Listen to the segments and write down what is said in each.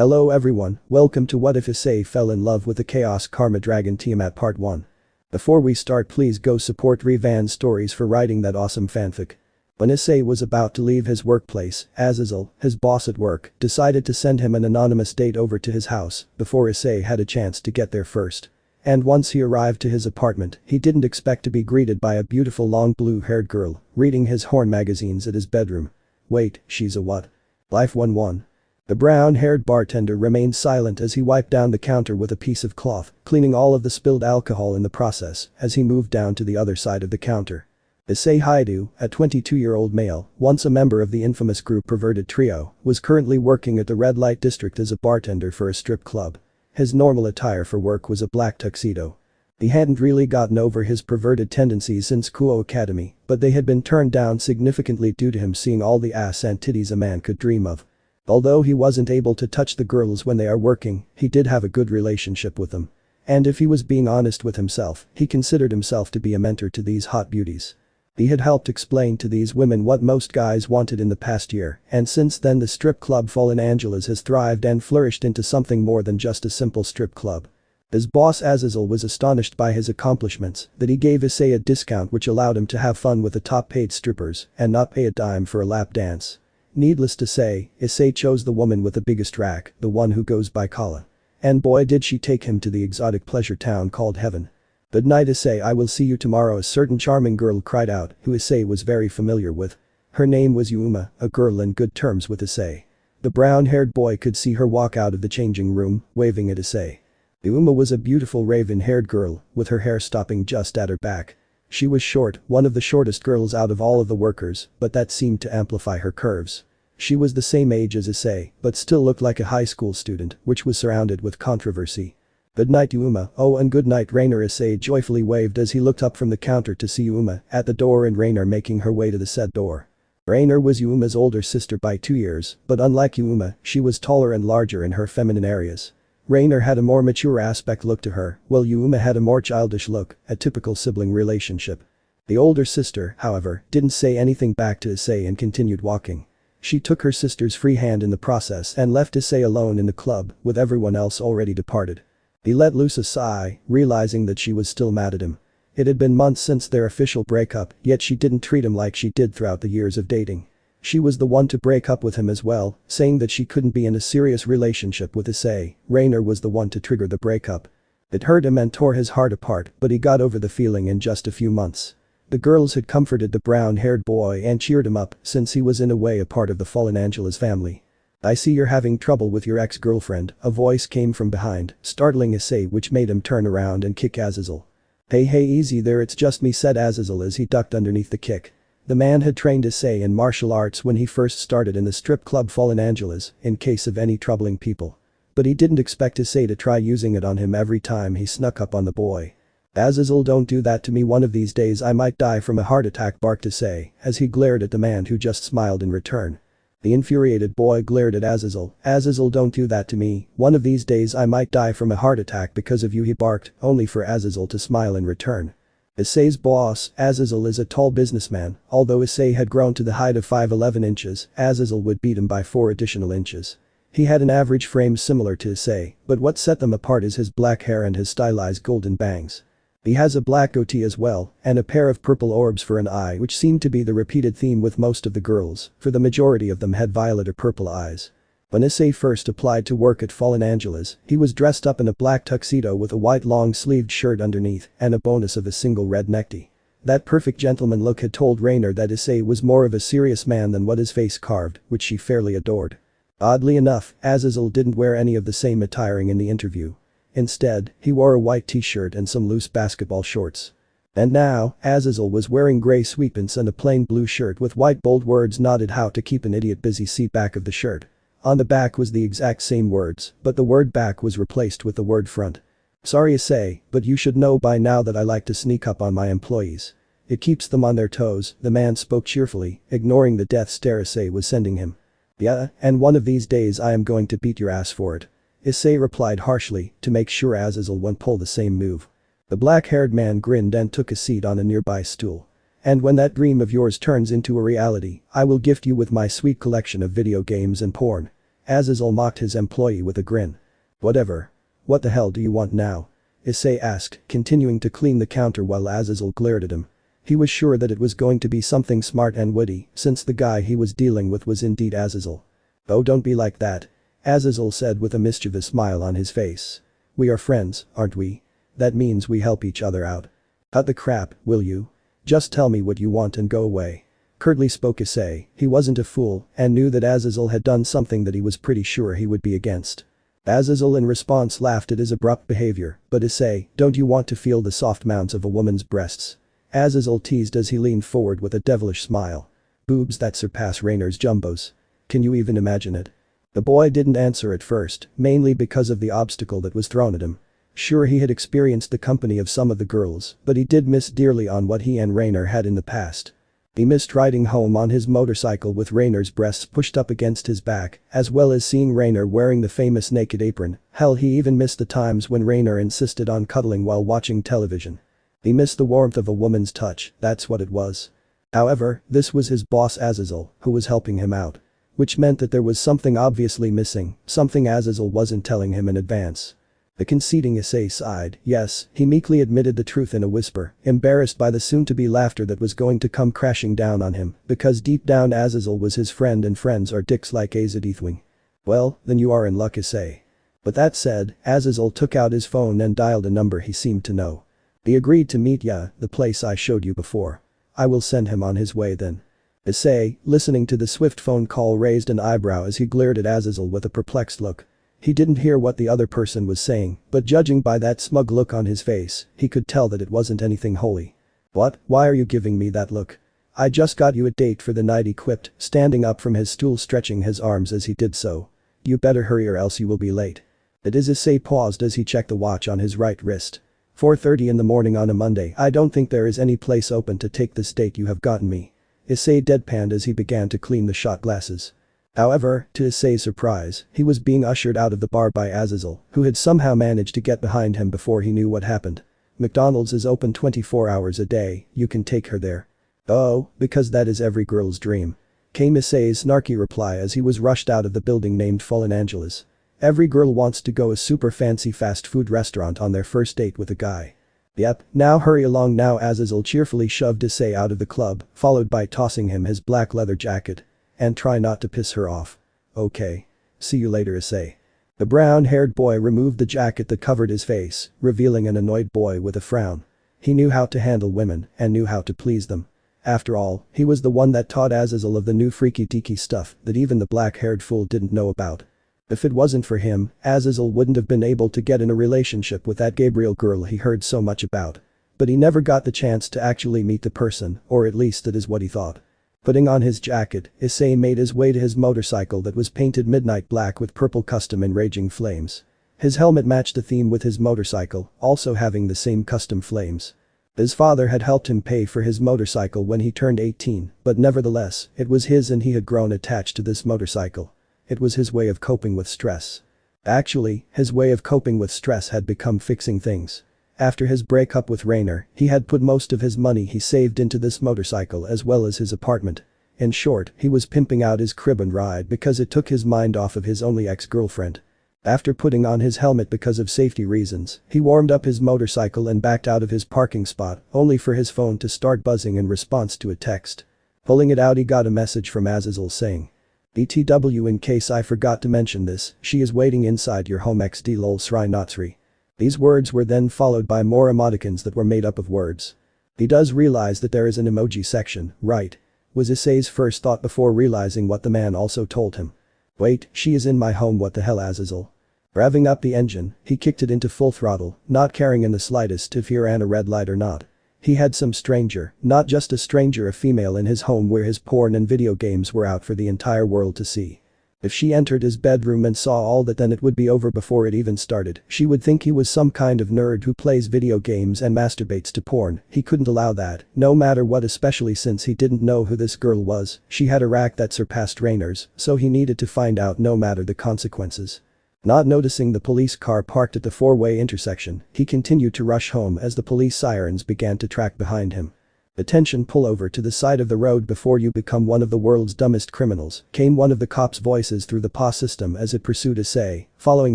Hello everyone, welcome to What If Issei Fell in Love with the Chaos Karma Dragon Tiamat Part 1. Before we start, please go support RevansStories for writing that awesome fanfic. When Issei was about to leave his workplace, Azazel, his boss at work, decided to send him an anonymous date over to his house before Issei had a chance to get there first. And once he arrived to his apartment, he didn't expect to be greeted by a beautiful long blue-haired girl reading his horn magazines at his bedroom. Wait, she's a what? Life 1-1. The brown-haired bartender remained silent as he wiped down the counter with a piece of cloth, cleaning all of the spilled alcohol in the process as he moved down to the other side of the counter. Issei Haidu, a 22-year-old male, once a member of the infamous group Perverted Trio, was currently working at the red light district as a bartender for a strip club. His normal attire for work was a black tuxedo. He hadn't really gotten over his perverted tendencies since Kuo Academy, but they had been turned down significantly due to him seeing all the ass and titties a man could dream of. Although he wasn't able to touch the girls when they are working, he did have a good relationship with them. And if he was being honest with himself, he considered himself to be a mentor to these hot beauties. He had helped explain to these women what most guys wanted in the past year, and since then the strip club Fallen Angels has thrived and flourished into something more than just a simple strip club. His boss Azazel was astonished by his accomplishments, that he gave Issei a discount which allowed him to have fun with the top-paid strippers and not pay a dime for a lap dance. Needless to say, Issei chose the woman with the biggest rack, the one who goes by Kala. And boy did she take him to the exotic pleasure town called Heaven. "Good night Issei, I will see you tomorrow," a certain charming girl cried out, who Issei was very familiar with. Her name was Yuma, a girl in good terms with Issei. The brown-haired boy could see her walk out of the changing room, waving at Issei. Yuma was a beautiful raven-haired girl, with her hair stopping just at her back. She was short, one of the shortest girls out of all of the workers, but that seemed to amplify her curves. She was the same age as Issei, but still looked like a high school student, which was surrounded with controversy. "Good night Yuma, oh and good night Rainer," Issei joyfully waved as he looked up from the counter to see Yuma at the door and Rainer making her way to the said door. Rainer was Yuma's older sister by 2 years, but unlike Yuma, she was taller and larger in her feminine areas. Rainer had a more mature aspect look to her, while Yuma had a more childish look, a typical sibling relationship. The older sister, however, didn't say anything back to Issei and continued walking. She took her sister's free hand in the process and left Issei alone in the club, with everyone else already departed. He let loose a sigh, realizing that she was still mad at him. It had been months since their official breakup, yet she didn't treat him like she did throughout the years of dating. She was the one to break up with him as well, saying that she couldn't be in a serious relationship with Issei. Rainer was the one to trigger the breakup. It hurt him and tore his heart apart, but he got over the feeling in just a few months. The girls had comforted the brown-haired boy and cheered him up since he was in a way a part of the Fallen Angels family. "I see you're having trouble with your ex-girlfriend," a voice came from behind, startling Issei, which made him turn around and kick Azazel. Hey easy there, it's just me," said Azazel as he ducked underneath the kick. The man had trained Issei in martial arts when he first started in the strip club Fallen Angels in case of any troubling people. But he didn't expect Issei to try using it on him every time he snuck up on the boy. "Azazel, don't do that to me, one of these days I might die from a heart attack," barked Issei as he glared at the man who just smiled in return. The infuriated boy glared at Azazel. "Azazel, don't do that to me, one of these days I might die from a heart attack because of you," he barked, only for Azazel to smile in return. Issei's boss, Azazel, is a tall businessman. Although Issei had grown to the height of 5'11" inches, Azazel would beat him by 4 additional inches. He had an average frame similar to Issei, but what set them apart is his black hair and his stylized golden bangs. He has a black goatee as well, and a pair of purple orbs for an eye, which seemed to be the repeated theme with most of the girls, for the majority of them had violet or purple eyes. When Issei first applied to work at Fallen Angels, he was dressed up in a black tuxedo with a white long-sleeved shirt underneath and a bonus of a single red necktie. That perfect gentleman look had told Rainer that Issei was more of a serious man than what his face carved, which she fairly adored. Oddly enough, Azazel didn't wear any of the same attiring in the interview. Instead, he wore a white t-shirt and some loose basketball shorts. And now, Azazel was wearing grey sweatpants and a plain blue shirt with white bold words noted "How to keep an idiot busy, see back of the shirt." On the back was the exact same words, but the word back was replaced with the word front. "Sorry Issei, but you should know by now that I like to sneak up on my employees. It keeps them on their toes," the man spoke cheerfully, ignoring the death stare Issei was sending him. "Yeah, and one of these days I am going to beat your ass for it," Issei replied harshly to make sure Azazel wouldn't pull the same move. The black-haired man grinned and took a seat on a nearby stool. "And when that dream of yours turns into a reality, I will gift you with my sweet collection of video games and porn." Azazel mocked his employee with a grin. Whatever. What the hell do you want now? Issei asked, continuing to clean the counter while Azazel glared at him. He was sure that it was going to be something smart and witty, since the guy he was dealing with was indeed Azazel. Oh, don't be like that. Azazel said with a mischievous smile on his face. We are friends, aren't we? That means we help each other out. Cut the crap, will you? Just tell me what you want and go away. Curtly spoke Issei. He wasn't a fool and knew that Azazel had done something that he was pretty sure he would be against. Azazel in response laughed at his abrupt behavior, but Issei, don't you want to feel the soft mounts of a woman's breasts? Azazel teased as he leaned forward with a devilish smile. Boobs that surpass Rainer's jumbos. Can you even imagine it? The boy didn't answer at first, mainly because of the obstacle that was thrown at him. Sure, he had experienced the company of some of the girls, but he did miss dearly on what he and Rainer had in the past. He missed riding home on his motorcycle with Rainer's breasts pushed up against his back, as well as seeing Rainer wearing the famous naked apron. Hell, he even missed the times when Rainer insisted on cuddling while watching television. He missed the warmth of a woman's touch, that's what it was. However, this was his boss Azazel, who was helping him out. Which meant that there was something obviously missing, something Azazel wasn't telling him in advance. The conceding Issei sighed. Yes, he meekly admitted the truth in a whisper, embarrassed by the soon-to-be laughter that was going to come crashing down on him, because deep down Azazel was his friend and friends are dicks like Azadithwing. Well, then you are in luck, Issei. But that said, Azazel took out his phone and dialed a number he seemed to know. He agreed to meet ya, the place I showed you before. I will send him on his way then. Issei, listening to the swift phone call, raised an eyebrow as he glared at Azazel with a perplexed look. He didn't hear what the other person was saying, but judging by that smug look on his face, he could tell that it wasn't anything holy. What? Why are you giving me that look? I just got you a date for the night, he quipped, standing up from his stool, stretching his arms as he did so. You better hurry or else you will be late. Issei paused as he checked the watch on his right wrist. 4:30 in the morning on a Monday. I don't think there is any place open to take this date you have gotten me. Issei deadpanned as he began to clean the shot glasses. However, to Issei's surprise, he was being ushered out of the bar by Azazel, who had somehow managed to get behind him before he knew what happened. McDonald's is open 24 hours a day, you can take her there. Oh, because that is every girl's dream. Came Issei's snarky reply as he was rushed out of the building named Fallen Angeles. Every girl wants to go a super fancy fast food restaurant on their first date with a guy. Yep, now hurry along now. Azazel cheerfully shoved Issei out of the club, followed by tossing him his black leather jacket. And try not to piss her off. Okay. See you later, Issei. The brown-haired boy removed the jacket that covered his face, revealing an annoyed boy with a frown. He knew how to handle women and knew how to please them. After all, he was the one that taught Azazel of the new freaky-deaky stuff that even the black-haired fool didn't know about. If it wasn't for him, Azazel wouldn't have been able to get in a relationship with that Gabriel girl he heard so much about. But he never got the chance to actually meet the person, or at least that is what he thought. Putting on his jacket, Issei made his way to his motorcycle that was painted midnight black with purple custom and raging flames. His helmet matched the theme with his motorcycle, also having the same custom flames. His father had helped him pay for his motorcycle when he turned 18, but nevertheless, it was his and he had grown attached to this motorcycle. It was his way of coping with stress. Actually, his way of coping with stress had become fixing things. After his breakup with Rainer, he had put most of his money he saved into this motorcycle as well as his apartment. In short, he was pimping out his crib and ride because it took his mind off of his only ex-girlfriend. After putting on his helmet because of safety reasons, he warmed up his motorcycle and backed out of his parking spot, only for his phone to start buzzing in response to a text. Pulling it out, he got a message from Azazel saying, "ETW, in case I forgot to mention this, she is waiting inside your home XD lol sry notsri." These words were then followed by more emoticons that were made up of words. He does realize that there is an emoji section, right? Was Issei's first thought before realizing what the man also told him. Wait, she is in my home, what the hell, Azazel? Revving up the engine, he kicked it into full throttle, not caring in the slightest if he ran a red light or not. He had some stranger, not just a stranger, a female in his home where his porn and video games were out for the entire world to see. If she entered his bedroom and saw all that, then it would be over before it even started. She would think he was some kind of nerd who plays video games and masturbates to porn. He couldn't allow that, no matter what, especially since he didn't know who this girl was. She had a rack that surpassed Rainer's, so he needed to find out no matter the consequences. Not noticing the police car parked at the four-way intersection, he continued to rush home as the police sirens began to track behind him. "Attention, pull over to the side of the road before you become one of the world's dumbest criminals," came one of the cops' voices through the PA system as it pursued Issei, following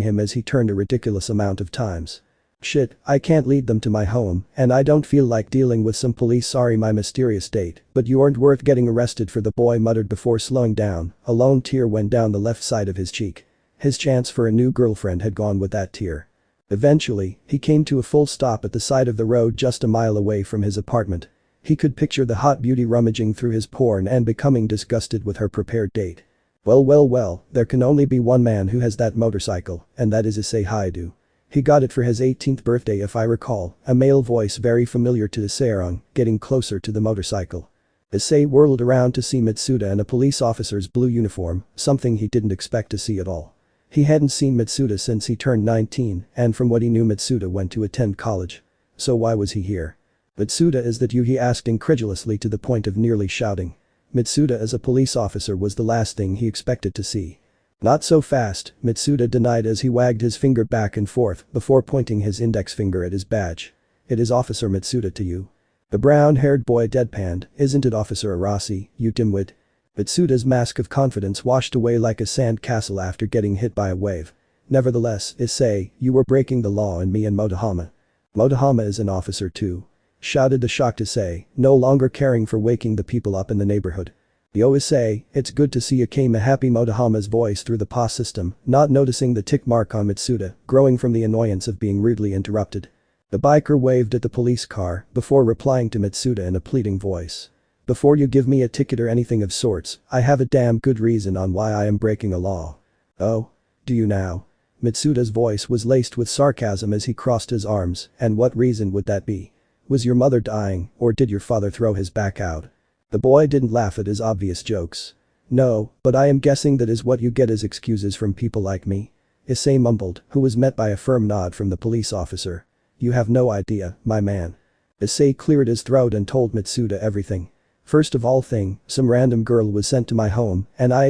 him as he turned a ridiculous amount of times. "Shit, I can't lead them to my home, and I don't feel like dealing with some police. Sorry, my mysterious date, but you aren't worth getting arrested for," the boy muttered before slowing down. A lone tear went down the left side of his cheek. His chance for a new girlfriend had gone with that tear. Eventually, he came to a full stop at the side of the road just a mile away from his apartment. He could picture the hot beauty rummaging through his porn and becoming disgusted with her prepared date. Well, there can only be one man who has that motorcycle, and that is Issei Haidu. He got it for his 18th birthday if I recall, a male voice very familiar to Issei, getting closer to the motorcycle. Issei whirled around to see Mitsuda in a police officer's blue uniform, something he didn't expect to see at all. He hadn't seen Mitsuda since he turned 19, and from what he knew Mitsuda went to attend college. So why was he here? "Mitsuda, is that you?" he asked incredulously to the point of nearly shouting. Mitsuda as a police officer was the last thing he expected to see. "Not so fast," Mitsuda denied as he wagged his finger back and forth before pointing his index finger at his badge. "It is Officer Mitsuda to you." The brown-haired boy deadpanned, "Isn't it Officer Arasi, you dimwit?" Mitsuda's mask of confidence washed away like a sand castle after getting hit by a wave. "Nevertheless, Issei, you were breaking the law and me and Motohama." "Motohama is an officer too," shouted the shocked Issei, no longer caring for waking the people up in the neighborhood. "Yo Issei, it's good to see you," came a happy Motohama's voice through the PA system, not noticing the tick mark on Mitsuda, growing from the annoyance of being rudely interrupted. The biker waved at the police car before replying to Mitsuda in a pleading voice. "Before you give me a ticket or anything of sorts, I have a damn good reason on why I am breaking a law." "Oh? Do you now?" Mitsuda's voice was laced with sarcasm as he crossed his arms, "and what reason would that be? Was your mother dying, or did your father throw his back out?" The boy didn't laugh at his obvious jokes. "No, but I am guessing that is what you get as excuses from people like me," Issei mumbled, who was met by a firm nod from the police officer. "You have no idea, my man." Issei cleared his throat and told Mitsuda everything. "First of all some random girl was sent to my home, and I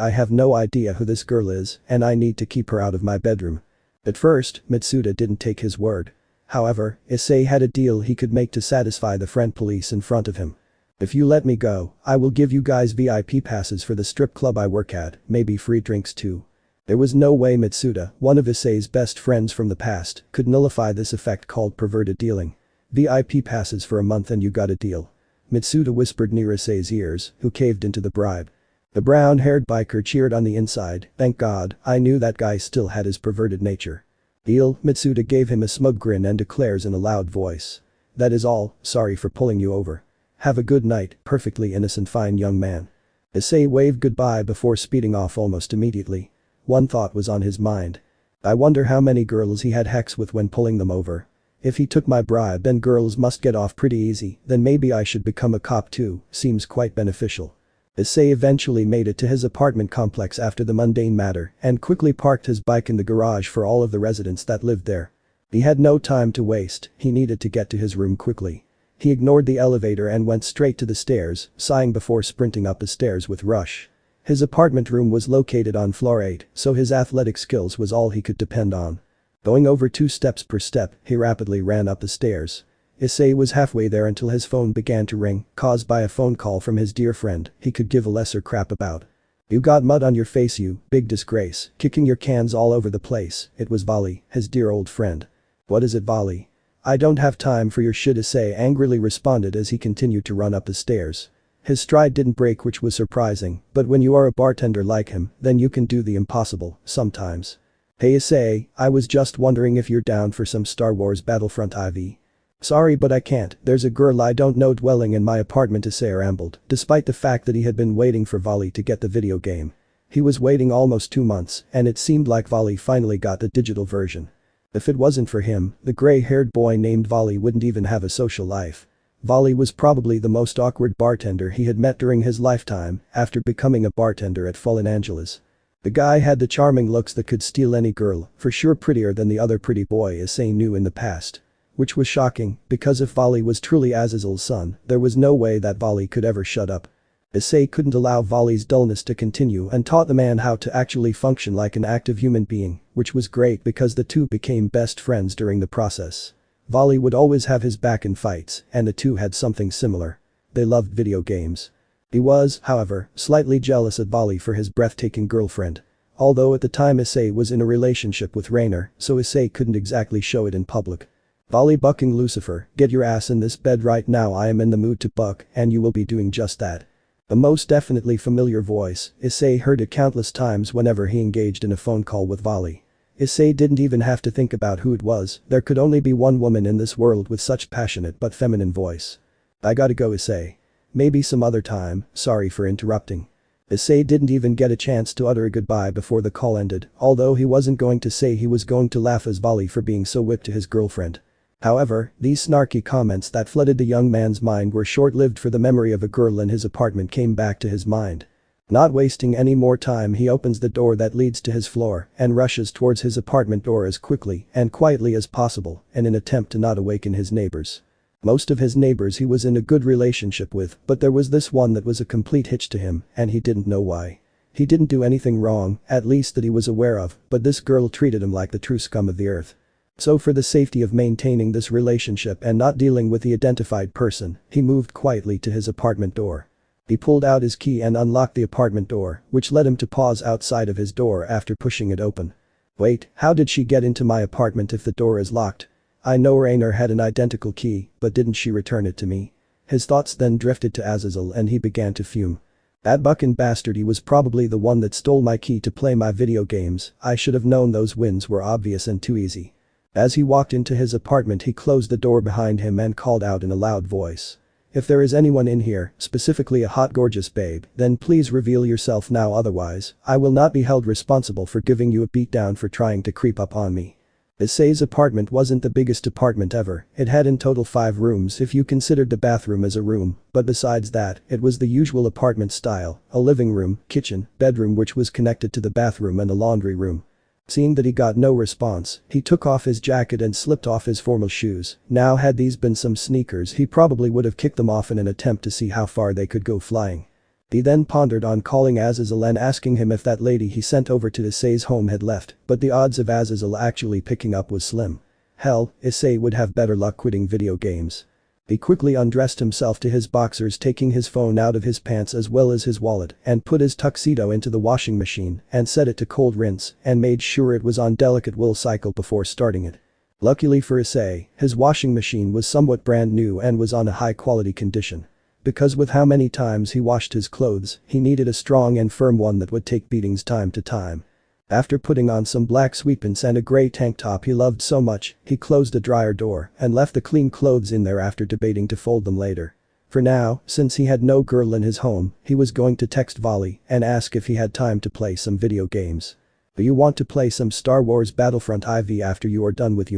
have no idea who this girl is, and I need to keep her out of my bedroom." At first, Mitsuda didn't take his word. However, Issei had a deal he could make to satisfy the friend police in front of him. "If you let me go, I will give you guys VIP passes for the strip club I work at, maybe free drinks too." There was no way Mitsuda, one of Issei's best friends from the past, could nullify this effect called perverted dealing. "VIP passes for a month and you got a deal," Mitsuda whispered near Issei's ears, who caved into the bribe. The brown-haired biker cheered on the inside. "Thank God, I knew that guy still had his perverted nature." "Deal," Mitsuda gave him a smug grin and declares in a loud voice. "That is all, sorry for pulling you over. Have a good night, perfectly innocent fine young man." Issei waved goodbye before speeding off almost immediately. One thought was on his mind. "I wonder how many girls he had hex with when pulling them over. If he took my bribe then girls must get off pretty easy, then maybe I should become a cop too, seems quite beneficial." Issei eventually made it to his apartment complex after the mundane matter and quickly parked his bike in the garage for all of the residents that lived there. He had no time to waste, he needed to get to his room quickly. He ignored the elevator and went straight to the stairs, sighing before sprinting up the stairs with rush. His apartment room was located on floor 8, so his athletic skills was all he could depend on. Going over 2 steps per step, he rapidly ran up the stairs. Issei was halfway there until his phone began to ring, caused by a phone call from his dear friend he could give a lesser crap about. "You got mud on your face, you big disgrace, kicking your cans all over the place." It was Vali, his dear old friend. "What is it, Vali?" "I don't have time for your shit," Issei angrily responded as he continued to run up the stairs. His stride didn't break, which was surprising, but when you are a bartender like him, then you can do the impossible, sometimes. "Hey Issei, I was just wondering if you're down for some Star Wars Battlefront IV. "Sorry but I can't, there's a girl I don't know dwelling in my apartment," Issei rambled, despite the fact that he had been waiting for Vali to get the video game. He was waiting almost 2 months, and it seemed like Vali finally got the digital version. If it wasn't for him, the gray-haired boy named Vali wouldn't even have a social life. Vali was probably the most awkward bartender he had met during his lifetime after becoming a bartender at Fallen Angeles. The guy had the charming looks that could steal any girl, for sure prettier than the other pretty boy Issei knew in the past. Which was shocking, because if Vali was truly Azazel's son, there was no way that Vali could ever shut up. Issei couldn't allow Vali's dullness to continue and taught the man how to actually function like an active human being, which was great because the two became best friends during the process. Vali would always have his back in fights, and the two had something similar. They loved video games. He was, however, slightly jealous of Vali for his breathtaking girlfriend. Although at the time Issei was in a relationship with Rainer, so Issei couldn't exactly show it in public. Vali bucking Lucifer, "Get your ass in this bed right now, I am in the mood to buck, and you will be doing just that." A most definitely familiar voice, Issei heard it countless times whenever he engaged in a phone call with Vali. Issei didn't even have to think about who it was, there could only be one woman in this world with such passionate but feminine voice. "I gotta go, Issei. Maybe some other time, sorry for interrupting." Issei didn't even get a chance to utter a goodbye before the call ended, although he wasn't going to say he was going to laugh as Vali for being so whipped to his girlfriend. However, these snarky comments that flooded the young man's mind were short-lived, for the memory of a girl in his apartment came back to his mind. Not wasting any more time, he opens the door that leads to his floor and rushes towards his apartment door as quickly and quietly as possible in an attempt to not awaken his neighbors. Most of his neighbors he was in a good relationship with, but there was this one that was a complete hitch to him, and he didn't know why. He didn't do anything wrong, at least that he was aware of, but this girl treated him like the true scum of the earth. So for the safety of maintaining this relationship and not dealing with the identified person, he moved quietly to his apartment door. He pulled out his key and unlocked the apartment door, which led him to pause outside of his door after pushing it open. "Wait, how did she get into my apartment if the door is locked? I know Rainer had an identical key, but didn't she return it to me?" His thoughts then drifted to Azazel and he began to fume. "That buckin' bastard, he was probably the one that stole my key to play my video games, I should have known those wins were obvious and too easy." As he walked into his apartment, he closed the door behind him and called out in a loud voice. "If there is anyone in here, specifically a hot gorgeous babe, then please reveal yourself now, otherwise I will not be held responsible for giving you a beatdown for trying to creep up on me." Issei's apartment wasn't the biggest apartment ever, it had in total 5 rooms if you considered the bathroom as a room, but besides that, it was the usual apartment style, a living room, kitchen, bedroom which was connected to the bathroom, and a laundry room. Seeing that he got no response, he took off his jacket and slipped off his formal shoes. Now had these been some sneakers, he probably would have kicked them off in an attempt to see how far they could go flying. He then pondered on calling Azazel and asking him if that lady he sent over to Issei's home had left, but the odds of Azazel actually picking up was slim. Hell, Issei would have better luck quitting video games. He quickly undressed himself to his boxers, taking his phone out of his pants as well as his wallet, and put his tuxedo into the washing machine and set it to cold rinse and made sure it was on delicate wool cycle before starting it. Luckily for Issei, his washing machine was somewhat brand new and was on a high quality condition. Because with how many times he washed his clothes, he needed a strong and firm one that would take beatings time to time. After putting on some black sweatpants and a grey tank top he loved so much, he closed the dryer door and left the clean clothes in there after debating to fold them later. For now, since he had no girl in his home, he was going to text Vali and ask if he had time to play some video games. "Do you want to play some Star Wars Battlefront IV after you are done with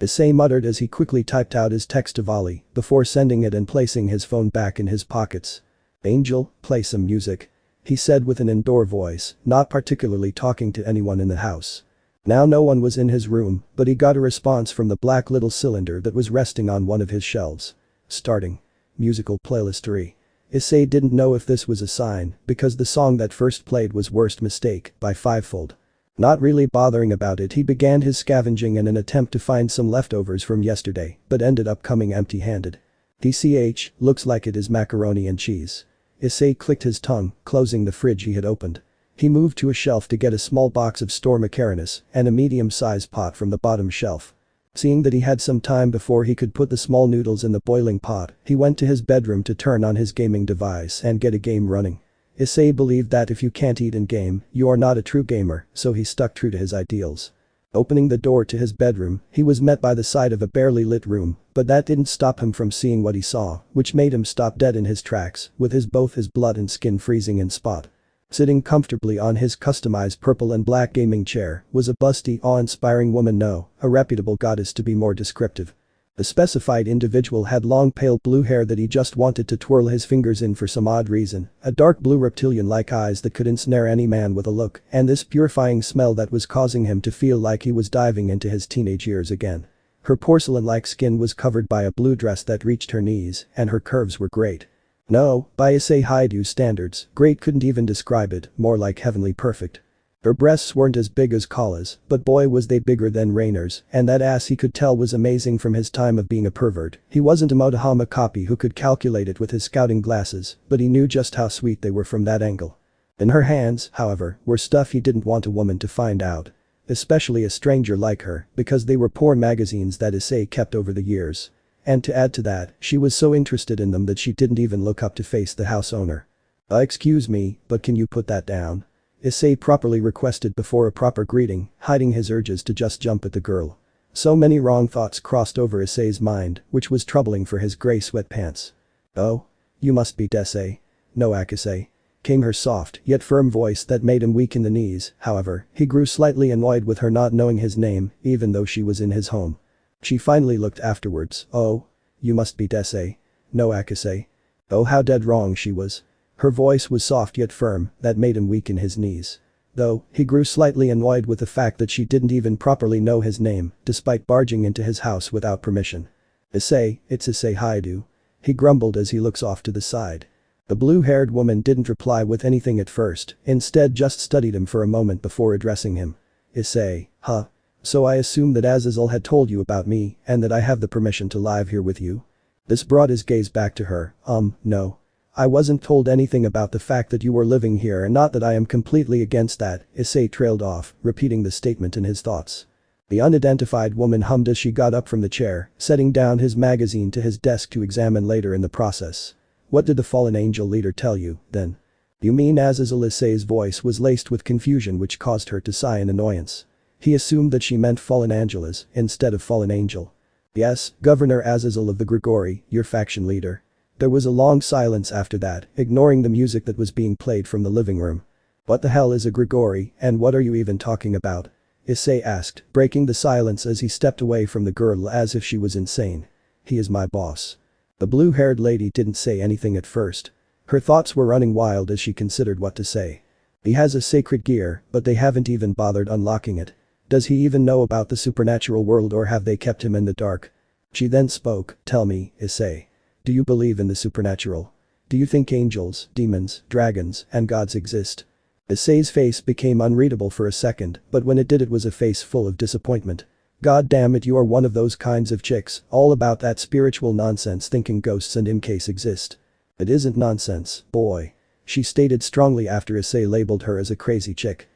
Issei muttered as he quickly typed out his text to Vali before sending it and placing his phone back in his pockets. "Angel, play some music," he said with an indoor voice, not particularly talking to anyone in the house. Now no one was in his room, but he got a response from the black little cylinder that was resting on one of his shelves. Starting. Musical playlist 3. Issei didn't know if this was a sign, because the song that first played was Worst Mistake by Fivefold. Not really bothering about it, he began his scavenging in an attempt to find some leftovers from yesterday, but ended up coming empty-handed. "TCH, looks like it is macaroni and cheese." Issei clicked his tongue, closing the fridge he had opened. He moved to a shelf to get a small box of store macaronis and a medium-sized pot from the bottom shelf. Seeing that he had some time before he could put the small noodles in the boiling pot, he went to his bedroom to turn on his gaming device and get a game running. Issei believed that if you can't eat in game, you are not a true gamer, so he stuck true to his ideals. Opening the door to his bedroom, he was met by the sight of a barely lit room, but that didn't stop him from seeing what he saw, which made him stop dead in his tracks, with both his blood and skin freezing in spot. Sitting comfortably on his customized purple and black gaming chair was a busty, awe-inspiring woman, no, a reputable goddess to be more descriptive. The specified individual had long pale blue hair that he just wanted to twirl his fingers in for some odd reason, a dark blue reptilian-like eyes that could ensnare any man with a look, and this purifying smell that was causing him to feel like he was diving into his teenage years again. Her porcelain-like skin was covered by a blue dress that reached her knees, and her curves were great. No, by Issei Haidu standards, great couldn't even describe it, more like heavenly perfect. Her breasts weren't as big as Kala's, but boy was they bigger than Rainer's, and that ass he could tell was amazing from his time of being a pervert. He wasn't a Motahama copy who could calculate it with his scouting glasses, but he knew just how sweet they were from that angle. In her hands, however, were stuff he didn't want a woman to find out. Especially a stranger like her, because they were porn magazines that Issei kept over the years. And to add to that, she was so interested in them that she didn't even look up to face the house owner. Excuse me, but can you put that down? Issei properly requested before a proper greeting, hiding his urges to just jump at the girl. So many wrong thoughts crossed over Issei's mind, which was troubling for his gray sweatpants. Oh? You must be Issei. No, Issei. Came her soft, yet firm voice that made him weak in the knees. However, he grew slightly annoyed with her not knowing his name, even though she was in his home. She finally looked afterwards. Oh? You must be Issei. No, Issei. Oh, how dead wrong she was. Her voice was soft yet firm, that made him weak in his knees. Though, he grew slightly annoyed with the fact that she didn't even properly know his name, despite barging into his house without permission. Issei, it's Issei Haidu. He grumbled as he looks off to the side. The blue-haired woman didn't reply with anything at first, instead just studied him for a moment before addressing him. Issei, huh? So I assume that Azazel had told you about me, and that I have the permission to live here with you? This brought his gaze back to her. No. I wasn't told anything about the fact that you were living here, and not that I am completely against that, Issei trailed off, repeating the statement in his thoughts. The unidentified woman hummed as she got up from the chair, setting down his magazine to his desk to examine later in the process. What did the fallen angel leader tell you, then? You mean Azazel? Issei's voice was laced with confusion which caused her to sigh in annoyance. He assumed that she meant fallen angelas instead of fallen angel. Yes, Governor Azazel of the Grigori, your faction leader. There was a long silence after that, ignoring the music that was being played from the living room. What the hell is a Grigori, and what are you even talking about? Issei asked, breaking the silence as he stepped away from the girl as if she was insane. He is my boss. The blue-haired lady didn't say anything at first. Her thoughts were running wild as she considered what to say. He has a sacred gear, but they haven't even bothered unlocking it. Does he even know about the supernatural world, or have they kept him in the dark? She then spoke. Tell me, Issei. Do you believe in the supernatural? Do you think angels, demons, dragons, and gods exist? Issei's face became unreadable for a second, but when it did, it was a face full of disappointment. God damn it, you are one of those kinds of chicks, all about that spiritual nonsense, thinking ghosts and imcase exist. It isn't nonsense, boy. She stated strongly after Issei labeled her as a crazy chick.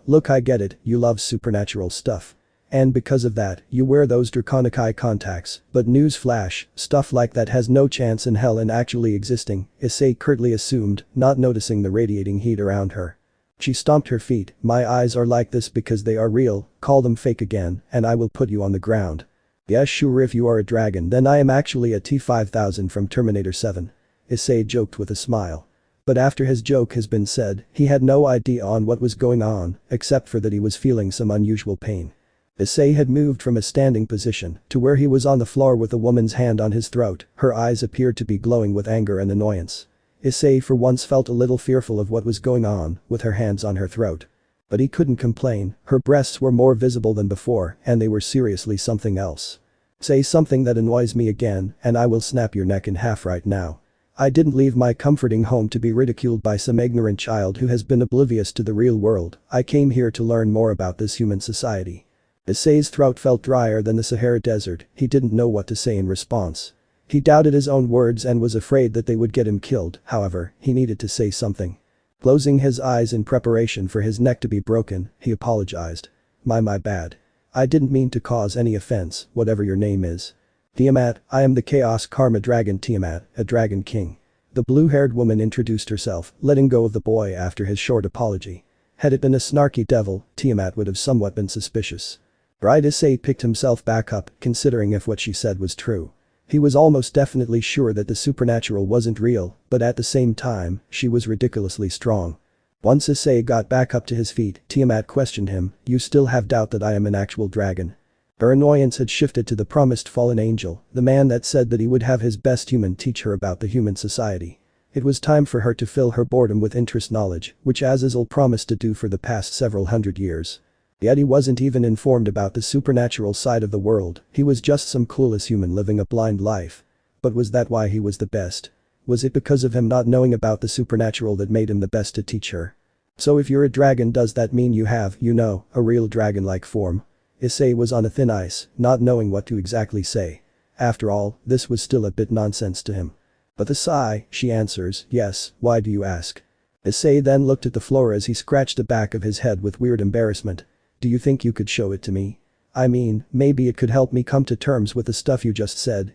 Look, I get it, you love supernatural stuff. And because of that, you wear those draconic eye contacts, but newsflash, stuff like that has no chance in hell in actually existing, Issei curtly assumed, not noticing the radiating heat around her. She stomped her feet. My eyes are like this because they are real, call them fake again, and I will put you on the ground. Yeah, sure, if you are a dragon then I am actually a T-5000 from Terminator 7. Issei joked with a smile. But after his joke has been said, he had no idea on what was going on, except for that he was feeling some unusual pain. Issei had moved from a standing position to where he was on the floor with a woman's hand on his throat. Her eyes appeared to be glowing with anger and annoyance. Issei for once felt a little fearful of what was going on with her hands on her throat. But he couldn't complain, her breasts were more visible than before and they were seriously something else. Say something that annoys me again and I will snap your neck in half right now. I didn't leave my comforting home to be ridiculed by some ignorant child who has been oblivious to the real world. I came here to learn more about this human society. Issei's throat felt drier than the Sahara Desert. He didn't know what to say in response. He doubted his own words and was afraid that they would get him killed. However, he needed to say something. Closing his eyes in preparation for his neck to be broken, he apologized. My bad. I didn't mean to cause any offense, whatever your name is. Tiamat, I am the Chaos Karma Dragon Tiamat, a Dragon King. The blue-haired woman introduced herself, letting go of the boy after his short apology. Had it been a snarky devil, Tiamat would have somewhat been suspicious. Right, Issei picked himself back up, considering if what she said was true. He was almost definitely sure that the supernatural wasn't real, but at the same time, she was ridiculously strong. Once Issei got back up to his feet, Tiamat questioned him, you still have doubt that I am an actual dragon? Her annoyance had shifted to the promised fallen angel, the man that said that he would have his best human teach her about the human society. It was time for her to fill her boredom with interest knowledge, which Azazel promised to do for the past several hundred years. Yet he wasn't even informed about the supernatural side of the world, he was just some clueless human living a blind life. But was that why he was the best? Was it because of him not knowing about the supernatural that made him the best to teach her? So if you're a dragon, does that mean you have, a real dragon-like form? Issei was on a thin ice, not knowing what to exactly say. After all, this was still a bit nonsense to him. But the sigh, she answers, yes, why do you ask? Issei then looked at the floor as he scratched the back of his head with weird embarrassment. Do you think you could show it to me? I mean, maybe it could help me come to terms with the stuff you just said,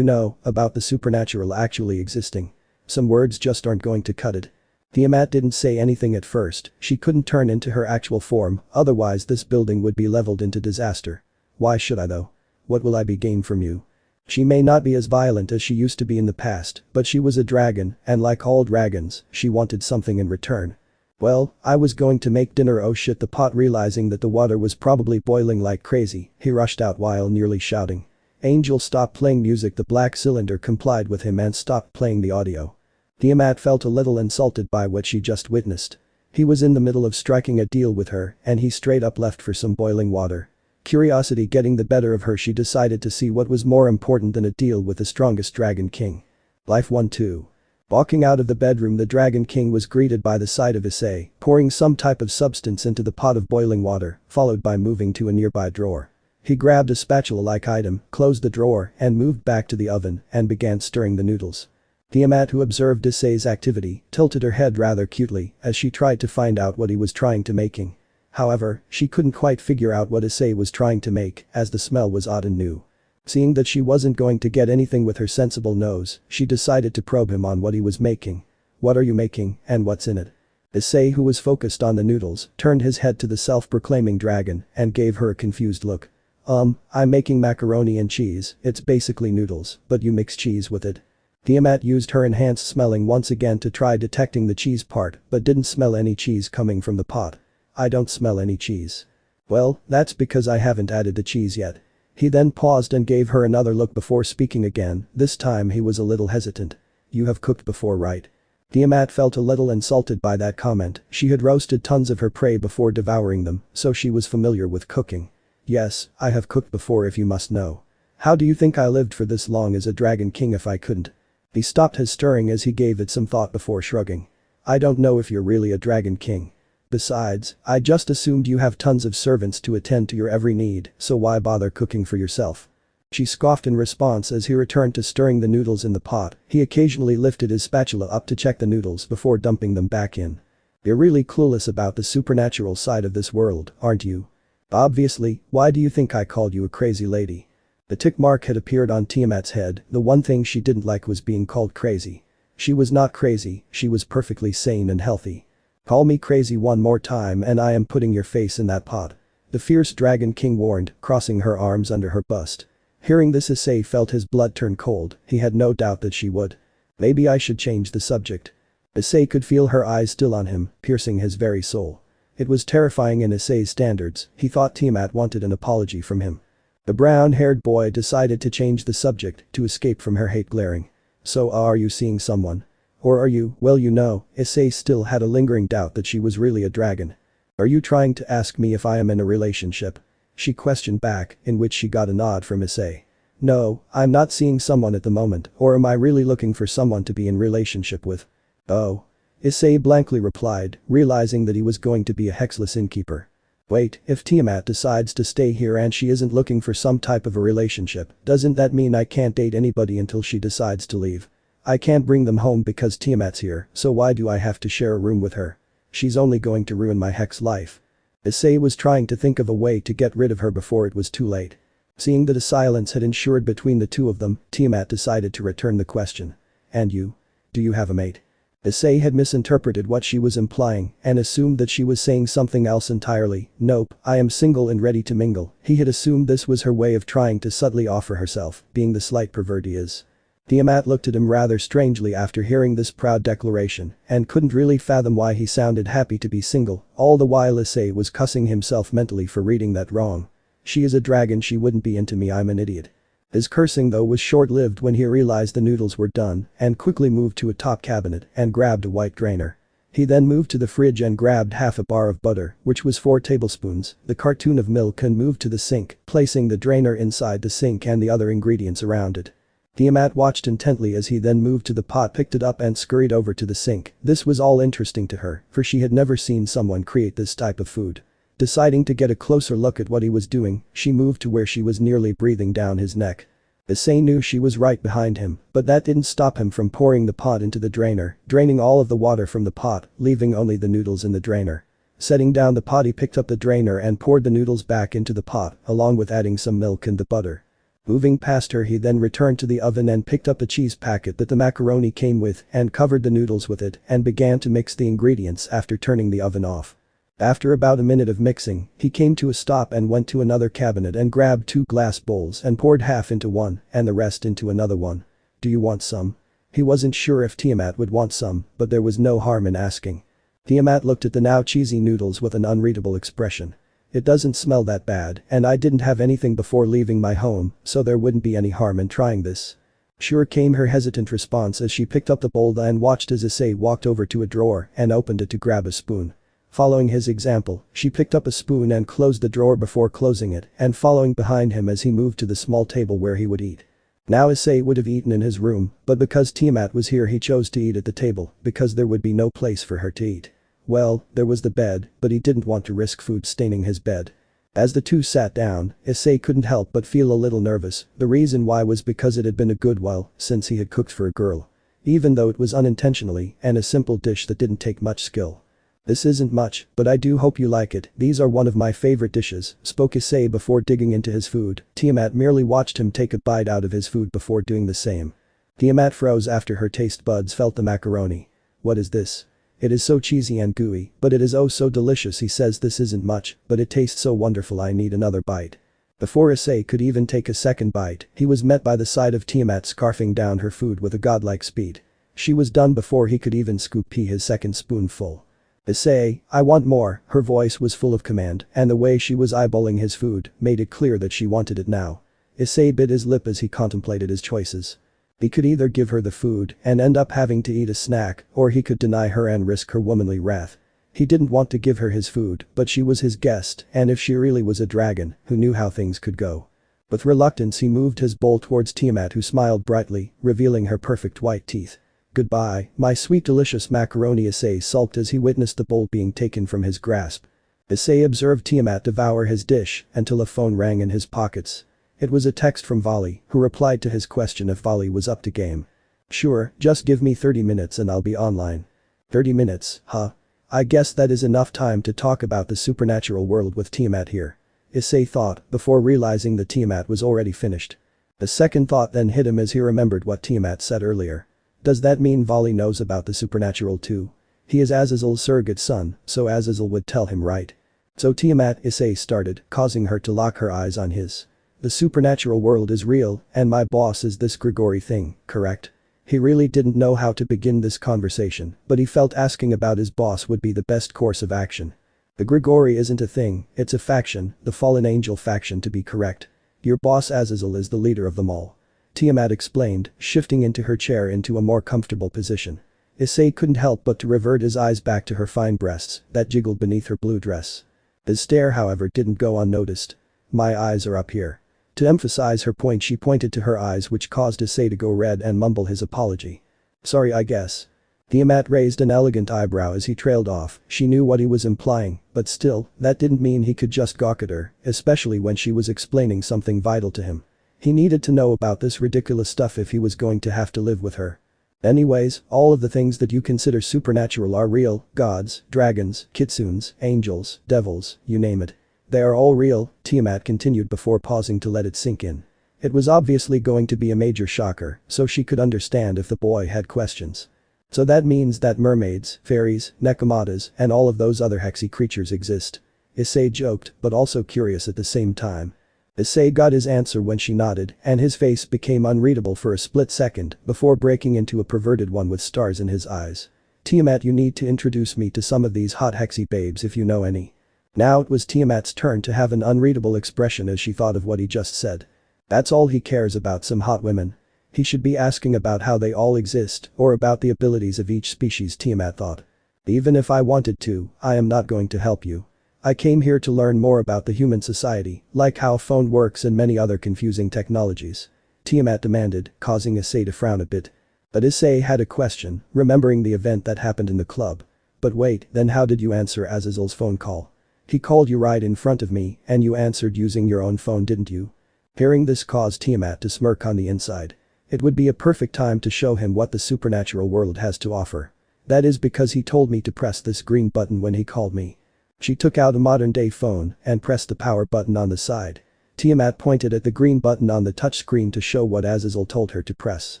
about the supernatural actually existing. Some words just aren't going to cut it. Tiamat didn't say anything at first, she couldn't turn into her actual form, otherwise this building would be leveled into disaster. Why should I though? What will I be gained from you? She may not be as violent as she used to be in the past, but she was a dragon, and like all dragons, she wanted something in return. Well, I was going to make dinner. Oh shit, the pot, realizing that the water was probably boiling like crazy, he rushed out while nearly shouting. Angel, stop playing music. The black cylinder complied with him and stopped playing the audio. Tiamat felt a little insulted by what she just witnessed. He was in the middle of striking a deal with her, and he straight up left for some boiling water. Curiosity getting the better of her, she decided to see what was more important than a deal with the strongest Dragon King. Life 1-2. Walking out of the bedroom, the Dragon King was greeted by the sight of Issei pouring some type of substance into the pot of boiling water, followed by moving to a nearby drawer. He grabbed a spatula-like item, closed the drawer, and moved back to the oven and began stirring the noodles. Tiamat, who observed Issei's activity, tilted her head rather cutely as she tried to find out what he was trying to making. However, she couldn't quite figure out what Issei was trying to make as the smell was odd and new. Seeing that she wasn't going to get anything with her sensible nose, she decided to probe him on what he was making. What are you making, and what's in it? Issei, who was focused on the noodles, turned his head to the self-proclaiming dragon and gave her a confused look. I'm making macaroni and cheese. It's basically noodles, but you mix cheese with it. Tiamat used her enhanced smelling once again to try detecting the cheese part, but didn't smell any cheese coming from the pot. I don't smell any cheese. Well, that's because I haven't added the cheese yet. He then paused and gave her another look before speaking again. This time he was a little hesitant. You have cooked before, right? Tiamat felt a little insulted by that comment. She had roasted tons of her prey before devouring them, so she was familiar with cooking. Yes, I have cooked before, if you must know. How do you think I lived for this long as a Dragon King if I couldn't? He stopped his stirring as he gave it some thought before shrugging. I don't know if you're really a Dragon King. Besides, I just assumed you have tons of servants to attend to your every need, so why bother cooking for yourself? She scoffed in response as he returned to stirring the noodles in the pot. He occasionally lifted his spatula up to check the noodles before dumping them back in. You're really clueless about the supernatural side of this world, aren't you? Obviously, why do you think I called you a crazy lady? The tick mark had appeared on Tiamat's head. The one thing she didn't like was being called crazy. She was not crazy, she was perfectly sane and healthy. Call me crazy one more time and I am putting your face in that pot. The fierce Dragon King warned, crossing her arms under her bust. Hearing this, Issei felt his blood turn cold. He had no doubt that she would. Maybe I should change the subject. Issei could feel her eyes still on him, piercing his very soul. It was terrifying in Issei's standards. He thought Tiamat wanted an apology from him. The brown-haired boy decided to change the subject to escape from her hate glaring. So are you seeing someone? Or are you, well Issei still had a lingering doubt that she was really a dragon. Are you trying to ask me if I am in a relationship? She questioned back, in which she got a nod from Issei. No, I'm not seeing someone at the moment, or am I really looking for someone to be in relationship with? Oh. Issei blankly replied, realizing that he was going to be a hexless innkeeper. Wait, if Tiamat decides to stay here and she isn't looking for some type of a relationship, doesn't that mean I can't date anybody until she decides to leave? I can't bring them home because Tiamat's here, so why do I have to share a room with her? She's only going to ruin my hex life. Issei was trying to think of a way to get rid of her before it was too late. Seeing that a silence had ensured between the two of them, Tiamat decided to return the question. And you? Do you have a mate? Issei had misinterpreted what she was implying and assumed that she was saying something else entirely. Nope, I am single and ready to mingle. He had assumed this was her way of trying to subtly offer herself, being the slight pervert he is. Tiamat looked at him rather strangely after hearing this proud declaration and couldn't really fathom why he sounded happy to be single, all the while Issei was cussing himself mentally for reading that wrong. She is a dragon, she wouldn't be into me, I'm an idiot. His cursing though was short-lived when he realized the noodles were done and quickly moved to a top cabinet and grabbed a white drainer. He then moved to the fridge and grabbed half a bar of butter, which was 4 tablespoons, the cartoon of milk, and moved to the sink, placing the drainer inside the sink and the other ingredients around it. Tiamat watched intently as he then moved to the pot, picked it up and scurried over to the sink. This was all interesting to her, for she had never seen someone create this type of food. Deciding to get a closer look at what he was doing, she moved to where she was nearly breathing down his neck. Issei knew she was right behind him, but that didn't stop him from pouring the pot into the drainer, draining all of the water from the pot, leaving only the noodles in the drainer. Setting down the pot, he picked up the drainer and poured the noodles back into the pot, along with adding some milk and the butter. Moving past her, he then returned to the oven and picked up the cheese packet that the macaroni came with and covered the noodles with it and began to mix the ingredients after turning the oven off. After about a minute of mixing, he came to a stop and went to another cabinet and grabbed 2 glass bowls and poured half into one and the rest into another one. "Do you want some?" He wasn't sure if Tiamat would want some, but there was no harm in asking. Tiamat looked at the now cheesy noodles with an unreadable expression. "It doesn't smell that bad, and I didn't have anything before leaving my home, so there wouldn't be any harm in trying this." "Sure," came her hesitant response as she picked up the bowl and watched as Issei walked over to a drawer and opened it to grab a spoon. Following his example, she picked up a spoon and closed the drawer before closing it and following behind him as he moved to the small table where he would eat. Now Issei would have eaten in his room, but because Tiamat was here he chose to eat at the table because there would be no place for her to eat. Well, there was the bed, but he didn't want to risk food staining his bed. As the two sat down, Issei couldn't help but feel a little nervous. The reason why was because it had been a good while since he had cooked for a girl. Even though it was unintentionally and a simple dish that didn't take much skill. "This isn't much, but I do hope you like it. These are one of my favorite dishes," spoke Issei before digging into his food. Tiamat merely watched him take a bite out of his food before doing the same. Tiamat froze after her taste buds felt the macaroni. "What is this? It is so cheesy and gooey, but it is oh so delicious." He says, "This isn't much, but it tastes so wonderful, I need another bite." Before Issei could even take a second bite, he was met by the sight of Tiamat scarfing down her food with a godlike speed. She was done before he could even scoop his second spoonful. "Issei, I want more." Her voice was full of command, and the way she was eyeballing his food made it clear that she wanted it now. Issei bit his lip as he contemplated his choices. He could either give her the food and end up having to eat a snack, or he could deny her and risk her womanly wrath. He didn't want to give her his food, but she was his guest, and if she really was a dragon, who knew how things could go. With reluctance he moved his bowl towards Tiamat, who smiled brightly, revealing her perfect white teeth. "Goodbye, my sweet delicious macaroni," Issei sulked as he witnessed the bowl being taken from his grasp. Issei observed Tiamat devour his dish until a phone rang in his pockets. It was a text from Vali, who replied to his question if Vali was up to game. "Sure, just give me 30 minutes and I'll be online." 30 minutes, huh? I guess that is enough time to talk about the supernatural world with Tiamat here. Issei thought, before realizing that Tiamat was already finished. A second thought then hit him as he remembered what Tiamat said earlier. Does that mean Vali knows about the supernatural too? He is Azazel's surrogate son, so Azazel would tell him, right? "So Tiamat," Issei started, causing her to lock her eyes on his. "The supernatural world is real, and my boss is this Grigori thing, correct?" He really didn't know how to begin this conversation, but he felt asking about his boss would be the best course of action. "The Grigori isn't a thing, it's a faction, the fallen angel faction to be correct. Your boss Azazel is the leader of them all." Tiamat explained, shifting into her chair into a more comfortable position. Issei couldn't help but to revert his eyes back to her fine breasts that jiggled beneath her blue dress. His stare, however, didn't go unnoticed. "My eyes are up here." To emphasize her point, she pointed to her eyes, which caused Issei to go red and mumble his apology. "Sorry, I guess." Tiamat raised an elegant eyebrow as he trailed off. She knew what he was implying, but still, that didn't mean he could just gawk at her, especially when she was explaining something vital to him. He needed to know about this ridiculous stuff if he was going to have to live with her. "Anyways, all of the things that you consider supernatural are real: gods, dragons, kitsunes, angels, devils, you name it. They are all real," Tiamat continued before pausing to let it sink in. It was obviously going to be a major shocker, so she could understand if the boy had questions. "So that means that mermaids, fairies, nekomatas, and all of those other hexy creatures exist?" Issei joked, but also curious at the same time. Issei got his answer when she nodded, and his face became unreadable for a split second before breaking into a perverted one with stars in his eyes. "Tiamat, you need to introduce me to some of these hot hexy babes if you know any." Now it was Tiamat's turn to have an unreadable expression as she thought of what he just said. That's all he cares about, some hot women. He should be asking about how they all exist or about the abilities of each species, Tiamat thought. "Even if I wanted to, I am not going to help you. I came here to learn more about the human society, like how phone works and many other confusing technologies." Tiamat demanded, causing Issei to frown a bit. But Issei had a question, remembering the event that happened in the club. But wait, then how did you answer Azazel's phone call? He called you right in front of me, and you answered using your own phone, didn't you? Hearing this caused Tiamat to smirk on the inside. It would be a perfect time to show him what the supernatural world has to offer. That is because he told me to press this green button when he called me. She took out a modern-day phone and pressed the power button on the side. Tiamat pointed at the green button on the touchscreen to show what Azazel told her to press.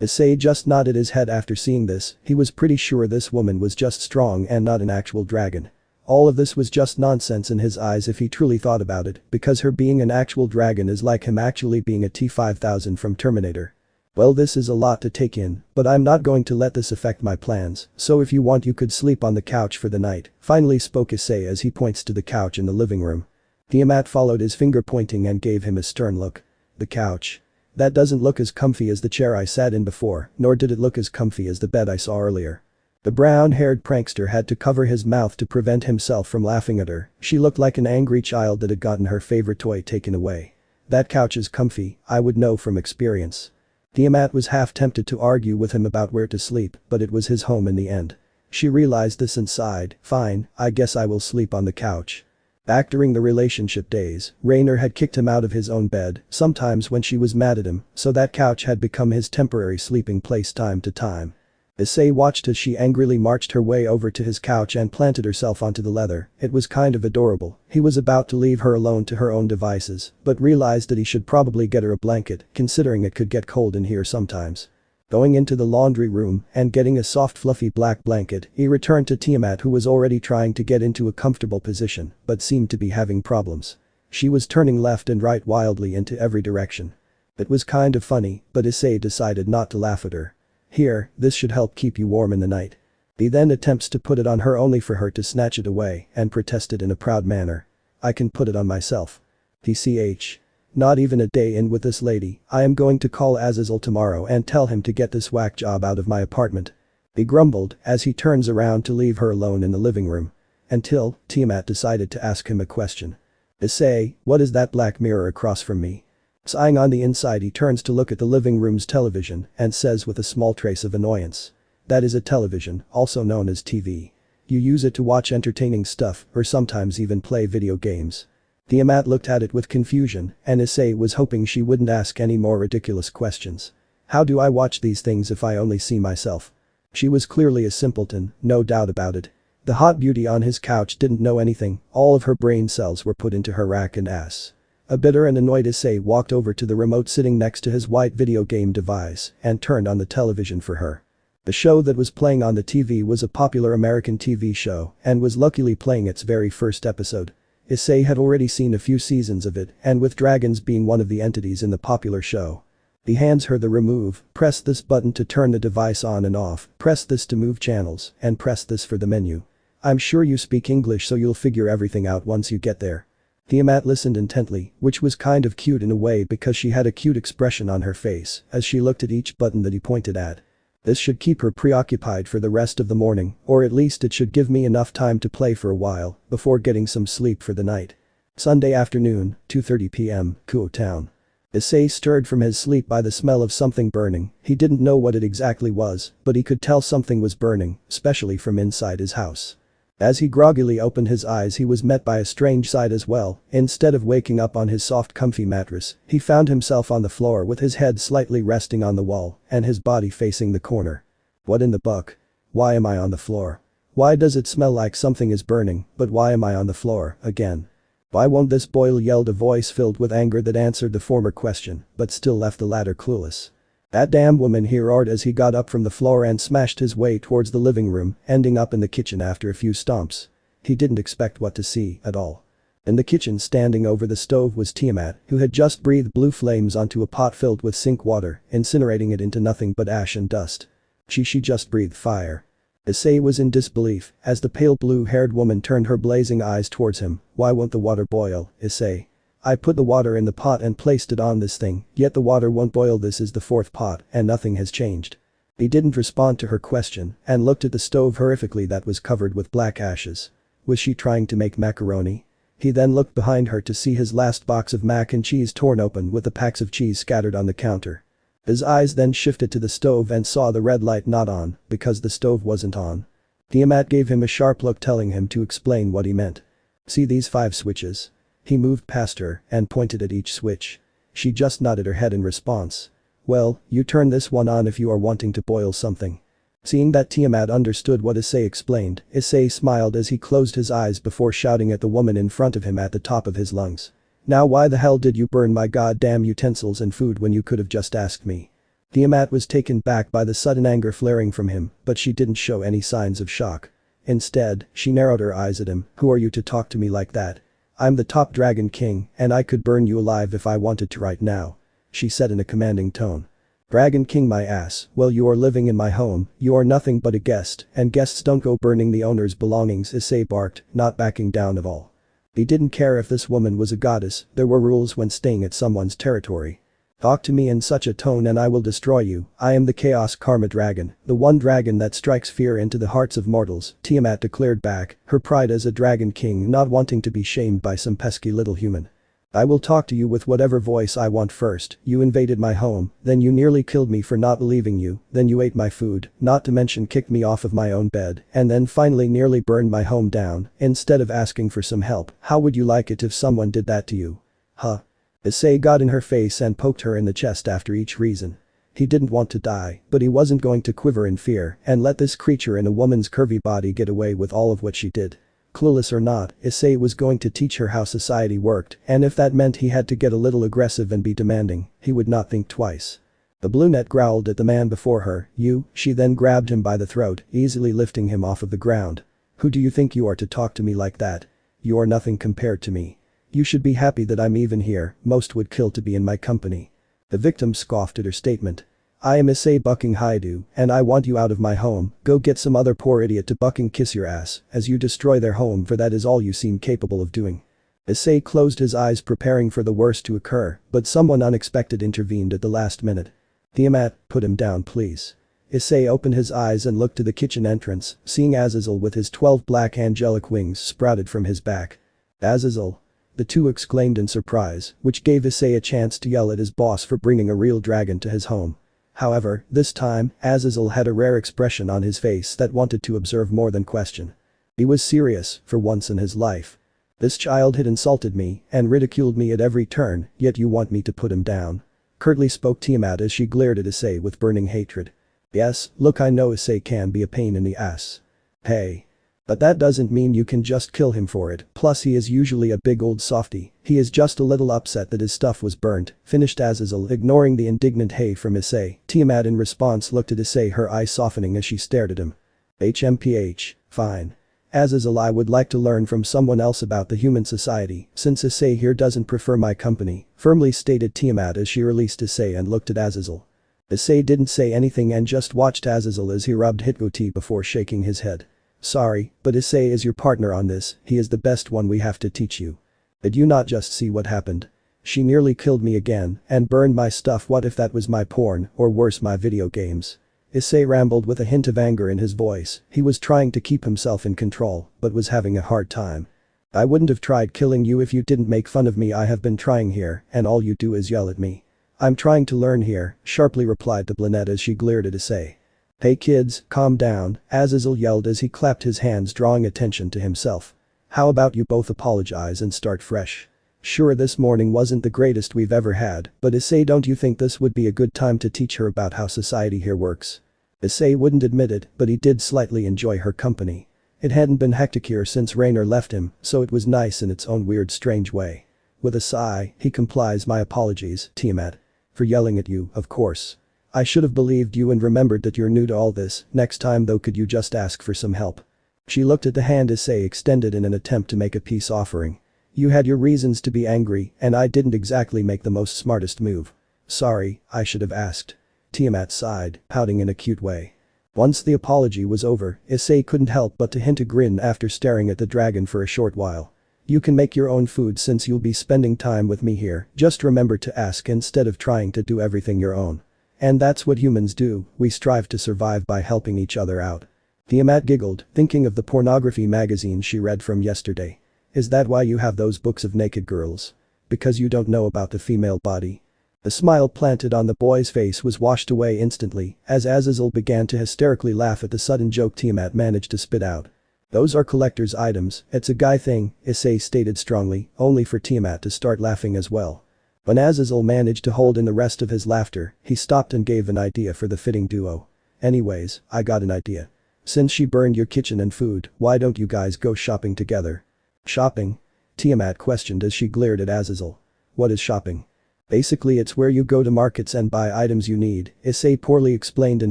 Issei just nodded his head after seeing this. He was pretty sure this woman was just strong and not an actual dragon. All of this was just nonsense in his eyes if he truly thought about it, because her being an actual dragon is like him actually being a T-5000 from Terminator. Well, this is a lot to take in, but I'm not going to let this affect my plans, so if you want you could sleep on the couch for the night, finally spoke Issei as he points to the couch in the living room. Tiamat followed his finger pointing and gave him a stern look. The couch. That doesn't look as comfy as the chair I sat in before, nor did it look as comfy as the bed I saw earlier. The brown-haired prankster had to cover his mouth to prevent himself from laughing at her. She looked like an angry child that had gotten her favorite toy taken away. That couch is comfy, I would know from experience. Tiamat was half tempted to argue with him about where to sleep, but it was his home in the end. She realized this and sighed, fine, I guess I will sleep on the couch. Back during the relationship days, Rainer had kicked him out of his own bed, sometimes when she was mad at him, so that couch had become his temporary sleeping place time to time. Issei watched as she angrily marched her way over to his couch and planted herself onto the leather. It was kind of adorable. He was about to leave her alone to her own devices, but realized that he should probably get her a blanket, considering it could get cold in here sometimes. Going into the laundry room and getting a soft fluffy black blanket, he returned to Tiamat, who was already trying to get into a comfortable position, but seemed to be having problems. She was turning left and right wildly into every direction. It was kind of funny, but Issei decided not to laugh at her. Here, this should help keep you warm in the night. He then attempts to put it on her only for her to snatch it away and protested in a proud manner. I can put it on myself. TCH. Not even a day in with this lady, I am going to call Azazel tomorrow and tell him to get this whack job out of my apartment. He grumbled as he turns around to leave her alone in the living room. Until, Tiamat decided to ask him a question. Issei, what is that black mirror across from me? Sighing on the inside, he turns to look at the living room's television and says with a small trace of annoyance. That is a television, also known as TV. You use it to watch entertaining stuff or sometimes even play video games. Tiamat looked at it with confusion, and Issei was hoping she wouldn't ask any more ridiculous questions. How do I watch these things if I only see myself? She was clearly a simpleton, no doubt about it. The hot beauty on his couch didn't know anything, all of her brain cells were put into her rack and ass. A bitter and annoyed Issei walked over to the remote sitting next to his white video game device and turned on the television for her. The show that was playing on the TV was a popular American TV show and was luckily playing its very first episode. Issei had already seen a few seasons of it, and with dragons being one of the entities in the popular show. He hands her the remove, press this button to turn the device on and off, press this to move channels, and press this for the menu. I'm sure you speak English so you'll figure everything out once you get there. Tiamat listened intently, which was kind of cute in a way because she had a cute expression on her face as she looked at each button that he pointed at. This should keep her preoccupied for the rest of the morning, or at least it should give me enough time to play for a while before getting some sleep for the night. Sunday afternoon, 2:30 p.m., Kuo Town. Issei stirred from his sleep by the smell of something burning. He didn't know what it exactly was, but he could tell something was burning, especially from inside his house. As he groggily opened his eyes, he was met by a strange sight as well. Instead of waking up on his soft comfy mattress, he found himself on the floor with his head slightly resting on the wall and his body facing the corner. What in the buck? Why am I on the floor? Why does it smell like something is burning, but why am I on the floor again? Why won't this boil? Yelled a voice filled with anger that answered the former question, but still left the latter clueless. That damn woman, he roared as he got up from the floor and smashed his way towards the living room, ending up in the kitchen after a few stomps. He didn't expect what to see at all. In the kitchen, standing over the stove, was Tiamat, who had just breathed blue flames onto a pot filled with sink water, incinerating it into nothing but ash and dust. She just breathed fire. Issei was in disbelief as the pale blue-haired woman turned her blazing eyes towards him. Why won't the water boil, Issei? I put the water in the pot and placed it on this thing, yet the water won't boil. This is the fourth pot and nothing has changed. He didn't respond to her question and looked at the stove horrifically that was covered with black ashes. Was she trying to make macaroni? He then looked behind her to see his last box of mac and cheese torn open with the packs of cheese scattered on the counter. His eyes then shifted to the stove and saw the red light not on, because the stove wasn't on. Tiamat gave him a sharp look telling him to explain what he meant. See these 5 switches? He moved past her and pointed at each switch. She just nodded her head in response. Well, you turn this one on if you are wanting to boil something. Seeing that Tiamat understood what Issei explained, Issei smiled as he closed his eyes before shouting at the woman in front of him at the top of his lungs. Now why the hell did you burn my goddamn utensils and food when you could have just asked me? Tiamat was taken back by the sudden anger flaring from him, but she didn't show any signs of shock. Instead, she narrowed her eyes at him. Who are you to talk to me like that? I'm the top dragon king, and I could burn you alive if I wanted to right now. She said in a commanding tone. Dragon king my ass, well you are living in my home, you are nothing but a guest, and guests don't go burning the owner's belongings, Issei barked, not backing down at all. He didn't care if this woman was a goddess, there were rules when staying at someone's territory. Talk to me in such a tone and I will destroy you. I am the Chaos Karma Dragon, the one dragon that strikes fear into the hearts of mortals, Tiamat declared back, her pride as a dragon king not wanting to be shamed by some pesky little human. I will talk to you with whatever voice I want first. You invaded my home, then you nearly killed me for not believing you, then you ate my food, not to mention kicked me off of my own bed, and then finally nearly burned my home down, instead of asking for some help. How would you like it if someone did that to you? Huh? Issei got in her face and poked her in the chest after each reason. He didn't want to die, but he wasn't going to quiver in fear and let this creature in a woman's curvy body get away with all of what she did. Clueless or not, Issei was going to teach her how society worked, and if that meant he had to get a little aggressive and be demanding, he would not think twice. The brunette growled at the man before her. You, she then grabbed him by the throat, easily lifting him off of the ground. Who do you think you are to talk to me like that? You are nothing compared to me. You should be happy that I'm even here, most would kill to be in my company. The victim scoffed at her statement. I am Issei bucking Haidu, and I want you out of my home. Go get some other poor idiot to bucking kiss your ass as you destroy their home, for that is all you seem capable of doing. Issei closed his eyes preparing for the worst to occur, but someone unexpected intervened at the last minute. Tiamat, put him down please. Issei opened his eyes and looked to the kitchen entrance, seeing Azazel with his 12 black angelic wings sprouted from his back. Azazel. The two exclaimed in surprise, which gave Issei a chance to yell at his boss for bringing a real dragon to his home. However, this time, Azazel had a rare expression on his face that wanted to observe more than question. He was serious, for once in his life. This child had insulted me and ridiculed me at every turn, yet you want me to put him down? Curtly spoke Tiamat as she glared at Issei with burning hatred. Yes, look, I know Issei can be a pain in the ass. Hey. But that doesn't mean you can just kill him for it, plus he is usually a big old softy. He is just a little upset that his stuff was burnt, finished Azazel ignoring the indignant hey from Issei. Tiamat in response looked at Issei, her eyes softening as she stared at him. HMPH, fine. Azazel, I would like to learn from someone else about the human society, since Issei here doesn't prefer my company, firmly stated Tiamat as she released Issei and looked at Azazel. Issei didn't say anything and just watched Azazel as he rubbed HITMAN before shaking his head. Sorry, but Issei is your partner on this, he is the best one, we have to teach you. Did you not just see what happened? She nearly killed me again and burned my stuff. What if that was my porn, or worse, my video games? Issei rambled with a hint of anger in his voice. He was trying to keep himself in control, but was having a hard time. I wouldn't have tried killing you if you didn't make fun of me. I have been trying here, and all you do is yell at me. I'm trying to learn here, sharply replied the brunette as she glared at Issei. Hey kids, calm down, Azazel yelled as he clapped his hands, drawing attention to himself. How about you both apologize and start fresh? Sure, this morning wasn't the greatest we've ever had, but Issei, don't you think this would be a good time to teach her about how society here works? Issei wouldn't admit it, but he did slightly enjoy her company. It hadn't been hectic here since Rainer left him, so it was nice in its own weird strange way. With a sigh, he complies. My apologies, Tiamat. For yelling at you, of course. I should have believed you and remembered that you're new to all this. Next time though, could you just ask for some help? She looked at the hand Issei extended in an attempt to make a peace offering. You had your reasons to be angry, and I didn't exactly make the most smartest move. Sorry, I should have asked. Tiamat sighed, pouting in a cute way. Once the apology was over, Issei couldn't help but to hint a grin after staring at the dragon for a short while. You can make your own food since you'll be spending time with me here. Just remember to ask instead of trying to do everything your own. And that's what humans do, we strive to survive by helping each other out. Tiamat giggled, thinking of the pornography magazine she read from yesterday. Is that why you have those books of naked girls? Because you don't know about the female body? The smile planted on the boy's face was washed away instantly as Azazel began to hysterically laugh at the sudden joke Tiamat managed to spit out. Those are collector's items, it's a guy thing, Issei stated strongly, only for Tiamat to start laughing as well. When Azazel managed to hold in the rest of his laughter, he stopped and gave an idea for the fitting duo. Anyways, I got an idea. Since she burned your kitchen and food, why don't you guys go shopping together? Shopping? Tiamat questioned as she glared at Azazel. What is shopping? Basically it's where you go to markets and buy items you need, Issei poorly explained in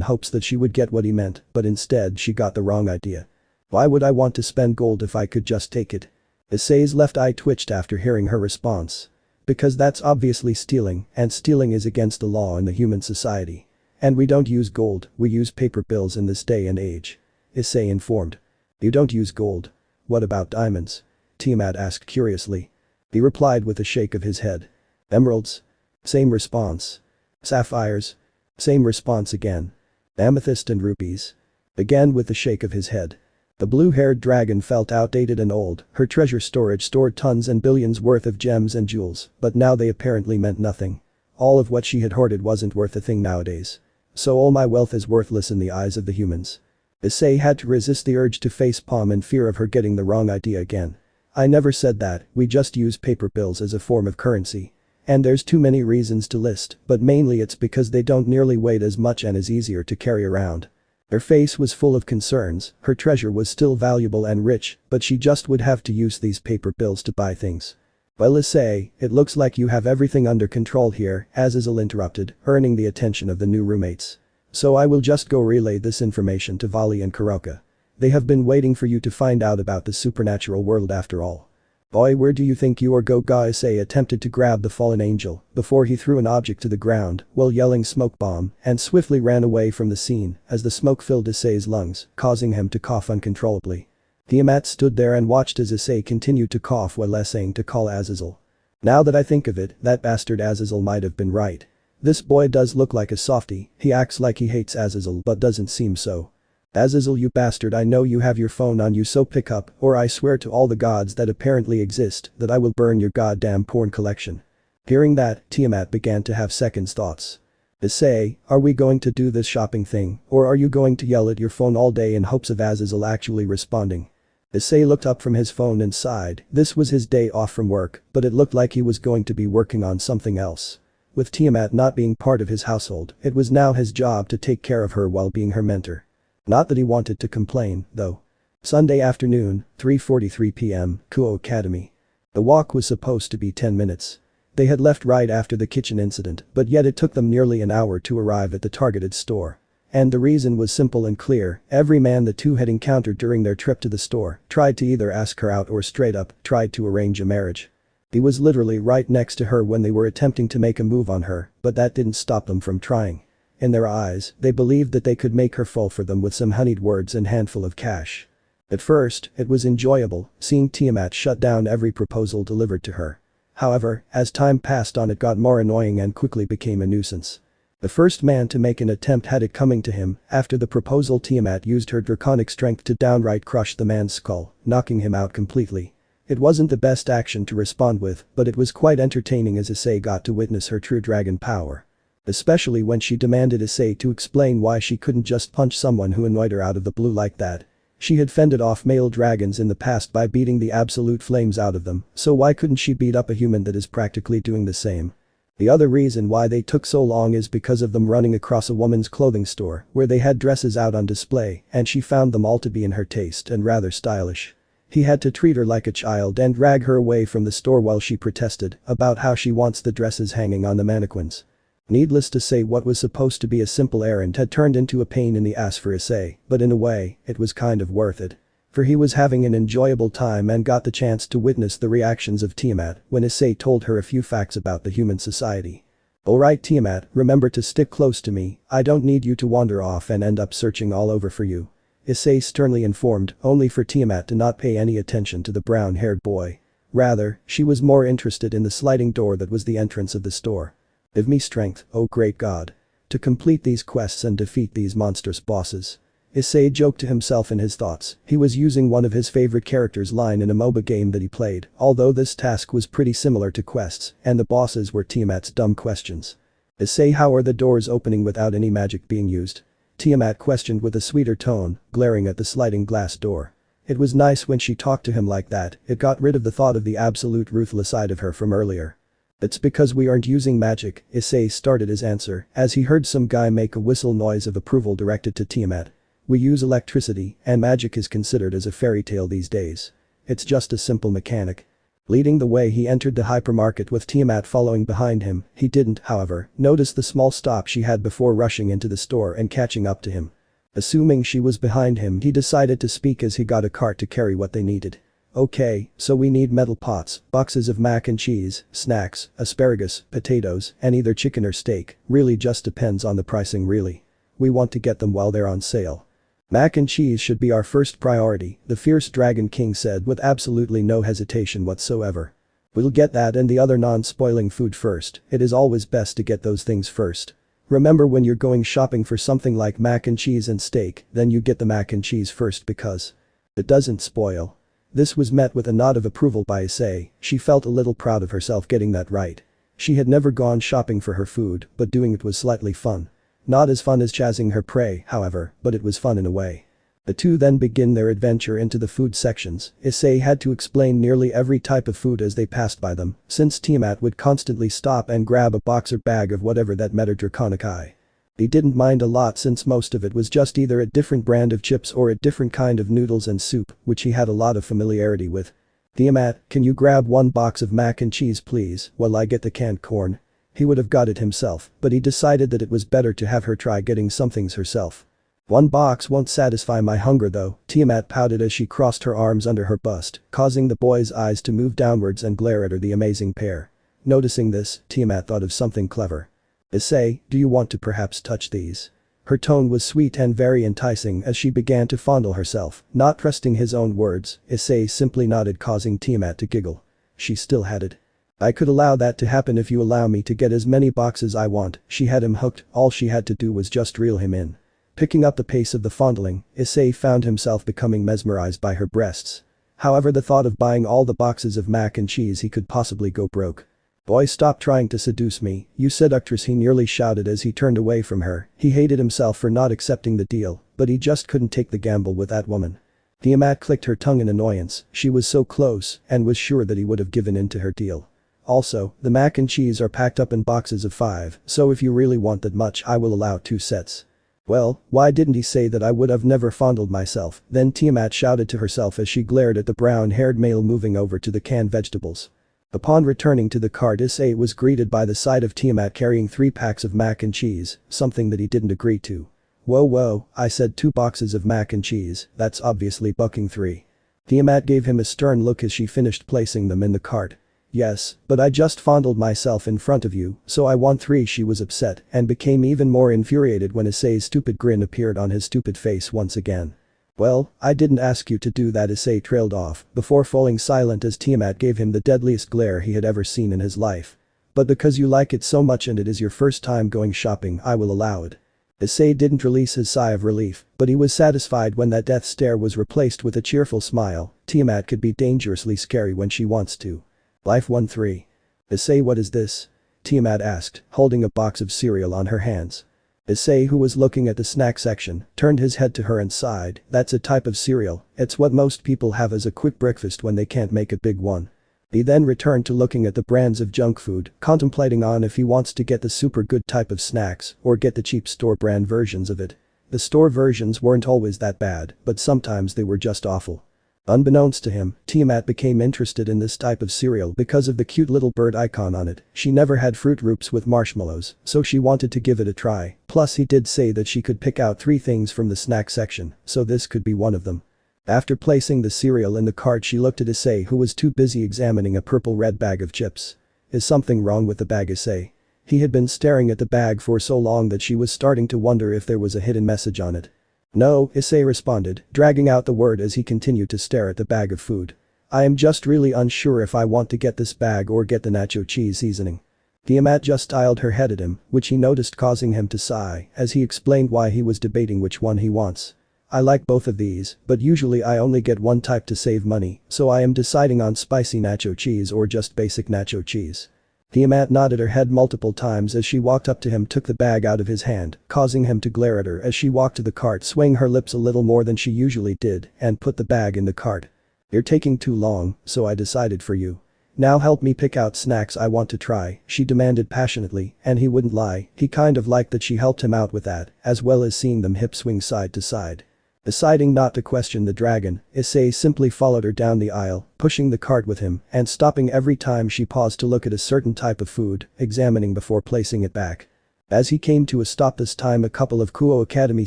hopes that she would get what he meant, but instead she got the wrong idea. Why would I want to spend gold if I could just take it? Issei's left eye twitched after hearing her response. Because that's obviously stealing, and stealing is against the law in the human society. And we don't use gold, we use paper bills in this day and age. Issei informed. You don't use gold. What about diamonds? Tiamat asked curiously. He replied with a shake of his head. Emeralds? Same response. Sapphires? Same response again. Amethyst and rubies? Again with a shake of his head. The blue-haired dragon felt outdated and old, her treasure storage stored tons and billions worth of gems and jewels, but now they apparently meant nothing. All of what she had hoarded wasn't worth a thing nowadays. So all my wealth is worthless in the eyes of the humans. Issei had to resist the urge to facepalm in fear of her getting the wrong idea again. I never said that, we just use paper bills as a form of currency. And there's too many reasons to list, but mainly it's because they don't nearly weigh as much and is easier to carry around. Her face was full of concerns, her treasure was still valuable and rich, but she just would have to use these paper bills to buy things. Well Issei, it looks like you have everything under control here, Azazel interrupted, earning the attention of the new roommates. So I will just go relay this information to Vali and Kuroka. They have been waiting for you to find out about the supernatural world after all. Boy, where do you think you are go? Issei attempted to grab the fallen angel before he threw an object to the ground while yelling smoke bomb and swiftly ran away from the scene as the smoke filled Issei's lungs, causing him to cough uncontrollably. Tiamat stood there and watched as Issei continued to cough while essaying to call Azazel. Now that I think of it, that bastard Azazel might have been right. This boy does look like a softie, he acts like he hates Azazel but doesn't seem so. Azazel, you bastard, I know you have your phone on you, so pick up or I swear to all the gods that apparently exist that I will burn your goddamn porn collection. Hearing that, Tiamat began to have second thoughts. Issei, are we going to do this shopping thing or are you going to yell at your phone all day in hopes of Azazel actually responding? Issei looked up from his phone and sighed. This was his day off from work, but it looked like he was going to be working on something else. With Tiamat not being part of his household, it was now his job to take care of her while being her mentor. Not that he wanted to complain, though. Sunday afternoon, 3:43 p.m., Kuo Academy. The walk was supposed to be 10 minutes. They had left right after the kitchen incident, but yet it took them nearly an hour to arrive at the targeted store. And the reason was simple and clear, every man the two had encountered during their trip to the store tried to either ask her out or straight up tried to arrange a marriage. He was literally right next to her when they were attempting to make a move on her, but that didn't stop them from trying. In their eyes, they believed that they could make her fall for them with some honeyed words and handful of cash. At first, it was enjoyable, seeing Tiamat shut down every proposal delivered to her. However, as time passed on it got more annoying and quickly became a nuisance. The first man to make an attempt had it coming to him, after the proposal Tiamat used her draconic strength to downright crush the man's skull, knocking him out completely. It wasn't the best action to respond with, but it was quite entertaining as Issei got to witness her true dragon power. Especially when she demanded Issei to explain why she couldn't just punch someone who annoyed her out of the blue like that. She had fended off male dragons in the past by beating the absolute flames out of them, so why couldn't she beat up a human that is practically doing the same? The other reason why they took so long is because of them running across a woman's clothing store where they had dresses out on display and she found them all to be in her taste and rather stylish. He had to treat her like a child and drag her away from the store while she protested about how she wants the dresses hanging on the mannequins. Needless to say, what was supposed to be a simple errand had turned into a pain in the ass for Issei, but in a way, it was kind of worth it. For he was having an enjoyable time and got the chance to witness the reactions of Tiamat when Issei told her a few facts about the human society. Alright Tiamat, remember to stick close to me, I don't need you to wander off and end up searching all over for you. Issei sternly informed, only for Tiamat to not pay any attention to the brown-haired boy. Rather, she was more interested in the sliding door that was the entrance of the store. Give me strength, oh great God. To complete these quests and defeat these monstrous bosses. Issei joked to himself in his thoughts. He was using one of his favorite characters' line in a MOBA game that he played, although this task was pretty similar to quests, and the bosses were Tiamat's dumb questions. Issei, how are the doors opening without any magic being used? Tiamat questioned with a sweeter tone, glaring at the sliding glass door. It was nice when she talked to him like that, it got rid of the thought of the absolute ruthless side of her from earlier. It's because we aren't using magic, Issei started his answer, as he heard some guy make a whistle noise of approval directed to Tiamat. We use electricity, and magic is considered as a fairy tale these days. It's just a simple mechanic. Leading the way, he entered the hypermarket with Tiamat following behind him. He didn't, however, notice the small stop she had before rushing into the store and catching up to him. Assuming she was behind him, he decided to speak as he got a cart to carry what they needed. Okay, so we need metal pots, boxes of mac and cheese, snacks, asparagus, potatoes, and either chicken or steak. Really just depends on the pricing really. We want to get them while they're on sale. Mac and cheese should be our first priority, the fierce Dragon King said with absolutely no hesitation whatsoever. We'll get that and the other non-spoiling food first, it is always best to get those things first. Remember, when you're going shopping for something like mac and cheese and steak, then you get the mac and cheese first because it doesn't spoil. This was met with a nod of approval by Issei. She felt a little proud of herself getting that right. She had never gone shopping for her food, but doing it was slightly fun. Not as fun as chasing her prey, however, but it was fun in a way. The two then begin their adventure into the food sections. Issei had to explain nearly every type of food as they passed by them, since Tiamat would constantly stop and grab a box or bag of whatever that met her draconic eye. He didn't mind a lot since most of it was just either a different brand of chips or a different kind of noodles and soup, which he had a lot of familiarity with. Tiamat, can you grab one box of mac and cheese please, while I get the canned corn? He would have got it himself, but he decided that it was better to have her try getting some things herself. One box won't satisfy my hunger though, Tiamat pouted as she crossed her arms under her bust, causing the boy's eyes to move downwards and glare at her, the amazing pair. Noticing this, Tiamat thought of something clever. Issei, do you want to perhaps touch these? Her tone was sweet and very enticing as she began to fondle herself, not trusting his own words. Issei simply nodded, causing Tiamat to giggle. She still had it. I could allow that to happen if you allow me to get as many boxes I want. She had him hooked, all she had to do was just reel him in. Picking up the pace of the fondling, Issei found himself becoming mesmerized by her breasts. However, the thought of buying all the boxes of mac and cheese he could possibly go broke. Boy, stop trying to seduce me, you seductress, he nearly shouted as he turned away from her. He hated himself for not accepting the deal, but he just couldn't take the gamble with that woman. Tiamat clicked her tongue in annoyance. She was so close and was sure that he would have given in to her deal. Also, the mac and cheese are packed up in boxes of 5, so if you really want that much I will allow 2 sets. Well, why didn't he say that? I would have never fondled myself, then Tiamat shouted to herself as she glared at the brown-haired male moving over to the canned vegetables. Upon returning to the cart, Issei was greeted by the sight of Tiamat carrying 3 packs of mac and cheese, something that he didn't agree to. Whoa, I said 2 boxes of mac and cheese, that's obviously bucking 3. Tiamat gave him a stern look as she finished placing them in the cart. Yes, but I just fondled myself in front of you, so I want 3. She was upset and became even more infuriated when Issei's stupid grin appeared on his stupid face once again. Well, I didn't ask you to do that, Issei trailed off, before falling silent as Tiamat gave him the deadliest glare he had ever seen in his life. But because you like it so much and it is your first time going shopping, I will allow it. Issei didn't release his sigh of relief, but he was satisfied when that death stare was replaced with a cheerful smile. Tiamat could be dangerously scary when she wants to. Life 1-3. Issei, what is this? Tiamat asked, holding a box of cereal on her hands. Issei, who was looking at the snack section, turned his head to her and sighed. That's a type of cereal, it's what most people have as a quick breakfast when they can't make a big one. He then returned to looking at the brands of junk food, contemplating on if he wants to get the super good type of snacks or get the cheap store brand versions of it. The store versions weren't always that bad, but sometimes they were just awful. Unbeknownst to him, Tiamat became interested in this type of cereal because of the cute little bird icon on it. She never had Fruit Loops with marshmallows, so she wanted to give it a try. Plus he did say that she could pick out 3 things from the snack section, so this could be one of them. After placing the cereal in the cart, she looked at Issei, who was too busy examining a purple-red bag of chips. Is something wrong with the bag, Issei? He had been staring at the bag for so long that she was starting to wonder if there was a hidden message on it. No, Issei responded, dragging out the word as he continued to stare at the bag of food. I am just really unsure if I want to get this bag or get the nacho cheese seasoning. Tiamat just tiled her head at him, which he noticed causing him to sigh as he explained why he was debating which one he wants. I like both of these, but usually I only get one type to save money, so I am deciding on spicy nacho cheese or just basic nacho cheese. Tiamat nodded her head multiple times as she walked up to him, took the bag out of his hand, causing him to glare at her as she walked to the cart, swaying her lips a little more than she usually did, and put the bag in the cart. You're taking too long, so I decided for you. Now help me pick out snacks I want to try, she demanded passionately, and he wouldn't lie, he kind of liked that she helped him out with that, as well as seeing them hip swing side to side. Deciding not to question the dragon, Issei simply followed her down the aisle, pushing the cart with him and stopping every time she paused to look at a certain type of food, examining before placing it back. As he came to a stop this time, a couple of Kuo Academy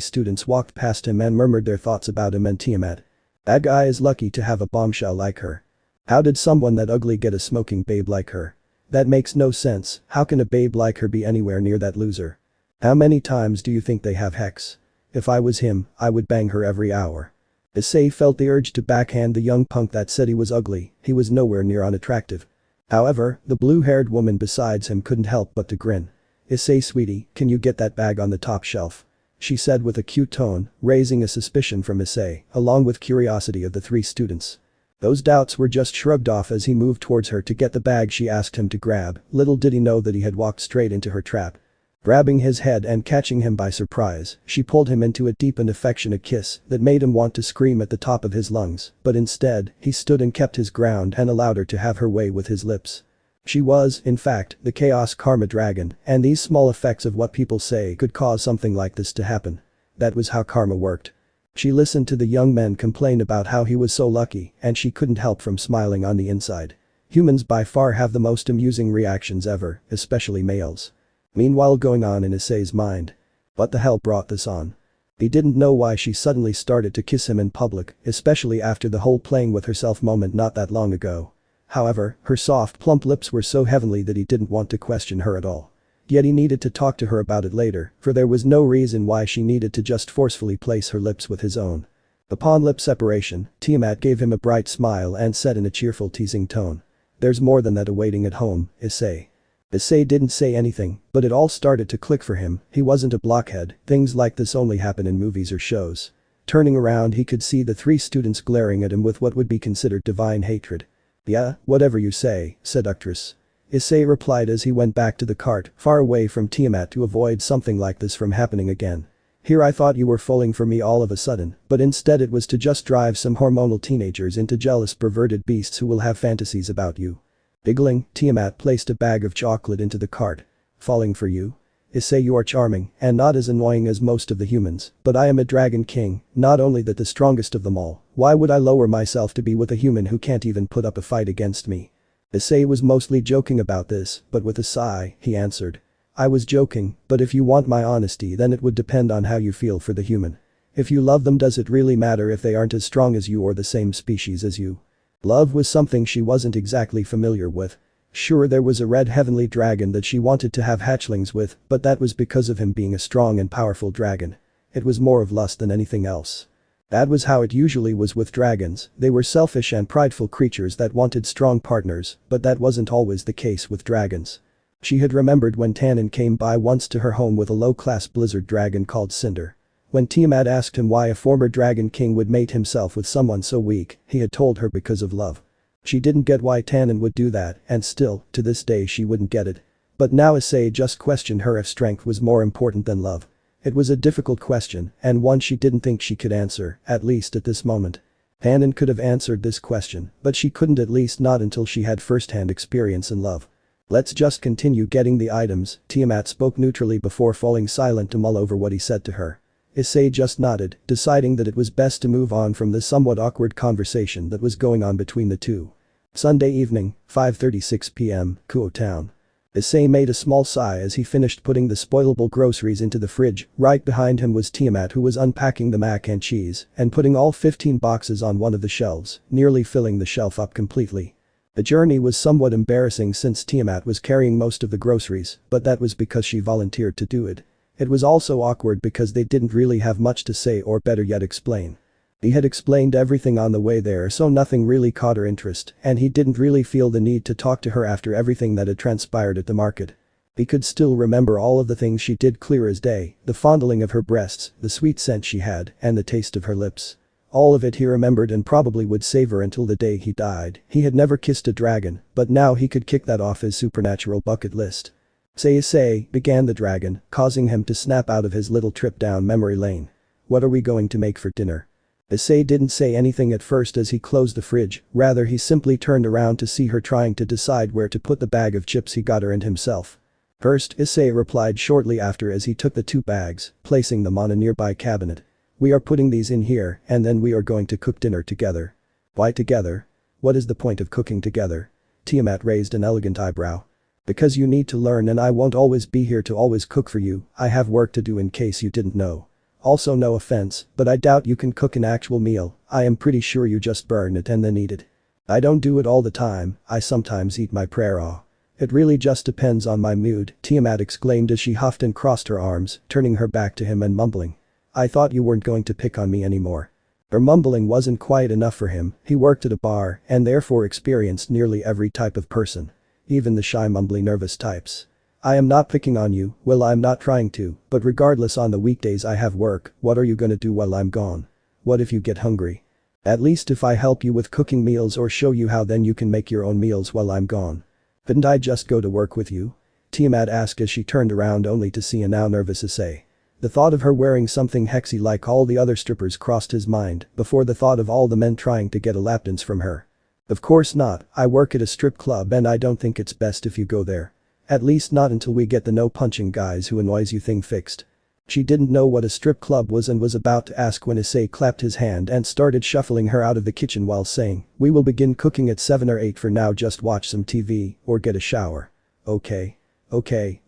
students walked past him and murmured their thoughts about him and Tiamat. That guy is lucky to have a bombshell like her. How did someone that ugly get a smoking babe like her? That makes no sense, how can a babe like her be anywhere near that loser? How many times do you think they have hex? If I was him, I would bang her every hour. Issei felt the urge to backhand the young punk that said he was ugly, he was nowhere near unattractive. However, the blue-haired woman besides him couldn't help but to grin. Issei, sweetie, can you get that bag on the top shelf? She said with a cute tone, raising a suspicion from Issei, along with curiosity of the three students. Those doubts were just shrugged off as he moved towards her to get the bag she asked him to grab, little did he know that he had walked straight into her trap. Grabbing his head and catching him by surprise, she pulled him into a deep and affectionate kiss that made him want to scream at the top of his lungs, but instead, he stood and kept his ground and allowed her to have her way with his lips. She was, in fact, the Chaos Karma Dragon, and these small effects of what people say could cause something like this to happen. That was how karma worked. She listened to the young men complain about how he was so lucky, and she couldn't help from smiling on the inside. Humans by far have the most amusing reactions ever, especially males. Meanwhile, going on in Issei's mind. What the hell brought this on? He didn't know why she suddenly started to kiss him in public, especially after the whole playing with herself moment not that long ago. However, her soft plump lips were so heavenly that he didn't want to question her at all. Yet he needed to talk to her about it later, for there was no reason why she needed to just forcefully place her lips with his own. Upon lip separation, Tiamat gave him a bright smile and said in a cheerful teasing tone. There's more than that awaiting at home, Issei. Issei didn't say anything, but it all started to click for him, he wasn't a blockhead, things like this only happen in movies or shows. Turning around, he could see the three students glaring at him with what would be considered divine hatred. Yeah, whatever you say, seductress. Issei replied as he went back to the cart, far away from Tiamat to avoid something like this from happening again. Here I thought you were falling for me all of a sudden, but instead it was to just drive some hormonal teenagers into jealous perverted beasts who will have fantasies about you. Giggling, Tiamat placed a bag of chocolate into the cart. Falling for you? Issei, you are charming, and not as annoying as most of the humans, but I am a dragon king, not only that the strongest of them all, why would I lower myself to be with a human who can't even put up a fight against me? Issei was mostly joking about this, but with a sigh, he answered. I was joking, but if you want my honesty then it would depend on how you feel for the human. If you love them, does it really matter if they aren't as strong as you or the same species as you? Love was something she wasn't exactly familiar with. Sure, there was a red heavenly dragon that she wanted to have hatchlings with, but that was because of him being a strong and powerful dragon. It was more of lust than anything else. That was how it usually was with dragons, they were selfish and prideful creatures that wanted strong partners, but that wasn't always the case with dragons. She had remembered when Tannen came by once to her home with a low-class blizzard dragon called Cinder. When Tiamat asked him why a former dragon king would mate himself with someone so weak, he had told her because of love. She didn't get why Tannen would do that, and still, to this day she wouldn't get it. But now Issei just questioned her if strength was more important than love. It was a difficult question, and one she didn't think she could answer, at least at this moment. Tannen could have answered this question, but she couldn't, at least not until she had first-hand experience in love. Let's just continue getting the items, Tiamat spoke neutrally before falling silent to mull over what he said to her. Issei just nodded, deciding that it was best to move on from the somewhat awkward conversation that was going on between the two. Sunday evening, 5:36 p.m., Kuo Town. Issei made a small sigh as he finished putting the spoilable groceries into the fridge. Right behind him was Tiamat, who was unpacking the mac and cheese and putting all 15 boxes on one of the shelves, nearly filling the shelf up completely. The journey was somewhat embarrassing since Tiamat was carrying most of the groceries, but that was because she volunteered to do it. It was also awkward because they didn't really have much to say, or better yet explain. He had explained everything on the way there, so nothing really caught her interest, and he didn't really feel the need to talk to her after everything that had transpired at the market. He could still remember all of the things she did clear as day, the fondling of her breasts, the sweet scent she had, and the taste of her lips. All of it he remembered and probably would savor until the day he died. He had never kissed a dragon, but now he could kick that off his supernatural bucket list. Issei, began the dragon, causing him to snap out of his little trip down memory lane. What are we going to make for dinner? Issei didn't say anything at first as he closed the fridge, rather he simply turned around to see her trying to decide where to put the bag of chips he got her and himself. First, Issei replied shortly after as he took the 2 bags, placing them on a nearby cabinet. We are putting these in here, and then we are going to cook dinner together. Why together? What is the point of cooking together? Tiamat raised an elegant eyebrow. Because you need to learn and I won't always be here to always cook for you, I have work to do in case you didn't know. Also no offense, but I doubt you can cook an actual meal, I am pretty sure you just burn it and then eat it. I don't do it all the time, I sometimes eat my prayer raw. It really just depends on my mood, Tiamat exclaimed as she huffed and crossed her arms, turning her back to him and mumbling. I thought you weren't going to pick on me anymore. Her mumbling wasn't quiet enough for him, he worked at a bar and therefore experienced nearly every type of person. Even the shy mumbly nervous types. I am not picking on you, well I'm not trying to, but regardless on the weekdays I have work, what are you gonna do while I'm gone? What if you get hungry? At least if I help you with cooking meals or show you how then you can make your own meals while I'm gone. Couldn't I just go to work with you? Tiamat asked as she turned around only to see a now nervous Issei. The thought of her wearing something hexy like all the other strippers crossed his mind before the thought of all the men trying to get a lap dance from her. Of course not, I work at a strip club and I don't think it's best if you go there. At least not until we get the no punching guys who annoys you thing fixed. She didn't know what a strip club was and was about to ask when Issei clapped his hand and started shuffling her out of the kitchen while saying, we will begin cooking at 7 or 8 for now, just watch some TV or get a shower. Okay,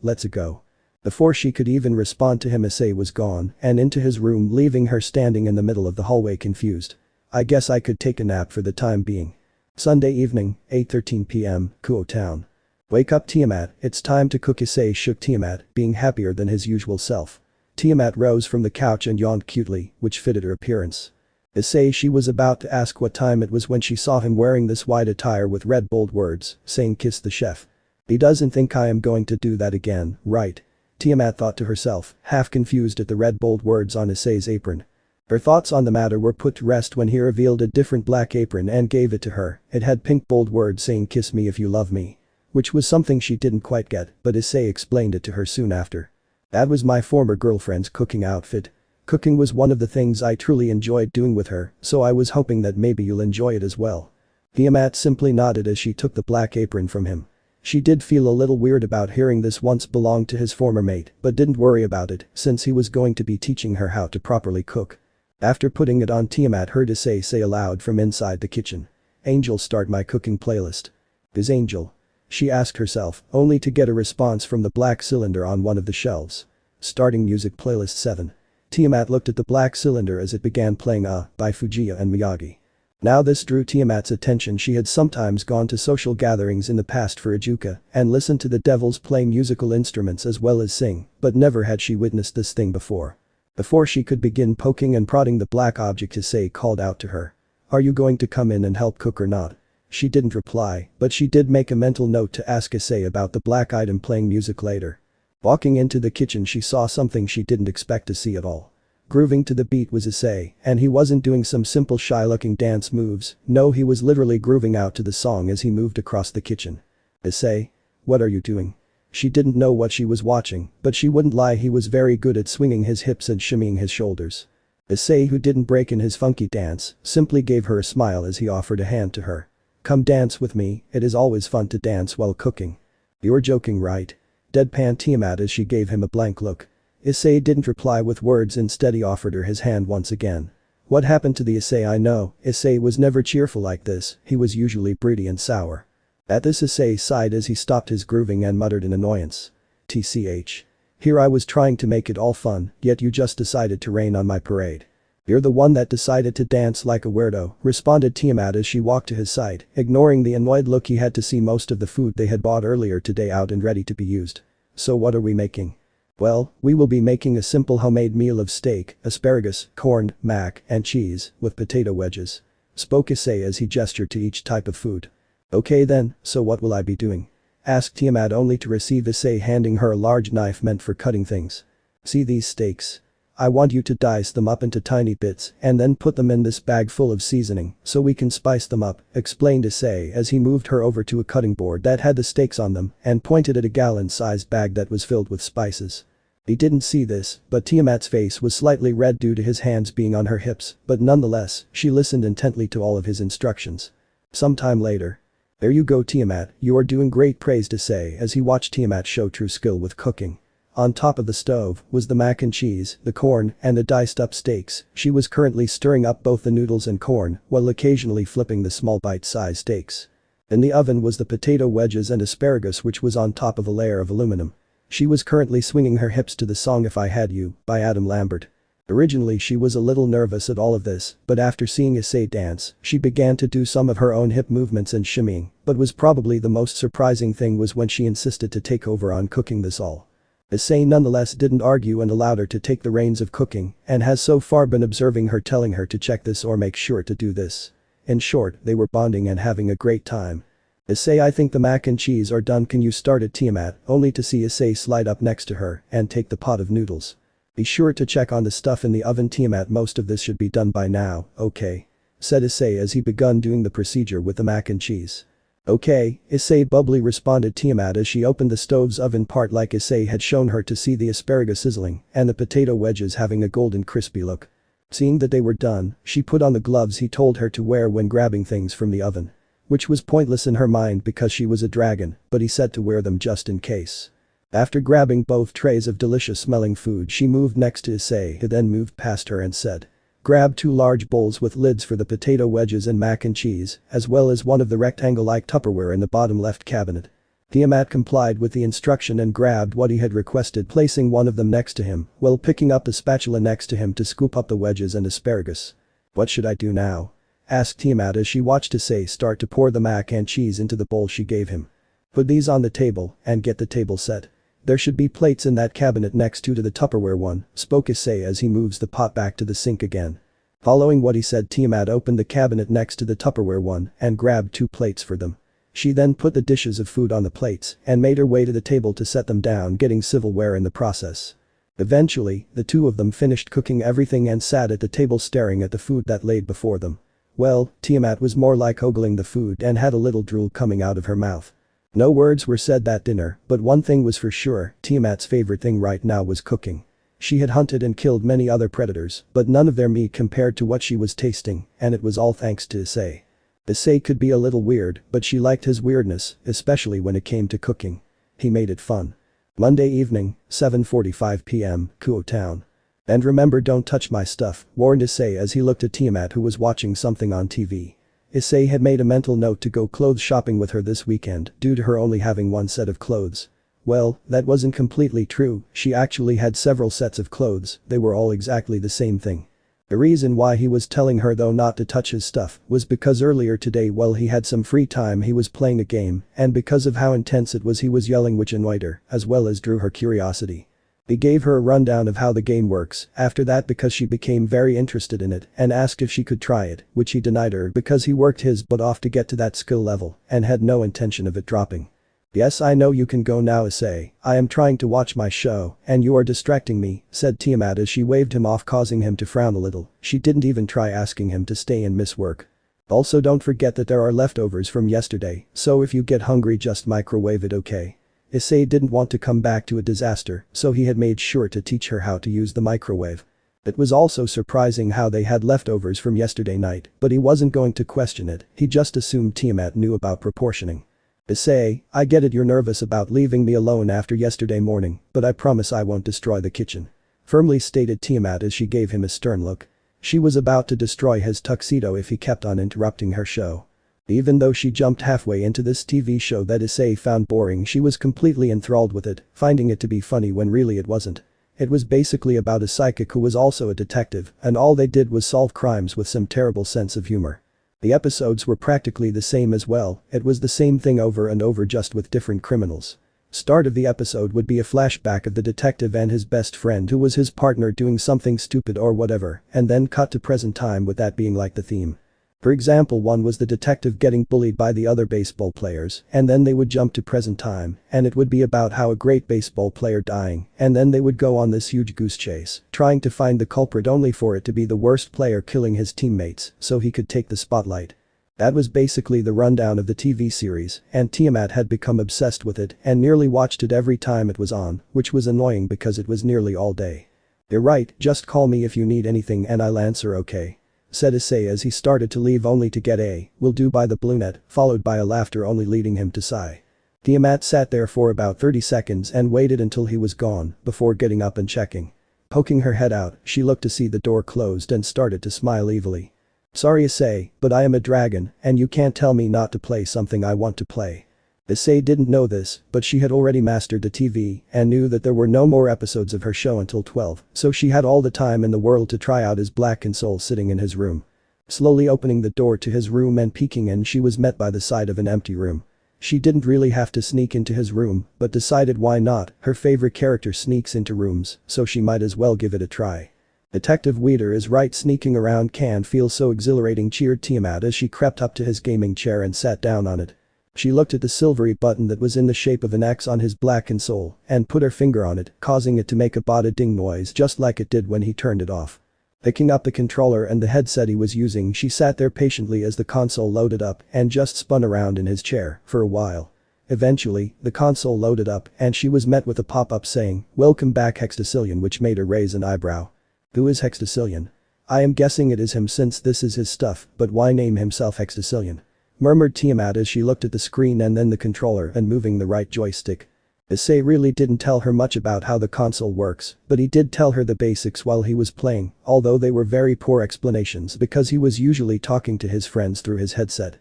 let's go. Before she could even respond to him, Issei was gone and into his room, leaving her standing in the middle of the hallway confused. I guess I could take a nap for the time being. Sunday evening, 8:13 p.m, Kuo Town. Wake up Tiamat, it's time to cook, Issei shook Tiamat, being happier than his usual self. Tiamat rose from the couch and yawned cutely, which fitted her appearance. Issei, she was about to ask what time it was when she saw him wearing this white attire with red bold words, saying kiss the chef. He doesn't think I am going to do that again, right? Tiamat thought to herself, half confused at the red bold words on Issei's apron. Her thoughts on the matter were put to rest when he revealed a different black apron and gave it to her. It had pink bold words saying kiss me if you love me. Which was something she didn't quite get, but Issei explained it to her soon after. That was my former girlfriend's cooking outfit. Cooking was one of the things I truly enjoyed doing with her, so I was hoping that maybe you'll enjoy it as well. Tiamat simply nodded as she took the black apron from him. She did feel a little weird about hearing this once belonged to his former mate, but didn't worry about it since he was going to be teaching her how to properly cook. After putting it on, Tiamat heard Issei say aloud from inside the kitchen. Angel, start my cooking playlist. Is Angel? She asked herself, only to get a response from the black cylinder on one of the shelves. Starting music playlist 7. Tiamat looked at the black cylinder as it began playing by Fujiya and Miyagi. Now this drew Tiamat's attention. She had sometimes gone to social gatherings in the past for Ajuka and listened to the devils play musical instruments as well as sing, but never had she witnessed this thing before. Before she could begin poking and prodding the black object, Issei called out to her. Are you going to come in and help cook or not? She didn't reply, but she did make a mental note to ask Issei about the black item playing music later. Walking into the kitchen, she saw something she didn't expect to see at all. Grooving to the beat was Issei, and he wasn't doing some simple shy-looking dance moves, no, he was literally grooving out to the song as he moved across the kitchen. Issei? What are you doing? She didn't know what she was watching, but she wouldn't lie, he was very good at swinging his hips and shimmying his shoulders. Issei, who didn't break in his funky dance, simply gave her a smile as he offered a hand to her. Come dance with me, it is always fun to dance while cooking. You're joking, right? Deadpan Tiamat as she gave him a blank look. Issei didn't reply with words, instead he offered her his hand once again. What happened to the Issei I know? Issei was never cheerful like this, he was usually broody and sour. At this, Issei sighed as he stopped his grooving and muttered in annoyance. TCH. Here I was trying to make it all fun, yet you just decided to rain on my parade. You're the one that decided to dance like a weirdo, responded Tiamat as she walked to his side, ignoring the annoyed look he had to see most of the food they had bought earlier today out and ready to be used. So what are we making? Well, we will be making a simple homemade meal of steak, asparagus, corn, mac, and cheese, with potato wedges. Spoke Issei as he gestured to each type of food. Okay then, so what will I be doing? asked Tiamat only to receive Issei handing her a large knife meant for cutting things. See these steaks? I want you to dice them up into tiny bits and then put them in this bag full of seasoning so we can spice them up, explained Issei as he moved her over to a cutting board that had the steaks on them and pointed at a gallon-sized bag that was filled with spices. He didn't see this, but Tiamat's face was slightly red due to his hands being on her hips, but nonetheless, she listened intently to all of his instructions. Sometime later. There you go Tiamat, you are doing great, praised Issei as he watched Tiamat show true skill with cooking. On top of the stove was the mac and cheese, the corn, and the diced up steaks. She was currently stirring up both the noodles and corn while occasionally flipping the small bite-sized steaks. In the oven was the potato wedges and asparagus which was on top of a layer of aluminum. She was currently swinging her hips to the song If I Had You by Adam Lambert. Originally she was a little nervous at all of this, but after seeing Issei dance, she began to do some of her own hip movements and shimmying, but was probably the most surprising thing was when she insisted to take over on cooking this all. Issei nonetheless didn't argue and allowed her to take the reins of cooking and has so far been observing her, telling her to check this or make sure to do this. In short, they were bonding and having a great time. Issei, I think the mac and cheese are done, can you start it, Tiamat, only to see Issei slide up next to her and take the pot of noodles. Be sure to check on the stuff in the oven, Tiamat, most of this should be done by now, okay? Said Issei as he begun doing the procedure with the mac and cheese. Okay, Issei bubbly responded Tiamat as she opened the stove's oven part like Issei had shown her to see the asparagus sizzling and the potato wedges having a golden crispy look. Seeing that they were done, she put on the gloves he told her to wear when grabbing things from the oven. Which was pointless in her mind because she was a dragon, but he said to wear them just in case. After grabbing both trays of delicious smelling food, she moved next to Issei, who then moved past her and said, grab 2 large bowls with lids for the potato wedges and mac and cheese, as well as one of the rectangle-like Tupperware in the bottom left cabinet. Tiamat complied with the instruction and grabbed what he had requested, placing one of them next to him, while picking up the spatula next to him to scoop up the wedges and asparagus. What should I do now? Asked Tiamat as she watched Issei start to pour the mac and cheese into the bowl she gave him. Put these on the table and get the table set. There should be plates in that cabinet next to the Tupperware one, spoke Issei as he moves the pot back to the sink again. Following what he said, Tiamat opened the cabinet next to the Tupperware one and grabbed 2 plates for them. She then put the dishes of food on the plates and made her way to the table to set them down, getting silverware in the process. Eventually, the 2 of them finished cooking everything and sat at the table staring at the food that laid before them. Well, Tiamat was more like ogling the food and had a little drool coming out of her mouth. No words were said that dinner, but one thing was for sure, Tiamat's favorite thing right now was cooking. She had hunted and killed many other predators, but none of their meat compared to what she was tasting, and it was all thanks to Issei. Issei could be a little weird, but she liked his weirdness, especially when it came to cooking. He made it fun. Monday evening, 7:45 p.m., Kuo Town. And remember, don't touch my stuff, warned Issei as he looked at Tiamat, who was watching something on TV. Issei had made a mental note to go clothes shopping with her this weekend due to her only having one set of clothes. Well, that wasn't completely true, she actually had several sets of clothes, they were all exactly the same thing. The reason why he was telling her though not to touch his stuff was because earlier today while he had some free time he was playing a game, and because of how intense it was he was yelling, which annoyed her, as well as drew her curiosity. He gave her a rundown of how the game works after that because she became very interested in it and asked if she could try it, which he denied her because he worked his butt off to get to that skill level and had no intention of it dropping. Yes, I know, you can go now, Issei, I am trying to watch my show and you are distracting me, said Tiamat as she waved him off, causing him to frown a little. She didn't even try asking him to stay and miss work. Also, don't forget that there are leftovers from yesterday, so if you get hungry just microwave it, okay? Issei didn't want to come back to a disaster, so he had made sure to teach her how to use the microwave. It was also surprising how they had leftovers from yesterday night, but he wasn't going to question it, he just assumed Tiamat knew about proportioning. Issei, I get it, you're nervous about leaving me alone after yesterday morning, but I promise I won't destroy the kitchen. Firmly stated Tiamat as she gave him a stern look. She was about to destroy his tuxedo if he kept on interrupting her show. Even though she jumped halfway into this TV show that Issei found boring, she was completely enthralled with it, finding it to be funny when really it wasn't. It was basically about a psychic who was also a detective, and all they did was solve crimes with some terrible sense of humor. The episodes were practically the same as well, it was the same thing over and over just with different criminals. Start of the episode would be a flashback of the detective and his best friend who was his partner doing something stupid or whatever, and then cut to present time with that being like the theme. For example, one was the detective getting bullied by the other baseball players, and then they would jump to present time, and it would be about how a great baseball player dying, and then they would go on this huge goose chase, trying to find the culprit only for it to be the worst player killing his teammates so he could take the spotlight. That was basically the rundown of the TV series, and Tiamat had become obsessed with it and nearly watched it every time it was on, which was annoying because it was nearly all day. "You're right, just call me if you need anything and I'll answer, okay?" said Issei as he started to leave only to get a "will do" by the brunette, followed by a laughter only leading him to sigh. Tiamat sat there for about 30 seconds and waited until he was gone before getting up and checking. Poking her head out, she looked to see the door closed and started to smile evilly. "Sorry Issei, but I am a dragon and you can't tell me not to play something I want to play." Issei didn't know this, but she had already mastered the TV and knew that there were no more episodes of her show until 12, so she had all the time in the world to try out his black console sitting in his room. Slowly opening the door to his room and peeking in, she was met by the sight of an empty room. She didn't really have to sneak into his room, but decided why not, her favorite character sneaks into rooms, so she might as well give it a try. "Detective Weeder is right, sneaking around can feel so exhilarating," cheered Tiamat as she crept up to his gaming chair and sat down on it. She looked at the silvery button that was in the shape of an X on his black console and put her finger on it, causing it to make a bada-ding noise just like it did when he turned it off. Picking up the controller and the headset he was using, she sat there patiently as the console loaded up and just spun around in his chair for a while. Eventually, the console loaded up and she was met with a pop-up saying, "Welcome back HITMAN," which made her raise an eyebrow. Who is HITMAN? I am guessing it is him since this is his stuff, but why name himself HITMAN? Murmured Tiamat as she looked at the screen and then the controller and moving the right joystick. Issei really didn't tell her much about how the console works, but he did tell her the basics while he was playing, although they were very poor explanations because he was usually talking to his friends through his headset.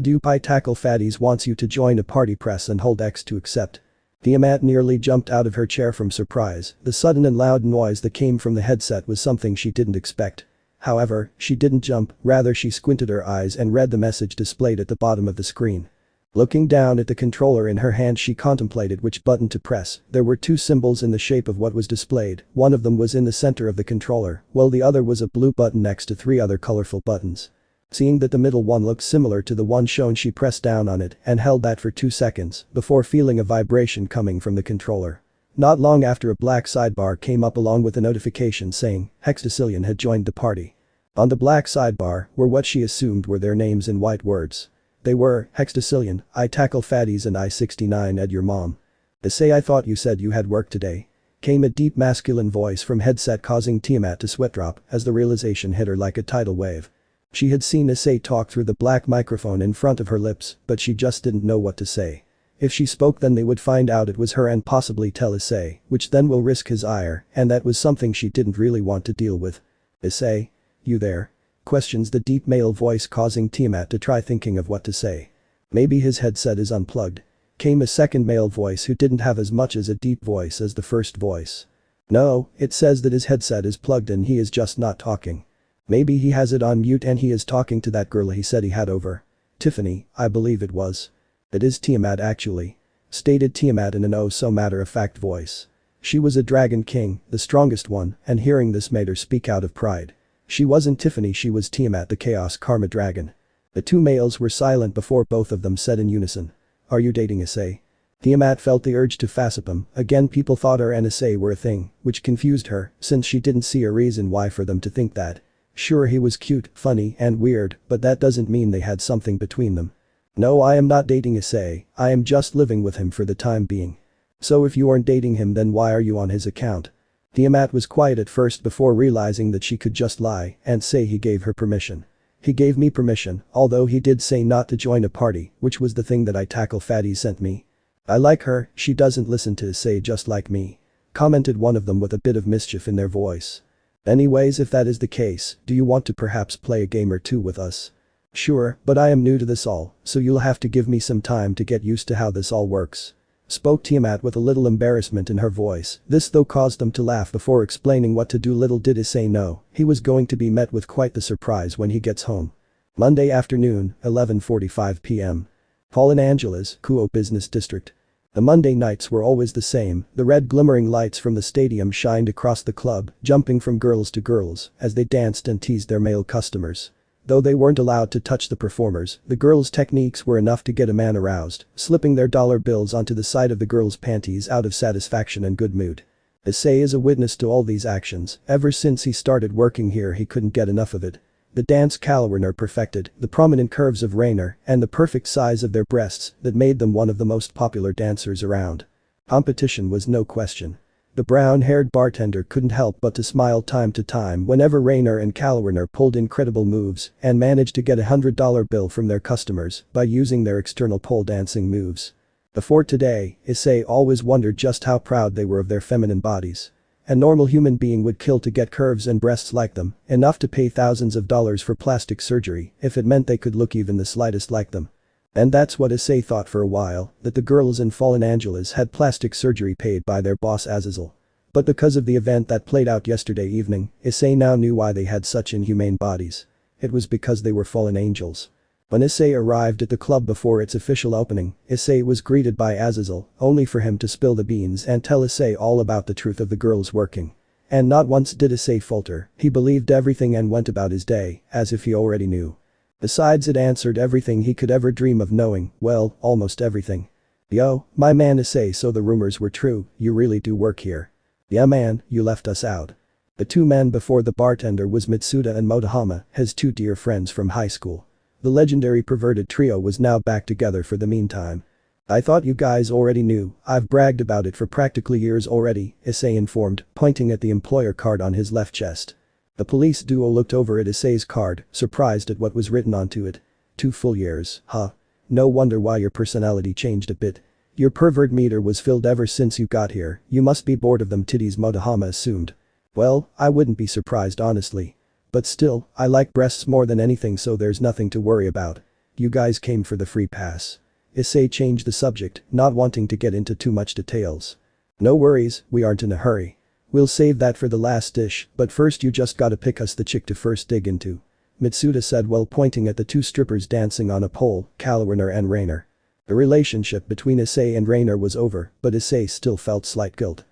"Do Pi tackle fatties wants you to join a party, press and hold X to accept." Tiamat nearly jumped out of her chair from surprise, the sudden and loud noise that came from the headset was something she didn't expect. However, she didn't jump, rather she squinted her eyes and read the message displayed at the bottom of the screen. Looking down at the controller in her hand, she contemplated which button to press. There were two symbols in the shape of what was displayed, one of them was in the center of the controller, while the other was a blue button next to three other colorful buttons. Seeing that the middle one looked similar to the one shown, she pressed down on it and held that for 2 seconds before feeling a vibration coming from the controller. Not long after, a black sidebar came up along with a notification saying HITMAN had joined the party. On the black sidebar were what she assumed were their names in white words. They were HITMAN, I tackle fatties, and I-69 at your mom. Issei, I thought you said you had work today. Came a deep masculine voice from headset, causing Tiamat to sweat drop as the realization hit her like a tidal wave. She had seen Issei talk through the black microphone in front of her lips, but she just didn't know what to say. If she spoke, then they would find out it was her and possibly tell Issei, which then will risk his ire, and that was something she didn't really want to deal with. "Issei? You there?" questions the deep male voice, causing Tiamat to try thinking of what to say. "Maybe his headset is unplugged." Came a second male voice who didn't have as much as a deep voice as the first voice. "No, it says that his headset is plugged and he is just not talking. Maybe he has it on mute and he is talking to that girl he said he had over. Tiffany, I believe it was." "It is Tiamat actually," stated Tiamat in an oh so matter-of-fact voice. She was a dragon king, the strongest one, and hearing this made her speak out of pride. She wasn't Tiffany, she was Tiamat, the Chaos Karma Dragon. The two males were silent before both of them said in unison, "Are you dating Issei?" Tiamat felt the urge to fassip him. Again, people thought her and Issei were a thing, which confused her since she didn't see a reason why for them to think that. Sure, he was cute, funny and weird, but that doesn't mean they had something between them. "No, I am not dating Issei, I am just living with him for the time being." "So if you aren't dating him, then why are you on his account?" Tiamat was quiet at first before realizing that she could just lie and say he gave her permission. "He gave me permission, although he did say not to join a party, which was the thing that I tackle fatty sent me. I like her, she doesn't listen to Issei just like me," commented one of them with a bit of mischief in their voice. "Anyways, if that is the case, do you want to perhaps play a game or two with us?" "Sure, but I am new to this all, so you'll have to give me some time to get used to how this all works," spoke Tiamat with a little embarrassment in her voice. This though caused them to laugh before explaining what to do. Little did Issei know, he was going to be met with quite the surprise when he gets home. Monday afternoon, 11:45 p.m. Paul and Angela's Kuo Business District. The Monday nights were always the same, the red glimmering lights from the stadium shined across the club, jumping from girls to girls as they danced and teased their male customers. Though they weren't allowed to touch the performers, the girls' techniques were enough to get a man aroused, slipping their dollar bills onto the side of the girls' panties out of satisfaction and good mood. Issei is a witness to all these actions. Ever since he started working here he couldn't get enough of it. The dance Kalwarner perfected, the prominent curves of Rainer, and the perfect size of their breasts that made them one of the most popular dancers around. Competition was no question. The brown-haired bartender couldn't help but to smile time to time whenever Rainer and Kalwarner pulled incredible moves and managed to get a $100 bill from their customers by using their external pole dancing moves. Before today, Issei always wondered just how proud they were of their feminine bodies. A normal human being would kill to get curves and breasts like them, enough to pay thousands of dollars for plastic surgery if it meant they could look even the slightest like them. And that's what Issei thought for a while, that the girls in Fallen Angeles had plastic surgery paid by their boss Azazel. But because of the event that played out yesterday evening, Issei now knew why they had such inhumane bodies. It was because they were fallen angels. When Issei arrived at the club before its official opening, Issei was greeted by Azazel, only for him to spill the beans and tell Issei all about the truth of the girls working. And not once did Issei falter, he believed everything and went about his day, as if he already knew. Besides, it answered everything he could ever dream of knowing, well, almost everything. Yo, my man Issei, so the rumors were true, you really do work here. Yeah man, you left us out. The two men before the bartender was Mitsuda and Motohama, his two dear friends from high school. The legendary perverted trio was now back together for the meantime. I thought you guys already knew, I've bragged about it for practically years already, Issei informed, pointing at the employer card on his left chest. The police duo looked over at Issei's card, surprised at what was written onto it. 2 full years, huh? No wonder why your personality changed a bit. Your pervert meter was filled ever since you got here, you must be bored of them titties, Motohama assumed. Well, I wouldn't be surprised honestly. But still, I like breasts more than anything, so there's nothing to worry about. You guys came for the free pass. Issei changed the subject, not wanting to get into too much details. No worries, we aren't in a hurry. We'll save that for the last dish, but first you just gotta pick us the chick to first dig into. Mitsuda said while pointing at the two strippers dancing on a pole, Kalwarner and Rainer. The relationship between Issei and Rainer was over, but Issei still felt slight guilt.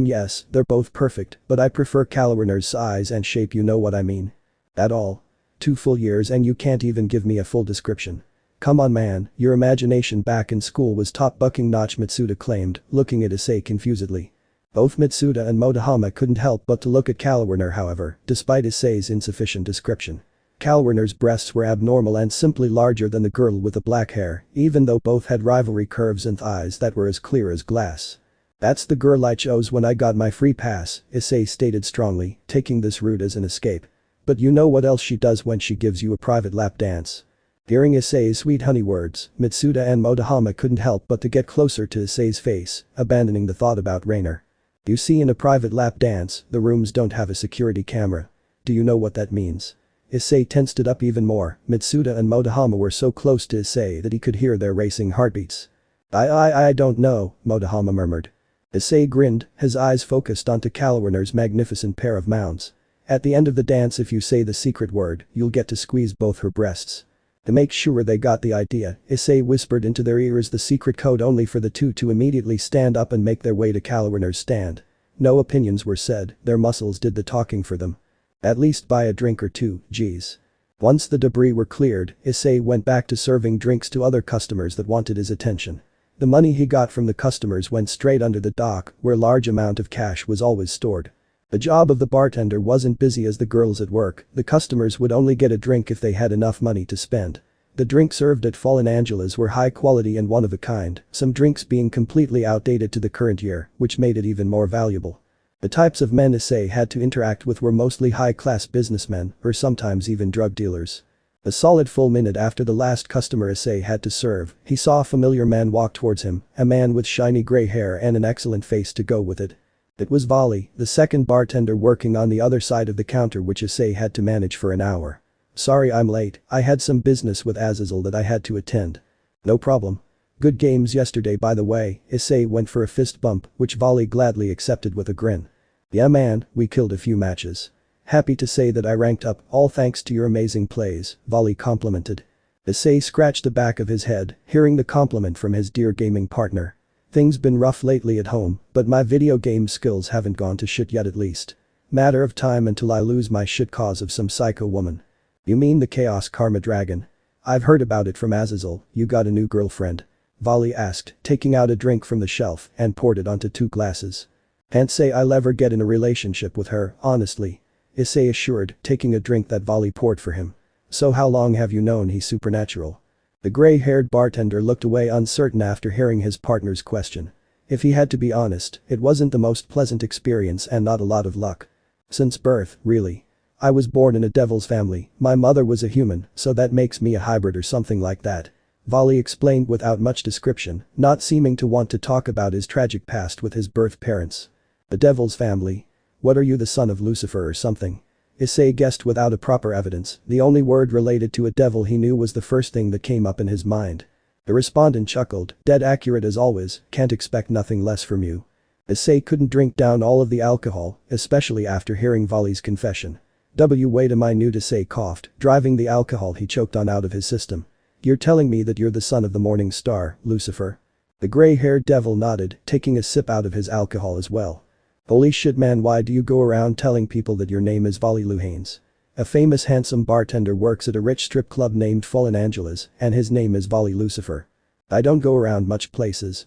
Yes, they're both perfect, but I prefer Kalwarner's size and shape, you know what I mean. That all? 2 full years and you can't even give me a full description. Come on man, your imagination back in school was top bucking-notch, Mitsuda claimed, looking at Issei confusedly. Both Mitsuda and Motohama couldn't help but to look at Kalwarner however, despite Issei's insufficient description. Kalwarner's breasts were abnormal and simply larger than the girl with the black hair, even though both had rivalry curves and thighs that were as clear as glass. That's the girl I chose when I got my free pass, Issei stated strongly, taking this route as an escape. But you know what else she does when she gives you a private lap dance. Hearing Issei's sweet honey words, Mitsuda and Motohama couldn't help but to get closer to Issei's face, abandoning the thought about Rainer. You see, in a private lap dance, the rooms don't have a security camera. Do you know what that means? Issei tensed it up even more. Mitsuda and Motohama were so close to Issei that he could hear their racing heartbeats. I don't know, Motohama murmured. Issei grinned, his eyes focused onto Kalwarner's magnificent pair of mounts. At the end of the dance, if you say the secret word, you'll get to squeeze both her breasts. To make sure they got the idea, Issei whispered into their ears the secret code, only for the two to immediately stand up and make their way to Kalwarner's stand. No opinions were said, their muscles did the talking for them. At least buy a drink or two, geez. Once the debris were cleared, Issei went back to serving drinks to other customers that wanted his attention. The money he got from the customers went straight under the dock, where a large amount of cash was always stored. The job of the bartender wasn't busy as the girls at work, the customers would only get a drink if they had enough money to spend. The drinks served at Fallen Angeles were high quality and one of a kind, some drinks being completely outdated to the current year, which made it even more valuable. The types of men Issei had to interact with were mostly high-class businessmen, or sometimes even drug dealers. A solid full minute after the last customer Issei had to serve, he saw a familiar man walk towards him, a man with shiny gray hair and an excellent face to go with it. It was Vali, the second bartender working on the other side of the counter, which Issei had to manage for an hour. Sorry I'm late, I had some business with Azazel that I had to attend. No problem. Good games yesterday by the way, Issei went for a fist bump, which Vali gladly accepted with a grin. Yeah man, we killed a few matches. Happy to say that I ranked up, all thanks to your amazing plays, Vali complimented. Issei scratched the back of his head, hearing the compliment from his dear gaming partner. Things been rough lately at home, but my video game skills haven't gone to shit yet at least. Matter of time until I lose my shit cause of some psycho woman. You mean the Chaos Karma Dragon? I've heard about it from Azazel. You got a new girlfriend? Volley asked, taking out a drink from the shelf and poured it onto 2 glasses. Can't say I'll ever get in a relationship with her, honestly. Issei assured, taking a drink that Volley poured for him. So how long have you known he's supernatural? The gray-haired bartender looked away uncertain after hearing his partner's question. If he had to be honest, it wasn't the most pleasant experience and not a lot of luck. Since birth, really. I was born in a devil's family, my mother was a human, so that makes me a hybrid or something like that. Volley explained without much description, not seeming to want to talk about his tragic past with his birth parents. The devil's family? What are you, the son of Lucifer or something? Issei guessed without a proper evidence, the only word related to a devil he knew was the first thing that came up in his mind. The respondent chuckled, dead accurate as always, can't expect nothing less from you. Issei couldn't drink down all of the alcohol, especially after hearing Volley's confession. Wait, am I new? Issei coughed, driving the alcohol he choked on out of his system. You're telling me that you're the son of the morning star, Lucifer? The gray-haired devil nodded, taking a sip out of his alcohol as well. Holy shit man, why do you go around telling people that your name is Volley Luhanes? A famous handsome bartender works at a rich strip club named Fallen Angeles, and his name is Volley Lucifer. I don't go around much places,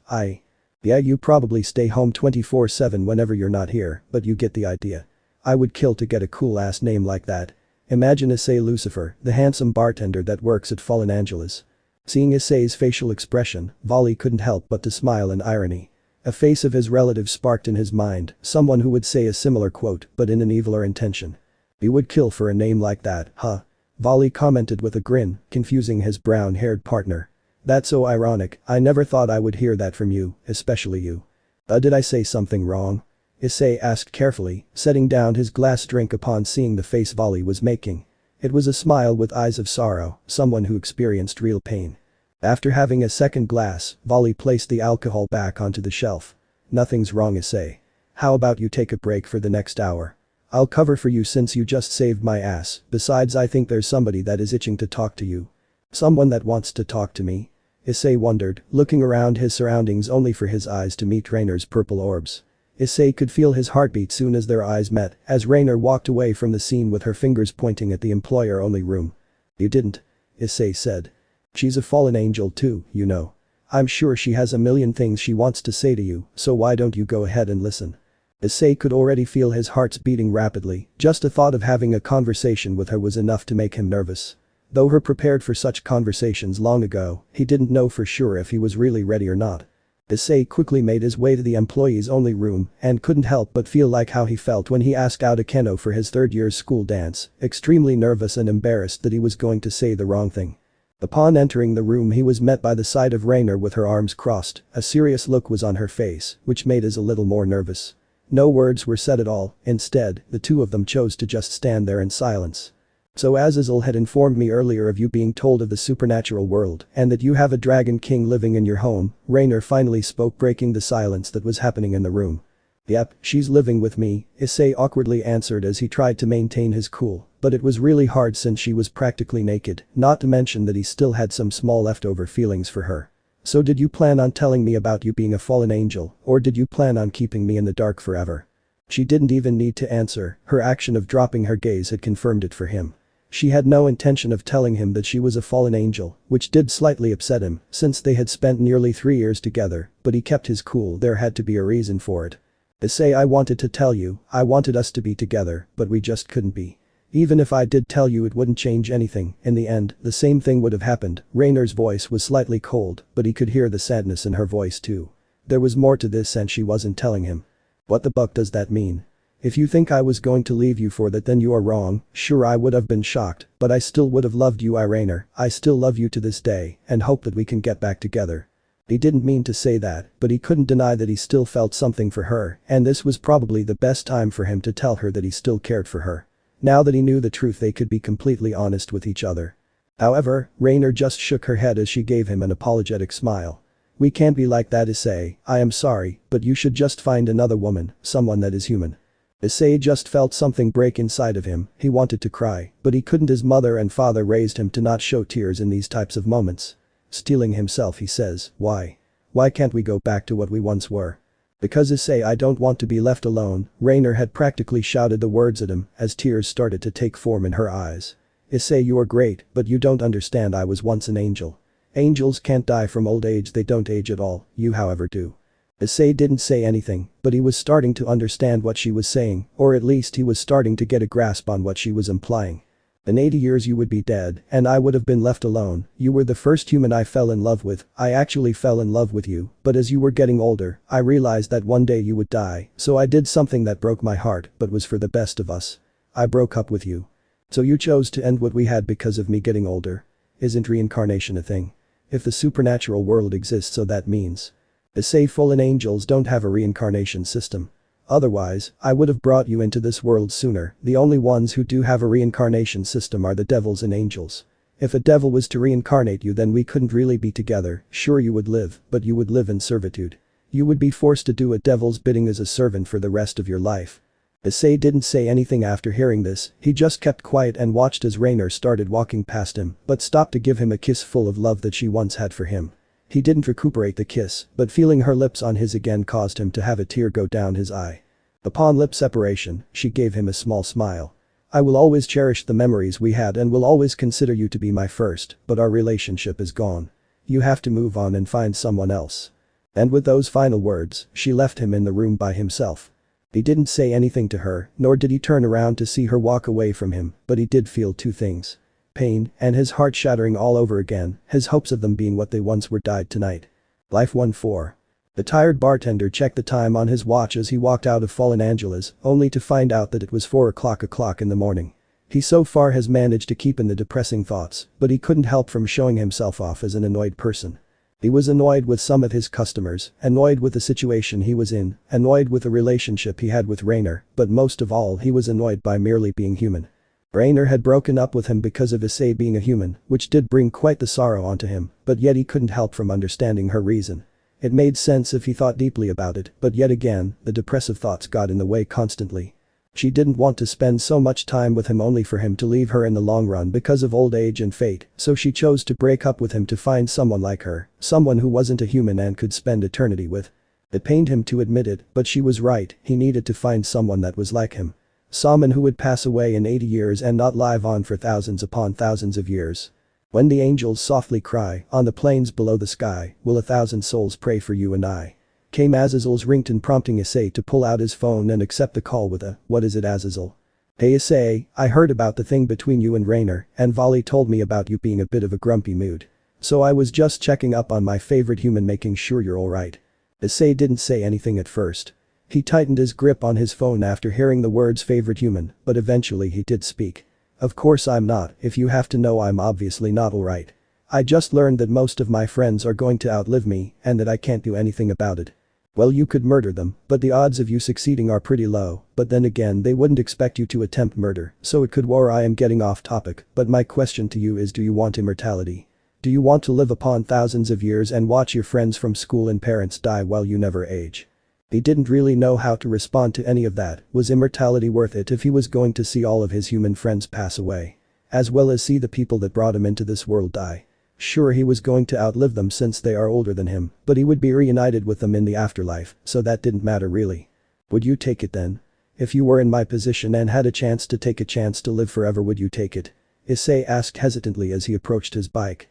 Yeah, you probably stay home 24/7 whenever you're not here, but you get the idea. I would kill to get a cool ass name like that. Imagine Issei Lucifer, the handsome bartender that works at Fallen Angeles. Seeing Issei's facial expression, Volley couldn't help but to smile in irony. A face of his relative sparked in his mind, someone who would say a similar quote, but in an eviler intention. You would kill for a name like that, huh? Volley commented with a grin, confusing his brown-haired partner. That's so ironic, I never thought I would hear that from you, especially you. Did I say something wrong? Issei asked carefully, setting down his glass drink upon seeing the face Volley was making. It was a smile with eyes of sorrow, someone who experienced real pain. After having a second glass, Volley placed the alcohol back onto the shelf. Nothing's wrong, Issei. How about you take a break for the next hour? I'll cover for you since you just saved my ass, besides I think there's somebody that is itching to talk to you. Someone that wants to talk to me? Issei wondered, looking around his surroundings only for his eyes to meet Rainer's purple orbs. Issei could feel his heartbeat soon as their eyes met, as Rainer walked away from the scene with her fingers pointing at the employer-only room. You didn't? Issei said. She's a fallen angel too, you know. I'm sure she has a million things she wants to say to you, so why don't you go ahead and listen? Issei could already feel his heart's beating rapidly, just the thought of having a conversation with her was enough to make him nervous. Though he prepared for such conversations long ago, he didn't know for sure if he was really ready or not. Issei quickly made his way to the employees-only room and couldn't help but feel like how he felt when he asked out Akeno for his third-year school dance, extremely nervous and embarrassed that he was going to say the wrong thing. Upon entering the room he was met by the sight of Rainer with her arms crossed, a serious look was on her face, which made us a little more nervous. No words were said at all, instead, the two of them chose to just stand there in silence. So Azazel had informed me earlier of you being told of the supernatural world and that you have a dragon king living in your home, Rainer finally spoke, breaking the silence that was happening in the room. Yep, she's living with me, Issei awkwardly answered as he tried to maintain his cool, but it was really hard since she was practically naked, not to mention that he still had some small leftover feelings for her. So did you plan on telling me about you being a fallen angel, or did you plan on keeping me in the dark forever? She didn't even need to answer, her action of dropping her gaze had confirmed it for him. She had no intention of telling him that she was a fallen angel, which did slightly upset him, since they had spent nearly 3 years together, but he kept his cool, there had to be a reason for it. Issei, I wanted to tell you, I wanted us to be together, but we just couldn't be. Even if I did tell you it wouldn't change anything, in the end, the same thing would have happened. Rainer's voice was slightly cold, but he could hear the sadness in her voice too. There was more to this and she wasn't telling him. What the buck does that mean? If you think I was going to leave you for that, then you are wrong. Sure, I would have been shocked, but I still would have loved you, Rainer. I still love you to this day and hope that we can get back together. He didn't mean to say that, but he couldn't deny that he still felt something for her, and this was probably the best time for him to tell her that he still cared for her. Now that he knew the truth, they could be completely honest with each other. However, Rainer just shook her head as she gave him an apologetic smile. We can't be like that, Issei, I am sorry, but you should just find another woman, someone that is human. Issei just felt something break inside of him, he wanted to cry, but he couldn't. His mother and father raised him to not show tears in these types of moments. Steeling himself, he says, why? Why can't we go back to what we once were? Because Issei, I don't want to be left alone, Rainer had practically shouted the words at him as tears started to take form in her eyes. Issei, you are great, but you don't understand, I was once an angel. Angels can't die from old age, they don't age at all, you however do. Issei didn't say anything, but he was starting to understand what she was saying, or at least he was starting to get a grasp on what she was implying. In 80 years you would be dead, and I would have been left alone. You were the first human I fell in love with. I actually fell in love with you, but as you were getting older, I realized that one day you would die, so I did something that broke my heart, but was for the best of us. I broke up with you. So you chose to end what we had because of me getting older. Isn't reincarnation a thing? If the supernatural world exists, so that means. Issei, fallen angels don't have a reincarnation system. Otherwise, I would have brought you into this world sooner. The only ones who do have a reincarnation system are the devils and angels. If a devil was to reincarnate you, then we couldn't really be together. Sure, you would live, but you would live in servitude. You would be forced to do a devil's bidding as a servant for the rest of your life. Issei didn't say anything after hearing this, he just kept quiet and watched as Rainer started walking past him, but stopped to give him a kiss full of love that she once had for him. He didn't recuperate the kiss, but feeling her lips on his again caused him to have a tear go down his eye. Upon lip separation, she gave him a small smile. I will always cherish the memories we had and will always consider you to be my first, but our relationship is gone. You have to move on and find someone else. And with those final words, she left him in the room by himself. He didn't say anything to her, nor did he turn around to see her walk away from him, but he did feel two things. Pain, and his heart shattering all over again, his hopes of them being what they once were died tonight. Life 1-4. The tired bartender checked the time on his watch as he walked out of Fallen Angela's, only to find out that it was 4:00 in the morning. He so far has managed to keep in the depressing thoughts, but he couldn't help from showing himself off as an annoyed person. He was annoyed with some of his customers, annoyed with the situation he was in, annoyed with the relationship he had with Rainer, but most of all he was annoyed by merely being human. Rainer had broken up with him because of Issei being a human, which did bring quite the sorrow onto him, but yet he couldn't help from understanding her reason. It made sense if he thought deeply about it, but yet again, the depressive thoughts got in the way constantly. She didn't want to spend so much time with him only for him to leave her in the long run because of old age and fate, so she chose to break up with him to find someone like her, someone who wasn't a human and could spend eternity with. It pained him to admit it, but she was right, he needed to find someone that was like him. Someone who would pass away in 80 years and not live on for thousands upon thousands of years. When the angels softly cry, on the plains below the sky, will 1,000 souls pray for you and I. Came Azazel's ringtone, prompting Issei to pull out his phone and accept the call with a, "What is it, Azazel?" "Hey Issei, I heard about the thing between you and Rainer, and Vali told me about you being a bit of a grumpy mood. So I was just checking up on my favorite human, making sure you're alright." Issei didn't say anything at first. He tightened his grip on his phone after hearing the words favorite human, but eventually he did speak. "Of course I'm not, if you have to know, I'm obviously not alright. I just learned that most of my friends are going to outlive me and that I can't do anything about it." "Well, you could murder them, but the odds of you succeeding are pretty low, but then again they wouldn't expect you to attempt murder, so it could war." I am getting off topic, but my question to you is, do you want immortality? Do you want to live upon thousands of years and watch your friends from school and parents die while you never age? He didn't really know how to respond to any of that. Was immortality worth it if he was going to see all of his human friends pass away? As well as see the people that brought him into this world die? Sure, he was going to outlive them since they are older than him, but he would be reunited with them in the afterlife, so that didn't matter really. Would you take it then? If you were in my position and had a chance to take a chance to live forever, would you take it? Issei asked hesitantly as he approached his bike.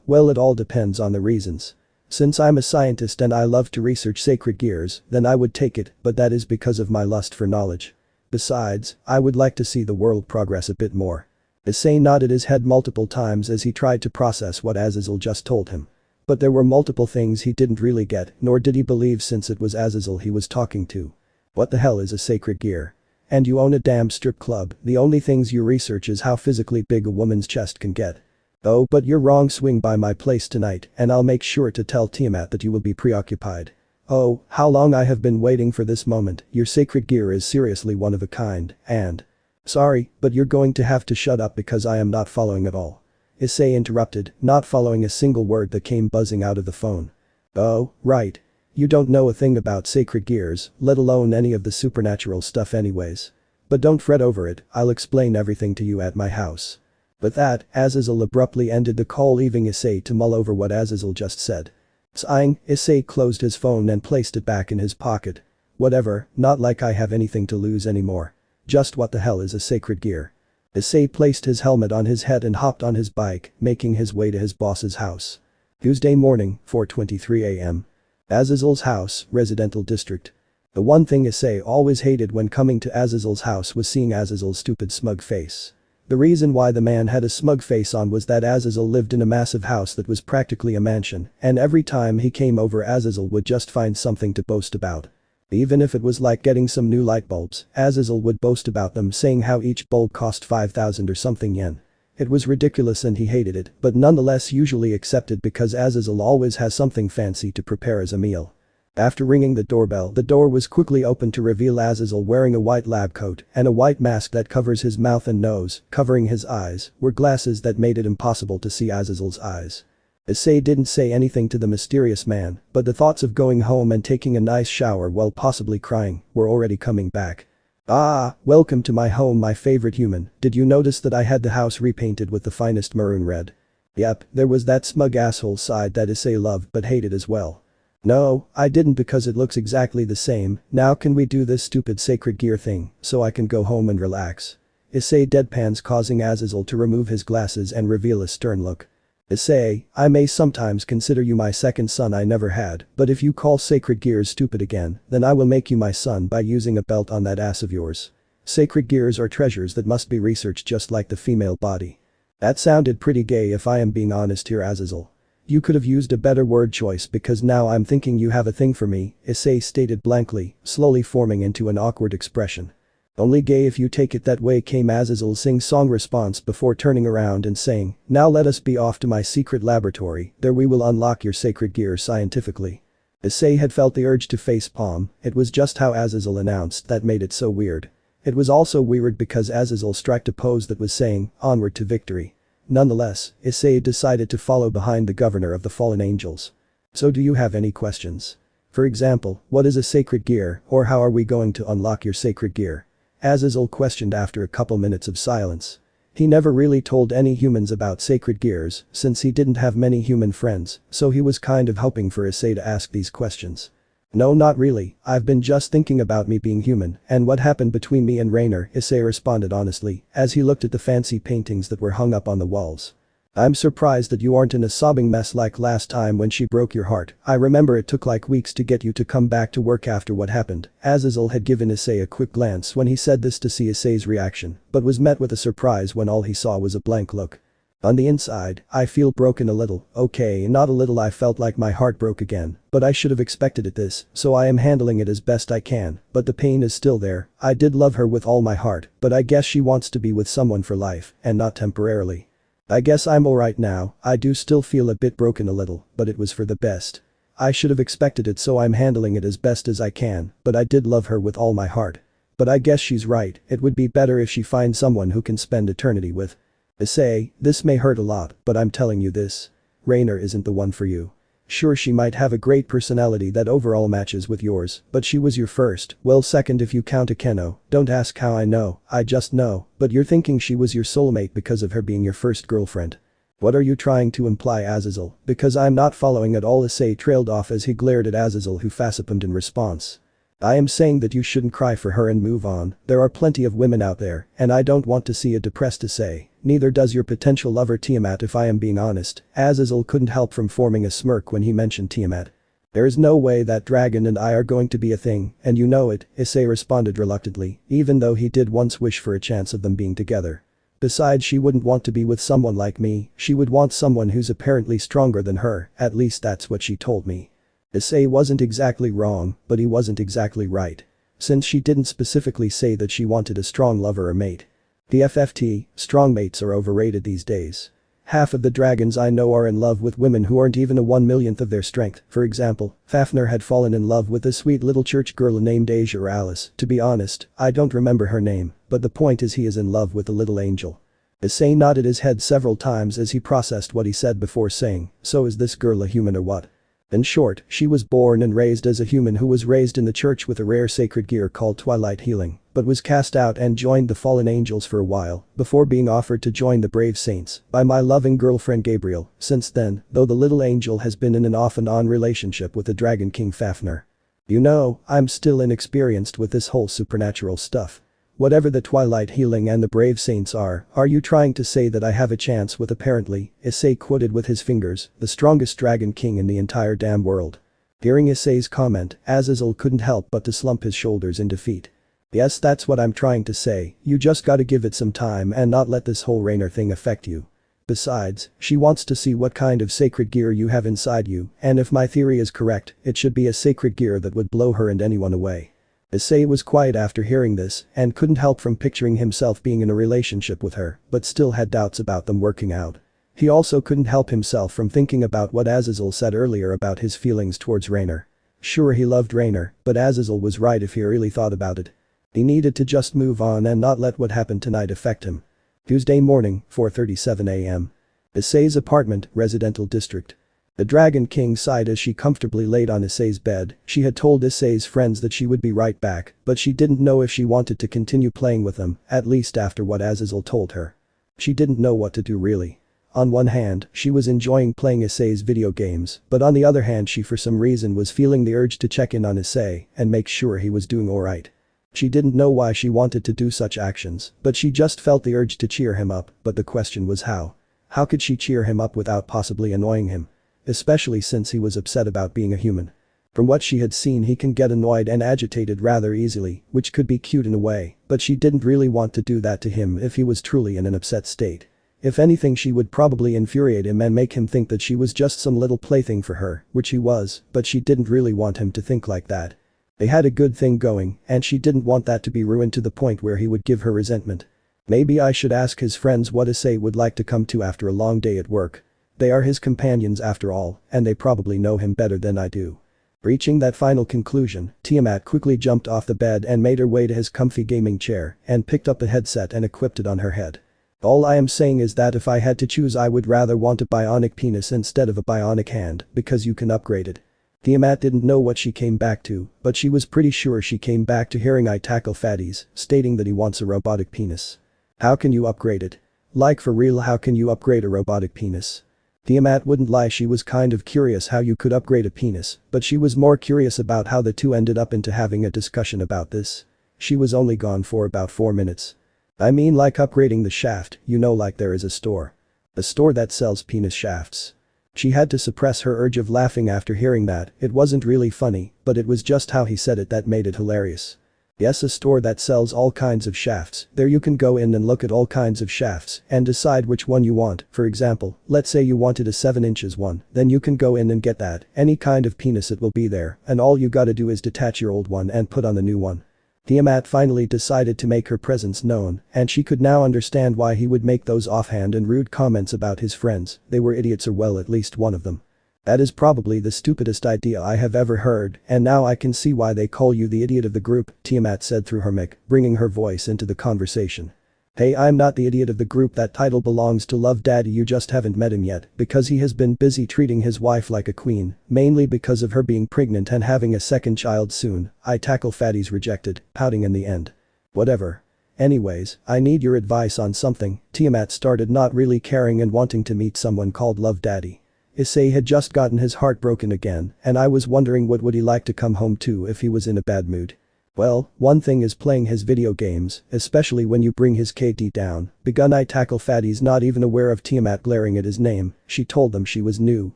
Well, it all depends on the reasons. Since I'm a scientist and I love to research sacred gears, then I would take it, but that is because of my lust for knowledge. Besides, I would like to see the world progress a bit more. Issei nodded his head multiple times as he tried to process what Azazel just told him. But there were multiple things he didn't really get, nor did he believe, since it was Azazel he was talking to. What the hell is a sacred gear? And you own a damn strip club, the only things you research is how physically big a woman's chest can get. Oh, but you're wrong. Swing by my place tonight and I'll make sure to tell Tiamat that you will be preoccupied. Oh, how long I have been waiting for this moment. Your sacred gear is seriously one of a kind, and… Sorry, but you're going to have to shut up because I am not following at all. Issei interrupted, not following a single word that came buzzing out of the phone. Oh, right. You don't know a thing about sacred gears, let alone any of the supernatural stuff anyways. But don't fret over it, I'll explain everything to you at my house. With that, Azazel abruptly ended the call, leaving Issei to mull over what Azazel just said. Sighing, Issei closed his phone and placed it back in his pocket. Whatever, not like I have anything to lose anymore. Just what the hell is a sacred gear? Issei placed his helmet on his head and hopped on his bike, making his way to his boss's house. Tuesday morning, 4:23 a.m. Azazel's house, residential district. The one thing Issei always hated when coming to Azazel's house was seeing Azazel's stupid smug face. The reason why the man had a smug face on was that Azazel lived in a massive house that was practically a mansion, and every time he came over Azazel would just find something to boast about. Even if it was like getting some new light bulbs, Azazel would boast about them, saying how each bulb cost 5,000 or something yen. It was ridiculous and he hated it, but nonetheless usually accepted because Azazel always has something fancy to prepare as a meal. After ringing the doorbell, the door was quickly opened to reveal Azazel wearing a white lab coat and a white mask that covers his mouth and nose. Covering his eyes were glasses that made it impossible to see Azazel's eyes. Issei didn't say anything to the mysterious man, but the thoughts of going home and taking a nice shower while possibly crying were already coming back. "Ah, welcome to my home, my favorite human. Did you notice that I had the house repainted with the finest maroon red?" Yep, there was that smug asshole side that Issei loved but hated as well. "No, I didn't because it looks exactly the same. Now can we do this stupid sacred gear thing so I can go home and relax?" Issei deadpans, causing Azazel to remove his glasses and reveal a stern look. "Issei, I may sometimes consider you my second son I never had, but if you call sacred gears stupid again, then I will make you my son by using a belt on that ass of yours. Sacred gears are treasures that must be researched just like the female body." That sounded pretty gay if I am being honest here, Azazel. "You could have used a better word choice because now I'm thinking you have a thing for me," Issei stated blankly, slowly forming into an awkward expression. "Only gay if you take it that way," came Azazel's sing-song response before turning around and saying, "Now let us be off to my secret laboratory, there we will unlock your sacred gear scientifically." Issei had felt the urge to facepalm, it was just how Azazel announced that made it so weird. It was also weird because Azazel struck a pose that was saying, "Onward to victory." Nonetheless, Issei decided to follow behind the governor of the fallen angels. "So do you have any questions? For example, what is a sacred gear, or how are we going to unlock your sacred gear?" Azazel questioned after a couple minutes of silence. He never really told any humans about sacred gears since he didn't have many human friends, so he was kind of hoping for Issei to ask these questions. "No, not really, I've been just thinking about me being human and what happened between me and Rainer," Issei responded honestly as he looked at the fancy paintings that were hung up on the walls. "I'm surprised that you aren't in a sobbing mess like last time when she broke your heart. I remember it took like weeks to get you to come back to work after what happened." Azazel had given Issei a quick glance when he said this to see Issei's reaction, but was met with a surprise when all he saw was a blank look. "On the inside, I feel broken a little." "Okay, not a little, I felt like my heart broke again, but I should have expected it this, so I am handling it as best I can, but the pain is still there. I did love her with all my heart, but I guess she wants to be with someone for life, and not temporarily. I guess I'm alright now, I do still feel a bit broken a little, but it was for the best. I should have expected it, so I'm handling it as best as I can, but I did love her with all my heart. But I guess she's right, it would be better if she finds someone who can spend eternity with." Issei, this may hurt a lot, but I'm telling you this. Rainer isn't the one for you. Sure, she might have a great personality that overall matches with yours, but she was your first, well, second if you count Akeno. Don't ask how I know, I just know, but you're thinking she was your soulmate because of her being your first girlfriend. What are you trying to imply, Azazel? Because I'm not following at all. Issei trailed off as he glared at Azazel, who facepalmed in response. "I am saying that you shouldn't cry for her and move on. There are plenty of women out there, and I don't want to see a depressed Issei. Neither does your potential lover Tiamat, if I am being honest." Azazel couldn't help from forming a smirk when he mentioned Tiamat. "There is no way that dragon and I are going to be a thing, and you know it," Issei responded reluctantly, even though he did once wish for a chance of them being together. "Besides, she wouldn't want to be with someone like me, she would want someone who's apparently stronger than her, at least that's what she told me." Issei wasn't exactly wrong, but he wasn't exactly right. Since she didn't specifically say that she wanted a strong lover or mate. The FFT, strong mates are overrated these days. Half of the dragons I know are in love with women who aren't even a 1/1,000,000th of their strength. For example, Fafnir had fallen in love with a sweet little church girl named Asia or Alice. To be honest, I don't remember her name, but the point is he is in love with a little angel. Issei nodded his head several times as he processed what he said before saying, "So is this girl a human or what?" In short, she was born and raised as a human who was raised in the church with a rare sacred gear called Twilight Healing, but was cast out and joined the fallen angels for a while, before being offered to join the brave saints by my loving girlfriend Gabriel. Since then, though the little angel has been in an off and on relationship with the Dragon King Fafnir. You know, I'm still inexperienced with this whole supernatural stuff. Whatever the Twilight Healing and the Brave Saints are you trying to say that I have a chance with apparently, Issei quoted with his fingers, the strongest dragon king in the entire damn world. Hearing Issei's comment, Azazel couldn't help but to slump his shoulders in defeat. Yes, that's what I'm trying to say, you just gotta give it some time and not let this whole Rainer thing affect you. Besides, she wants to see what kind of sacred gear you have inside you, and if my theory is correct, it should be a sacred gear that would blow her and anyone away. Issei was quiet after hearing this and couldn't help from picturing himself being in a relationship with her, but still had doubts about them working out. He also couldn't help himself from thinking about what Azazel said earlier about his feelings towards Rainer. Sure, he loved Rainer, but Azazel was right if he really thought about it. He needed to just move on and not let what happened tonight affect him. Tuesday morning, 4:37 a.m. Issei's apartment, residential district. The Dragon King sighed as she comfortably laid on Issei's bed. She had told Issei's friends that she would be right back, but she didn't know if she wanted to continue playing with them, at least after what Azazel told her. She didn't know what to do really. On one hand, she was enjoying playing Issei's video games, but on the other hand she for some reason was feeling the urge to check in on Issei and make sure he was doing alright. She didn't know why she wanted to do such actions, but she just felt the urge to cheer him up, but the question was how. How could she cheer him up without possibly annoying him? Especially since he was upset about being a human. From what she had seen, he can get annoyed and agitated rather easily, which could be cute in a way, but she didn't really want to do that to him if he was truly in an upset state. If anything, she would probably infuriate him and make him think that she was just some little plaything for her, which he was, but she didn't really want him to think like that. They had a good thing going, and she didn't want that to be ruined to the point where he would give her resentment. Maybe I should ask his friends what Issei would like to come to after a long day at work. They are his companions after all, and they probably know him better than I do. Reaching that final conclusion, Tiamat quickly jumped off the bed and made her way to his comfy gaming chair and picked up a headset and equipped it on her head. All I am saying is that if I had to choose, I would rather want a bionic penis instead of a bionic hand, because you can upgrade it. Tiamat didn't know what she came back to, but she was pretty sure she came back to hearing I tackle fatties, stating that he wants a robotic penis. How can you upgrade it? Like for real, how can you upgrade a robotic penis? Tiamat wouldn't lie, she was kind of curious how you could upgrade a penis, but she was more curious about how the two ended up into having a discussion about this. She was only gone for about 4 minutes. I mean, like upgrading the shaft, you know, like there is a store. A store that sells penis shafts. She had to suppress her urge of laughing after hearing that. It wasn't really funny, but it was just how he said it that made it hilarious. Yes, a store that sells all kinds of shafts. There you can go in and look at all kinds of shafts and decide which one you want. For example, let's say you wanted a 7 inches one, then you can go in and get that. Any kind of penis, it will be there, and all you gotta do is detach your old one and put on the new one. Tiamat finally decided to make her presence known, and she could now understand why he would make those offhand and rude comments about his friends. They were idiots, or well, at least one of them. That is probably the stupidest idea I have ever heard, and now I can see why they call you the idiot of the group, Tiamat said through her mic, bringing her voice into the conversation. Hey, I'm not the idiot of the group. That title belongs to Love Daddy. You just haven't met him yet because he has been busy treating his wife like a queen, mainly because of her being pregnant and having a second child soon. I tackle fatties rejected, pouting in the end. Whatever. Anyways, I need your advice on something. Tiamat started not really caring and wanting to meet someone called Love Daddy. Issei had just gotten his heart broken again, and I was wondering what would he like to come home to if he was in a bad mood. Well, one thing is playing his video games, especially when you bring his KD down. Begun I tackle fatties, not even aware of Tiamat glaring at his name. She told them she was new,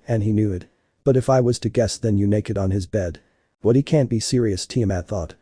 and he knew it. But if I was to guess, then you naked on his bed. What, he can't be serious, Tiamat thought.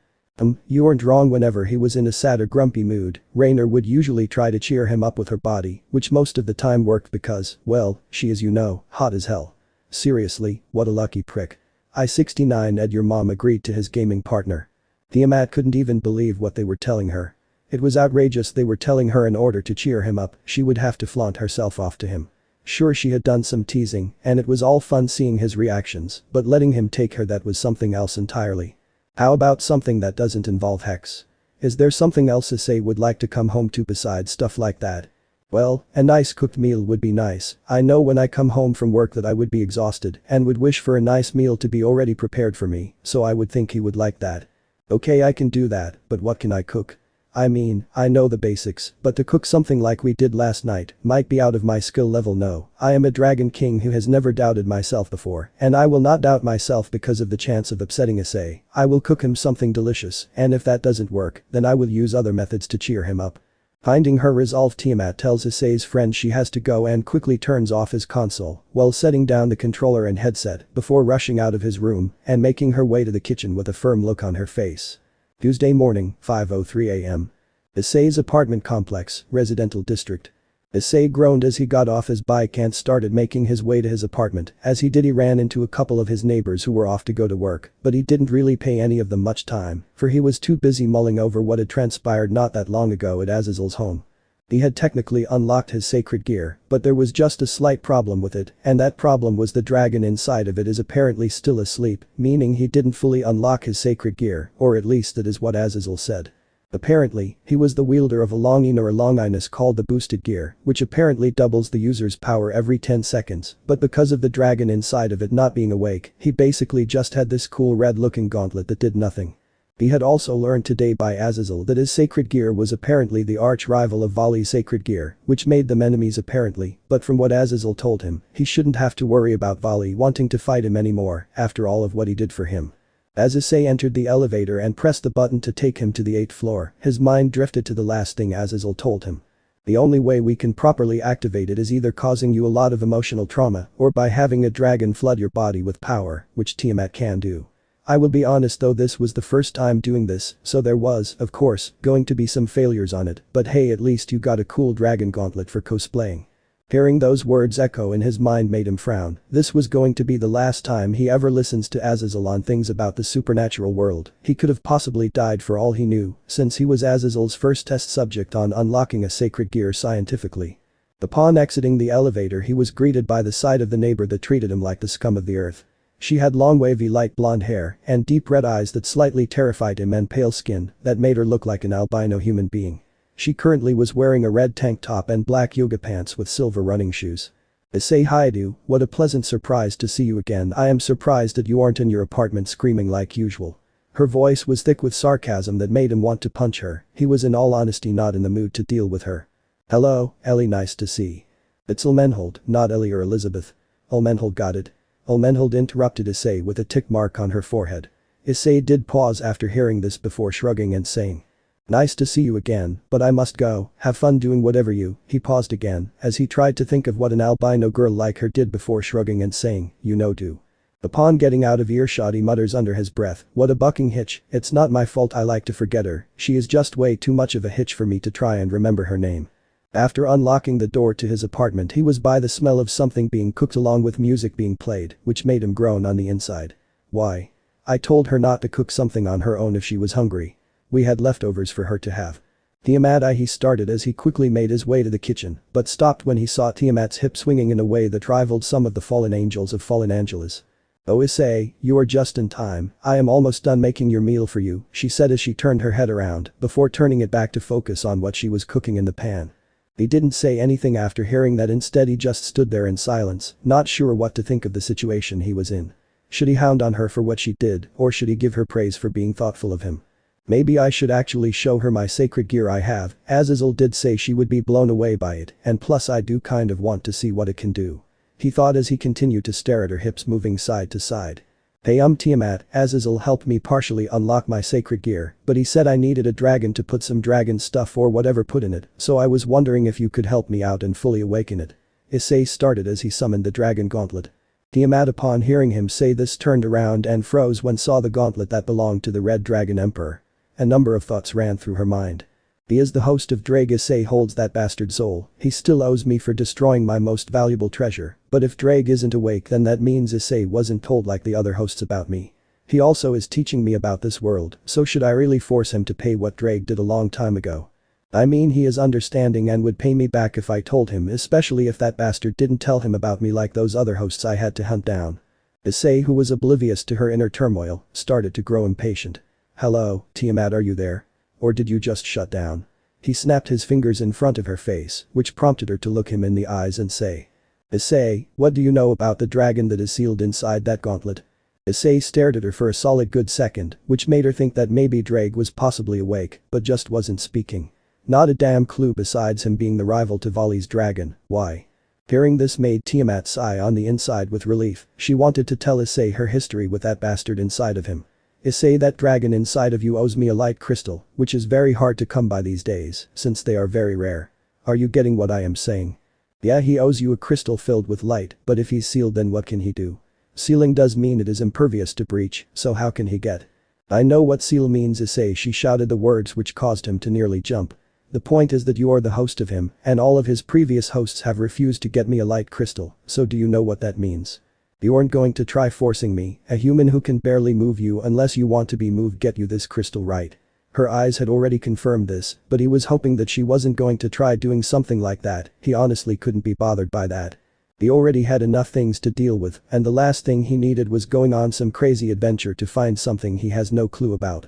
You weren't wrong. Whenever he was in a sad or grumpy mood, Rainer would usually try to cheer him up with her body, which most of the time worked because, well, she is, you know, hot as hell. Seriously, what a lucky prick. I-69 Ed, your mom agreed to his gaming partner. Tiamat couldn't even believe what they were telling her. It was outrageous. They were telling her in order to cheer him up, she would have to flaunt herself off to him. Sure, she had done some teasing, and it was all fun seeing his reactions, but letting him take her, that was something else entirely. How about something that doesn't involve hex? Is there something else Issei would like to come home to besides stuff like that? Well, a nice cooked meal would be nice. I know when I come home from work that I would be exhausted and would wish for a nice meal to be already prepared for me, so I would think he would like that. Okay, I can do that, but what can I cook? I mean, I know the basics, but to cook something like we did last night might be out of my skill level. No, I am a dragon king who has never doubted myself before, and I will not doubt myself because of the chance of upsetting Issei. I will cook him something delicious, and if that doesn't work, then I will use other methods to cheer him up. Finding her resolve, Tiamat tells Issei's friend she has to go and quickly turns off his console while setting down the controller and headset before rushing out of his room and making her way to the kitchen with a firm look on her face. Tuesday morning, 5:03 a.m. Issei's apartment complex, residential district. Issei groaned as he got off his bike and started making his way to his apartment. As he did, he ran into a couple of his neighbors who were off to go to work, but he didn't really pay any of them much time, for he was too busy mulling over what had transpired not that long ago at Azazel's home. He had technically unlocked his sacred gear, but there was just a slight problem with it, and that problem was the dragon inside of it is apparently still asleep, meaning he didn't fully unlock his sacred gear, or at least that is what Azazel said. Apparently, he was the wielder of a longing or a longiness called the boosted gear, which apparently doubles the user's power every 10 seconds, but because of the dragon inside of it not being awake, he basically just had this cool red-looking gauntlet that did nothing. He had also learned today by Azazel that his sacred gear was apparently the arch-rival of Vali's sacred gear, which made them enemies apparently, but from what Azazel told him, he shouldn't have to worry about Vali wanting to fight him anymore after all of what he did for him. As Issei entered the elevator and pressed the button to take him to the 8th floor, his mind drifted to the last thing Azazel told him. The only way we can properly activate it is either causing you a lot of emotional trauma or by having a dragon flood your body with power, which Tiamat can do. I will be honest though, this was the first time doing this, so there was, of course, going to be some failures on it, but hey, at least you got a cool dragon gauntlet for cosplaying. Hearing those words echo in his mind made him frown. This was going to be the last time he ever listens to Azazel on things about the supernatural world. He could have possibly died for all he knew, since he was Azazel's first test subject on unlocking a sacred gear scientifically. Upon exiting the elevator, he was greeted by the sight of the neighbor that treated him like the scum of the earth. She had long wavy light blonde hair and deep red eyes that slightly terrified him and pale skin that made her look like an albino human being. She currently was wearing a red tank top and black yoga pants with silver running shoes. Issei, hi dude, what a pleasant surprise to see you again. I am surprised that you aren't in your apartment screaming like usual. Her voice was thick with sarcasm that made him want to punch her. He was in all honesty not in the mood to deal with her. Hello, Ellie, nice to see. It's Elmenhold, not Ellie or Elizabeth. Elmenhold, got it. Elmenhold interrupted Issei with a tick mark on her forehead. Issei did pause after hearing this before shrugging and saying, nice to see you again, but I must go, have fun doing whatever you. He paused again as he tried to think of what an albino girl like her did before shrugging and saying, you know do. Upon getting out of earshot he mutters under his breath, what a bucking hitch, it's not my fault I like to forget her, she is just way too much of a hitch for me to try and remember her name. After unlocking the door to his apartment he was by the smell of something being cooked along with music being played, which made him groan on the inside. Why? I told her not to cook something on her own if she was hungry. We had leftovers for her to have. Tiamat, he started as he quickly made his way to the kitchen, but stopped when he saw Tiamat's hip swinging in a way that rivaled some of the fallen angels of Fallen Angelus. Oh Issei, you are just in time, I am almost done making your meal for you, she said as she turned her head around before turning it back to focus on what she was cooking in the pan. He didn't say anything after hearing that. Instead he just stood there in silence, not sure what to think of the situation he was in. Should he hound on her for what she did, or should he give her praise for being thoughtful of him? Maybe I should actually show her my sacred gear I have, Azazel did say she would be blown away by it, and plus I do kind of want to see what it can do. He thought as he continued to stare at her hips moving side to side. Hey Tiamat, Azazel helped me partially unlock my sacred gear, but he said I needed a dragon to put some dragon stuff or whatever put in it, so I was wondering if you could help me out and fully awaken it. Issei started as he summoned the dragon gauntlet. Tiamat, upon hearing him say this, turned around and froze when saw the gauntlet that belonged to the Red Dragon Emperor. A number of thoughts ran through her mind. He is the host of Drake. Issei holds that bastard soul, he still owes me for destroying my most valuable treasure, but if Drake isn't awake then that means Issei wasn't told like the other hosts about me. He also is teaching me about this world, so should I really force him to pay what Drake did a long time ago? I mean, he is understanding and would pay me back if I told him, especially if that bastard didn't tell him about me like those other hosts I had to hunt down. Issei, who was oblivious to her inner turmoil, started to grow impatient. Hello, Tiamat, are you there? Or did you just shut down? He snapped his fingers in front of her face, which prompted her to look him in the eyes and say. Issei, what do you know about the dragon that is sealed inside that gauntlet? Issei stared at her for a solid good second, which made her think that maybe Drake was possibly awake, but just wasn't speaking. Not a damn clue besides him being the rival to Vali's dragon, why? Hearing this made Tiamat sigh on the inside with relief. She wanted to tell Issei her history with that bastard inside of him. Issei, that dragon inside of you owes me a light crystal, which is very hard to come by these days, since they are very rare. Are you getting what I am saying? Yeah, he owes you a crystal filled with light, but if he's sealed then what can he do? Sealing does mean it is impervious to breach, so how can he get? I know what seal means, Issei. She shouted the words which caused him to nearly jump. The point is that you are the host of him, and all of his previous hosts have refused to get me a light crystal, so do you know what that means? You aren't going to try forcing me, a human who can barely move you unless you want to be moved, get you this crystal, right? Her eyes had already confirmed this, but he was hoping that she wasn't going to try doing something like that. He honestly couldn't be bothered by that. He already had enough things to deal with, and the last thing he needed was going on some crazy adventure to find something he has no clue about.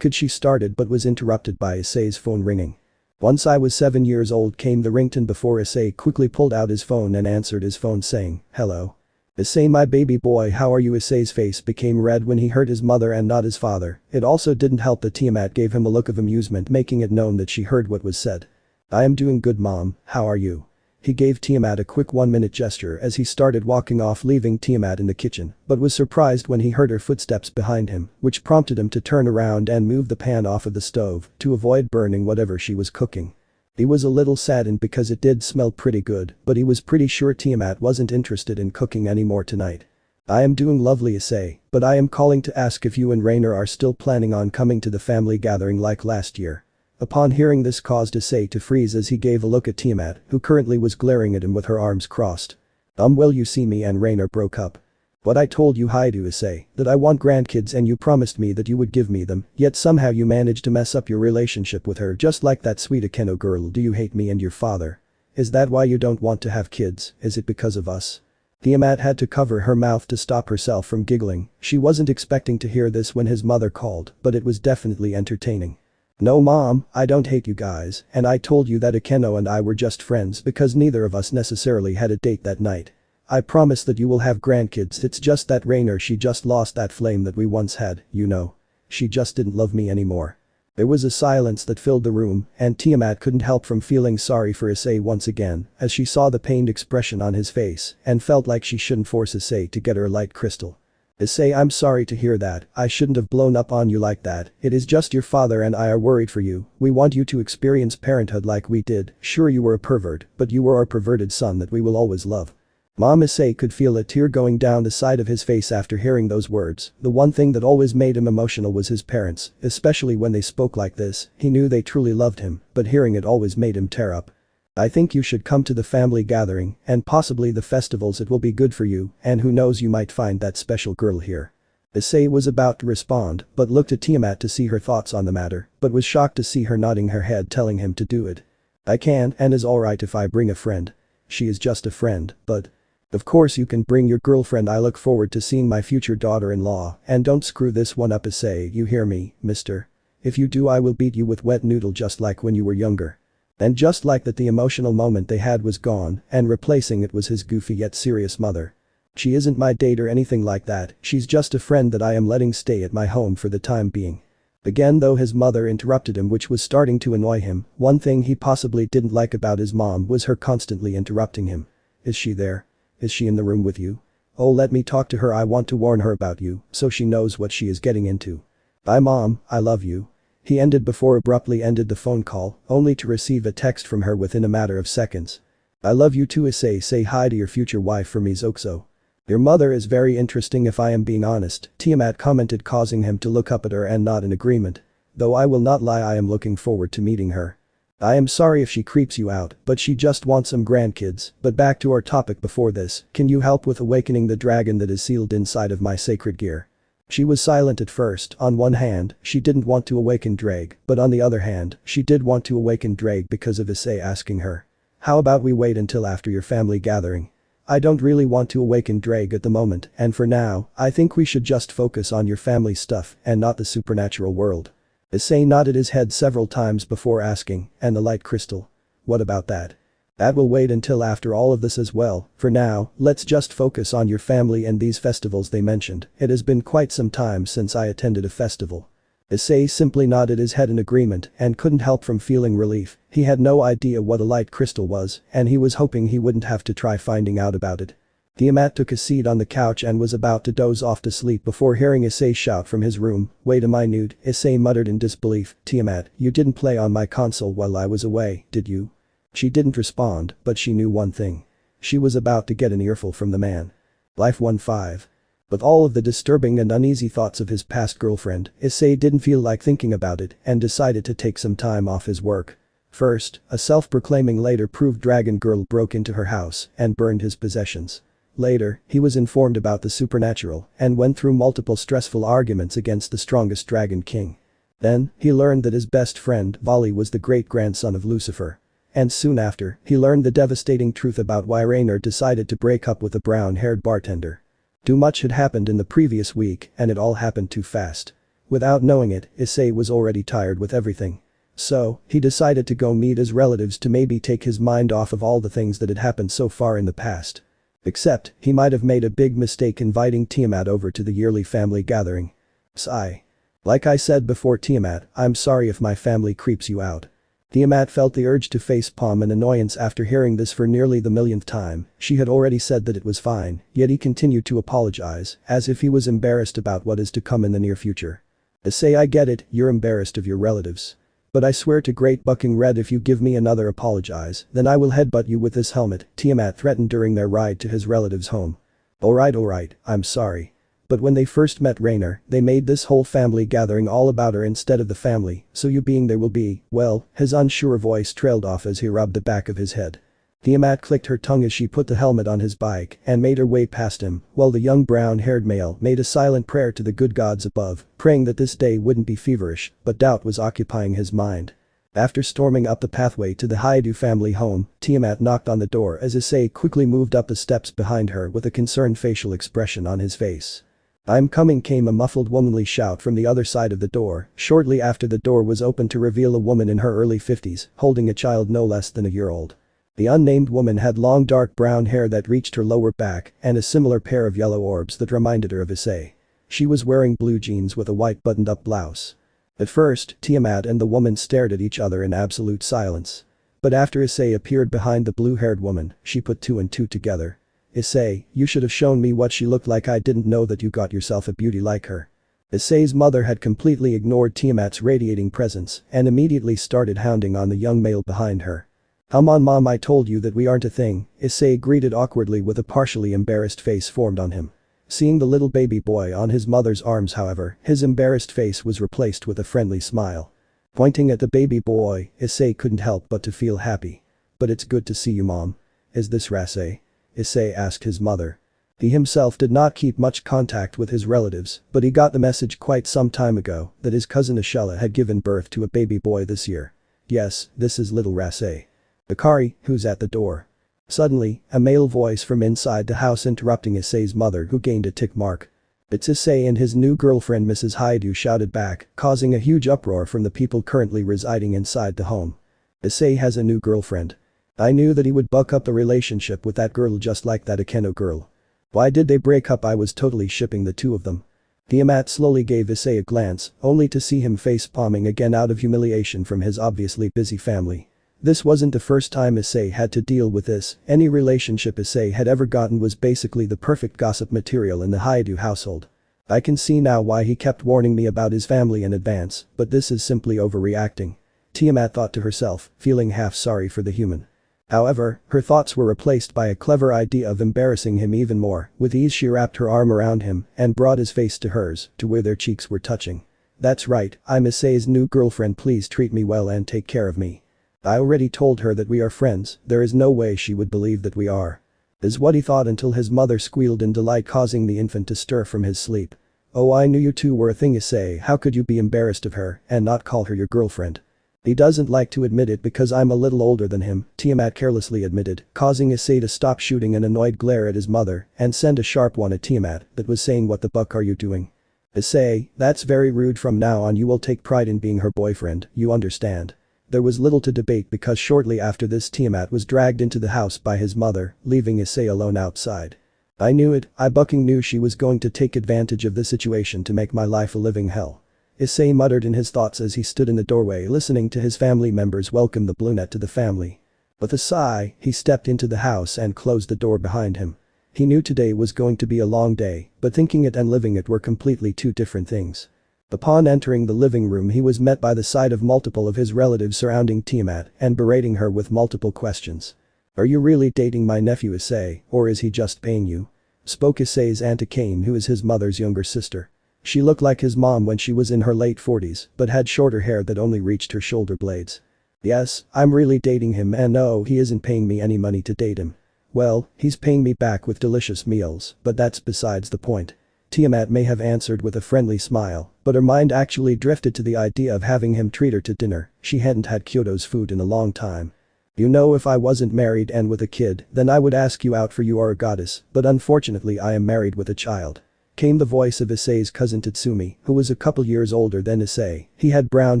She started but was interrupted by Issei's phone ringing. Once I was 7 years old came the ringtone before Issei quickly pulled out his phone and answered his phone saying, hello. Issei, my baby boy, how are you? Issei's face became red when he heard his mother and not his father. It also didn't help that Tiamat gave him a look of amusement, making it known that she heard what was said. I am doing good, mom, how are you? He gave Tiamat a quick 1-minute gesture as he started walking off, leaving Tiamat in the kitchen, but was surprised when he heard her footsteps behind him, which prompted him to turn around and move the pan off of the stove to avoid burning whatever she was cooking. He was a little saddened because it did smell pretty good, but he was pretty sure Tiamat wasn't interested in cooking anymore tonight. I am doing lovely, Issei, but I am calling to ask if you and Rainer are still planning on coming to the family gathering like last year. Upon hearing this caused Issei to freeze as he gave a look at Tiamat, who currently was glaring at him with her arms crossed. Well, you see, me and Rainer broke up. But I told you, Issei, that I want grandkids and you promised me that you would give me them, yet somehow you managed to mess up your relationship with her just like that sweet Akeno girl. Do you hate me and your father? Is that why you don't want to have kids? Is it because of us? Tiamat had to cover her mouth to stop herself from giggling. She wasn't expecting to hear this when his mother called, but it was definitely entertaining. No, mom, I don't hate you guys, and I told you that Akeno and I were just friends because neither of us necessarily had a date that night. I promise that you will have grandkids. It's just that Rainer, she just lost that flame that we once had, you know. She just didn't love me anymore. There was a silence that filled the room, and Tiamat couldn't help from feeling sorry for Issei once again as she saw the pained expression on his face and felt like she shouldn't force Issei to get her a light crystal. Issei, I'm sorry to hear that. I shouldn't have blown up on you like that. It is just your father and I are worried for you. We want you to experience parenthood like we did. Sure, you were a pervert, but you were our perverted son that we will always love. Mom. Issei could feel a tear going down the side of his face after hearing those words. The one thing that always made him emotional was his parents, especially when they spoke like this. He knew they truly loved him, but hearing it always made him tear up. I think you should come to the family gathering and possibly the festivals. It will be good for you, and who knows, you might find that special girl here. Issei was about to respond, but looked at Tiamat to see her thoughts on the matter, but was shocked to see her nodding her head, telling him to do it. I can, and is alright if I bring a friend. She is just a friend, but. Of course you can bring your girlfriend. I look forward to seeing my future daughter-in-law, and don't screw this one up, Issei, you hear me, mister? If you do, I will beat you with wet noodle just like when you were younger. And just like that, the emotional moment they had was gone, and replacing it was his goofy yet serious mother. She isn't my date or anything like that, she's just a friend that I am letting stay at my home for the time being. Again, though, his mother interrupted him, which was starting to annoy him. One thing he possibly didn't like about his mom was her constantly interrupting him. Is she there? Is she in the room with you? Oh, let me talk to her. I want to warn her about you, so she knows what she is getting into. Bye, Mom, I love you. He ended before abruptly ended the phone call, only to receive a text from her within a matter of seconds. I love you too, Issei. Say hi to your future wife for me, Zoxo. Your mother is very interesting if I am being honest, Tiamat commented, causing him to look up at her and nod in agreement. Though I will not lie, I am looking forward to meeting her. I am sorry if she creeps you out, but she just wants some grandkids. But back to our topic before this, can you help with awakening the dragon that is sealed inside of my sacred gear? She was silent at first. On one hand, she didn't want to awaken Drake, but on the other hand, she did want to awaken Drake because of Issei asking her. How about we wait until after your family gathering? I don't really want to awaken Drake at the moment, and for now, I think we should just focus on your family stuff and not the supernatural world. Issei nodded his head several times before asking, and the light crystal? What about that? That will wait until after all of this as well. For now, let's just focus on your family and these festivals they mentioned. It has been quite some time since I attended a festival. Issei simply nodded his head in agreement and couldn't help from feeling relief. He had no idea what a light crystal was, and he was hoping he wouldn't have to try finding out about it. Tiamat took a seat on the couch and was about to doze off to sleep before hearing Issei shout from his room, "Wait a minute," Issei muttered in disbelief. "Tiamat, you didn't play on my console while I was away, did you?" She didn't respond, but she knew one thing. She was about to get an earful from the man. Life 1-5. With all of the disturbing and uneasy thoughts of his past girlfriend, Issei didn't feel like thinking about it and decided to take some time off his work. First, a self-proclaiming later-proved dragon girl broke into her house and burned his possessions. Later, he was informed about the supernatural and went through multiple stressful arguments against the strongest dragon king. Then, he learned that his best friend, Vali, was the great-grandson of Lucifer. And soon after, he learned the devastating truth about why Rainer decided to break up with the brown-haired bartender. Too much had happened in the previous week and it all happened too fast. Without knowing it, Issei was already tired with everything. So, he decided to go meet his relatives to maybe take his mind off of all the things that had happened so far in the past. Except, he might have made a big mistake inviting Tiamat over to the yearly family gathering. Sigh. Like I said before, Tiamat, I'm sorry if my family creeps you out. Tiamat felt the urge to facepalm in annoyance after hearing this for nearly the millionth time. She had already said that it was fine, yet he continued to apologize, as if he was embarrassed about what is to come in the near future. Issei, I get it, you're embarrassed of your relatives. But I swear to Great Bucking Red, if you give me another apologize, then I will headbutt you with this helmet, Tiamat threatened during their ride to his relative's home. Alright, I'm sorry. But when they first met Rainer, they made this whole family gathering all about her instead of the family, so you being there will be, well, his unsure voice trailed off as he rubbed the back of his head. Tiamat clicked her tongue as she put the helmet on his bike and made her way past him, while the young brown-haired male made a silent prayer to the good gods above, praying that this day wouldn't be feverish, but doubt was occupying his mind. After storming up the pathway to the Haidu family home, Tiamat knocked on the door as Issei quickly moved up the steps behind her with a concerned facial expression on his face. "I'm coming," came a muffled womanly shout from the other side of the door. Shortly after, the door was opened to reveal a woman in her early 50s, holding a child no less than a year old. The unnamed woman had long dark brown hair that reached her lower back and a similar pair of yellow orbs that reminded her of Issei. She was wearing blue jeans with a white buttoned-up blouse. At first, Tiamat and the woman stared at each other in absolute silence. But after Issei appeared behind the blue-haired woman, she put two and two together. "Issei, you should have shown me what she looked like. I didn't know that you got yourself a beauty like her." Issei's mother had completely ignored Tiamat's radiating presence and immediately started hounding on the young male behind her. "Come on, Mom, I told you that we aren't a thing," Issei greeted awkwardly with a partially embarrassed face formed on him. Seeing the little baby boy on his mother's arms, however, his embarrassed face was replaced with a friendly smile. Pointing at the baby boy, Issei couldn't help but to feel happy. "But it's good to see you, Mom. Is this Issei?" Issei asked his mother. He himself did not keep much contact with his relatives, but he got the message quite some time ago that his cousin Ashella had given birth to a baby boy this year. "Yes, this is little Issei. Akari, who's at the door?" Suddenly, a male voice from inside the house interrupting Issei's mother, who gained a tick mark. "It's Issei and his new girlfriend," Mrs. Haidu shouted back, causing a huge uproar from the people currently residing inside the home. "Issei has a new girlfriend. I knew that he would buck up the relationship with that girl just like that Akeno girl. Why did they break up? I was totally shipping the two of them." Tiamat slowly gave Issei a glance, only to see him face-palming again out of humiliation from his obviously busy family. This wasn't the first time Issei had to deal with this. Any relationship Issei had ever gotten was basically the perfect gossip material in the Haidu household. "I can see now why he kept warning me about his family in advance, but this is simply overreacting," Tiamat thought to herself, feeling half sorry for the human. However, her thoughts were replaced by a clever idea of embarrassing him even more. With ease she wrapped her arm around him and brought his face to hers, to where their cheeks were touching. "That's right, I'm Issei's new girlfriend, please treat me well and take care of me. I already told her that we are friends, there is no way she would believe that we are," is what he thought until his mother squealed in delight, causing the infant to stir from his sleep. "Oh, I knew you two were a thing, Issei. How could you be embarrassed of her and not call her your girlfriend?" "He doesn't like to admit it because I'm a little older than him," Tiamat carelessly admitted, causing Issei to stop shooting an annoyed glare at his mother and send a sharp one at Tiamat that was saying, "What the buck are you doing? Issei, that's very rude. From now on you will take pride in being her boyfriend, you understand?" There was little to debate because shortly after this Tiamat was dragged into the house by his mother, leaving Issei alone outside. I knew it, I bucking knew she was going to take advantage of the situation to make my life a living hell. Issei muttered in his thoughts as he stood in the doorway listening to his family members welcome the brunette to the family. With a sigh, he stepped into the house and closed the door behind him. He knew today was going to be a long day, but thinking it and living it were completely two different things. Upon entering the living room he was met by the sight of multiple of his relatives surrounding Tiamat and berating her with multiple questions. "Are you really dating my nephew Issei, or is he just paying you?" spoke Issei's Aunt Kane, who is his mother's younger sister. She looked like his mom when she was in her late 40s, but had shorter hair that only reached her shoulder blades. "Yes, I'm really dating him and no, he isn't paying me any money to date him. Well, he's paying me back with delicious meals, but that's besides the point." Tiamat may have answered with a friendly smile, but her mind actually drifted to the idea of having him treat her to dinner. She hadn't had Kyoto's food in a long time. "You know, if I wasn't married and with a kid, then I would ask you out for you are a goddess, but unfortunately I am married with a child," came the voice of Issei's cousin Tatsumi, who was a couple years older than Issei. He had brown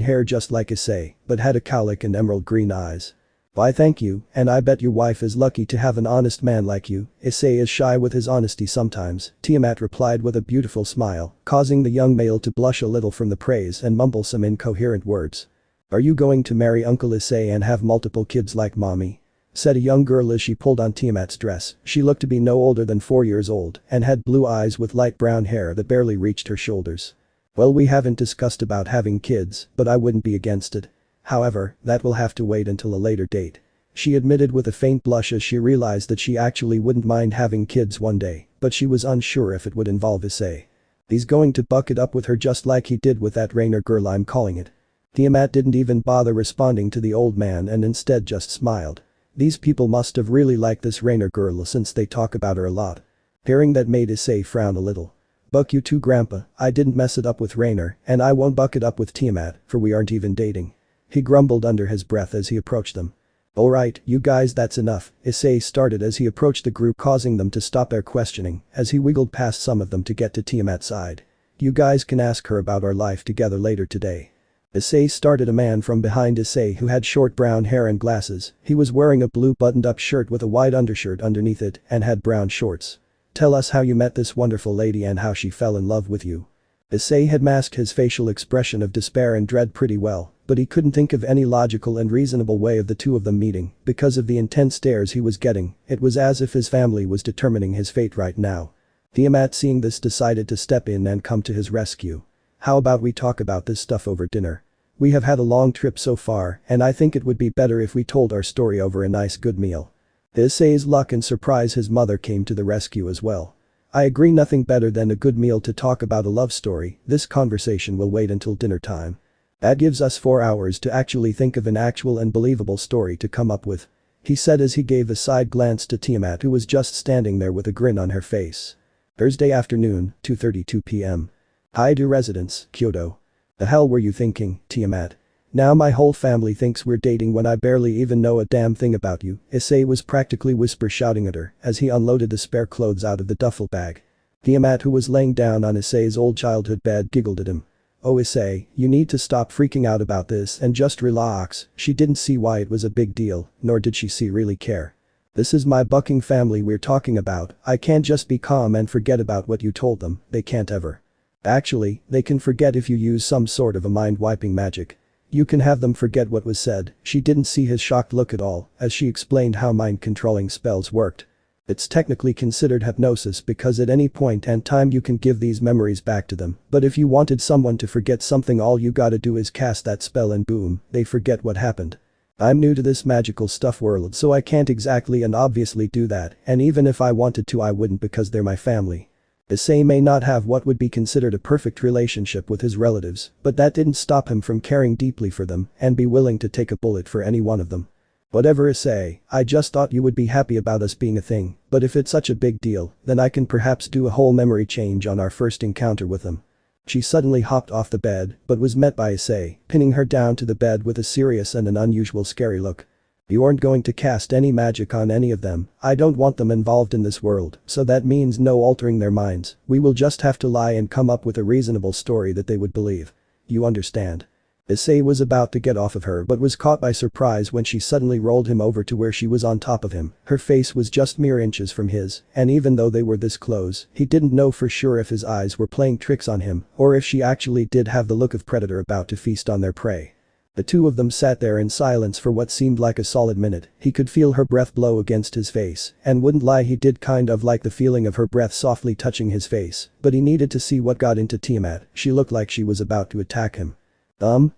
hair just like Issei, but had a cowlick and emerald green eyes. "Why thank you, and I bet your wife is lucky to have an honest man like you. Issei is shy with his honesty sometimes," Tiamat replied with a beautiful smile, causing the young male to blush a little from the praise and mumble some incoherent words. "Are you going to marry Uncle Issei and have multiple kids like mommy?" said a young girl as she pulled on Tiamat's dress. She looked to be no older than 4 years old and had blue eyes with light brown hair that barely reached her shoulders. "Well, we haven't discussed about having kids, but I wouldn't be against it. However, that will have to wait until a later date," she admitted with a faint blush as she realized that she actually wouldn't mind having kids one day, but she was unsure if it would involve Issei. "He's going to buck it up with her just like he did with that Rainer girl I'm calling it." Tiamat didn't even bother responding to the old man and instead just smiled. These people must have really liked this Rainer girl since they talk about her a lot. Hearing that made Issei frown a little. "Buck you too, grandpa, I didn't mess it up with Rainer and I won't buck it up with Tiamat, for we aren't even dating," he grumbled under his breath as he approached them. "Alright, you guys, that's enough," Issei started as he approached the group, causing them to stop their questioning as he wiggled past some of them to get to Tiamat's side. "You guys can ask her about our life together later today." Issei started a man from behind Issei who had short brown hair and glasses. He was wearing a blue buttoned-up shirt with a white undershirt underneath it and had brown shorts. "Tell us how you met this wonderful lady and how she fell in love with you." Issei had masked his facial expression of despair and dread pretty well, but he couldn't think of any logical and reasonable way of the two of them meeting because of the intense stares he was getting. It was as if his family was determining his fate right now. Tiamat, seeing this, decided to step in and come to his rescue. "How about we talk about this stuff over dinner? We have had a long trip so far and I think it would be better if we told our story over a nice good meal." To Issei's luck and surprise, his mother came to the rescue as well. "I agree, nothing better than a good meal to talk about a love story. This conversation will wait until dinner time. That gives us 4 hours to actually think of an actual and believable story to come up with," he said as he gave a side glance to Tiamat, who was just standing there with a grin on her face. Thursday afternoon, 2:32 p.m. Haidu residence, Kyoto. "The hell were you thinking, Tiamat? Now my whole family thinks we're dating when I barely even know a damn thing about you," Issei was practically whisper shouting at her as he unloaded the spare clothes out of the duffel bag. Tiamat, who was laying down on Issei's old childhood bed, giggled at him. "Oh Issei, you need to stop freaking out about this and just relax." She didn't see why it was a big deal, nor did she really care. "This is my bucking family we're talking about. I can't just be calm and forget about what you told them, they can't ever. Actually, they can forget if you use some sort of a mind-wiping magic. You can have them forget what was said." She didn't see his shocked look at all as she explained how mind-controlling spells worked. "It's technically considered hypnosis because at any point and time you can give these memories back to them, but if you wanted someone to forget something, all you gotta do is cast that spell and boom, they forget what happened. I'm new to this magical stuff world, so I can't exactly and obviously do that, and even if I wanted to I wouldn't because they're my family." Issei may not have what would be considered a perfect relationship with his relatives, but that didn't stop him from caring deeply for them and be willing to take a bullet for any one of them. "Whatever, Issei, I just thought you would be happy about us being a thing, but if it's such a big deal, then I can perhaps do a whole memory change on our first encounter with them." She suddenly hopped off the bed but was met by Issei, pinning her down to the bed with a serious and an unusual scary look. "You aren't going to cast any magic on any of them. I don't want them involved in this world, so that means no altering their minds. We will just have to lie and come up with a reasonable story that they would believe. You understand?" Issei was about to get off of her but was caught by surprise when she suddenly rolled him over to where she was on top of him. Her face was just mere inches from his, and even though they were this close, he didn't know for sure if his eyes were playing tricks on him or if she actually did have the look of predator about to feast on their prey. The two of them sat there in silence for what seemed like a solid minute. He could feel her breath blow against his face, and wouldn't lie, he did kind of like the feeling of her breath softly touching his face, but he needed to see what got into Tiamat. She looked like she was about to attack him.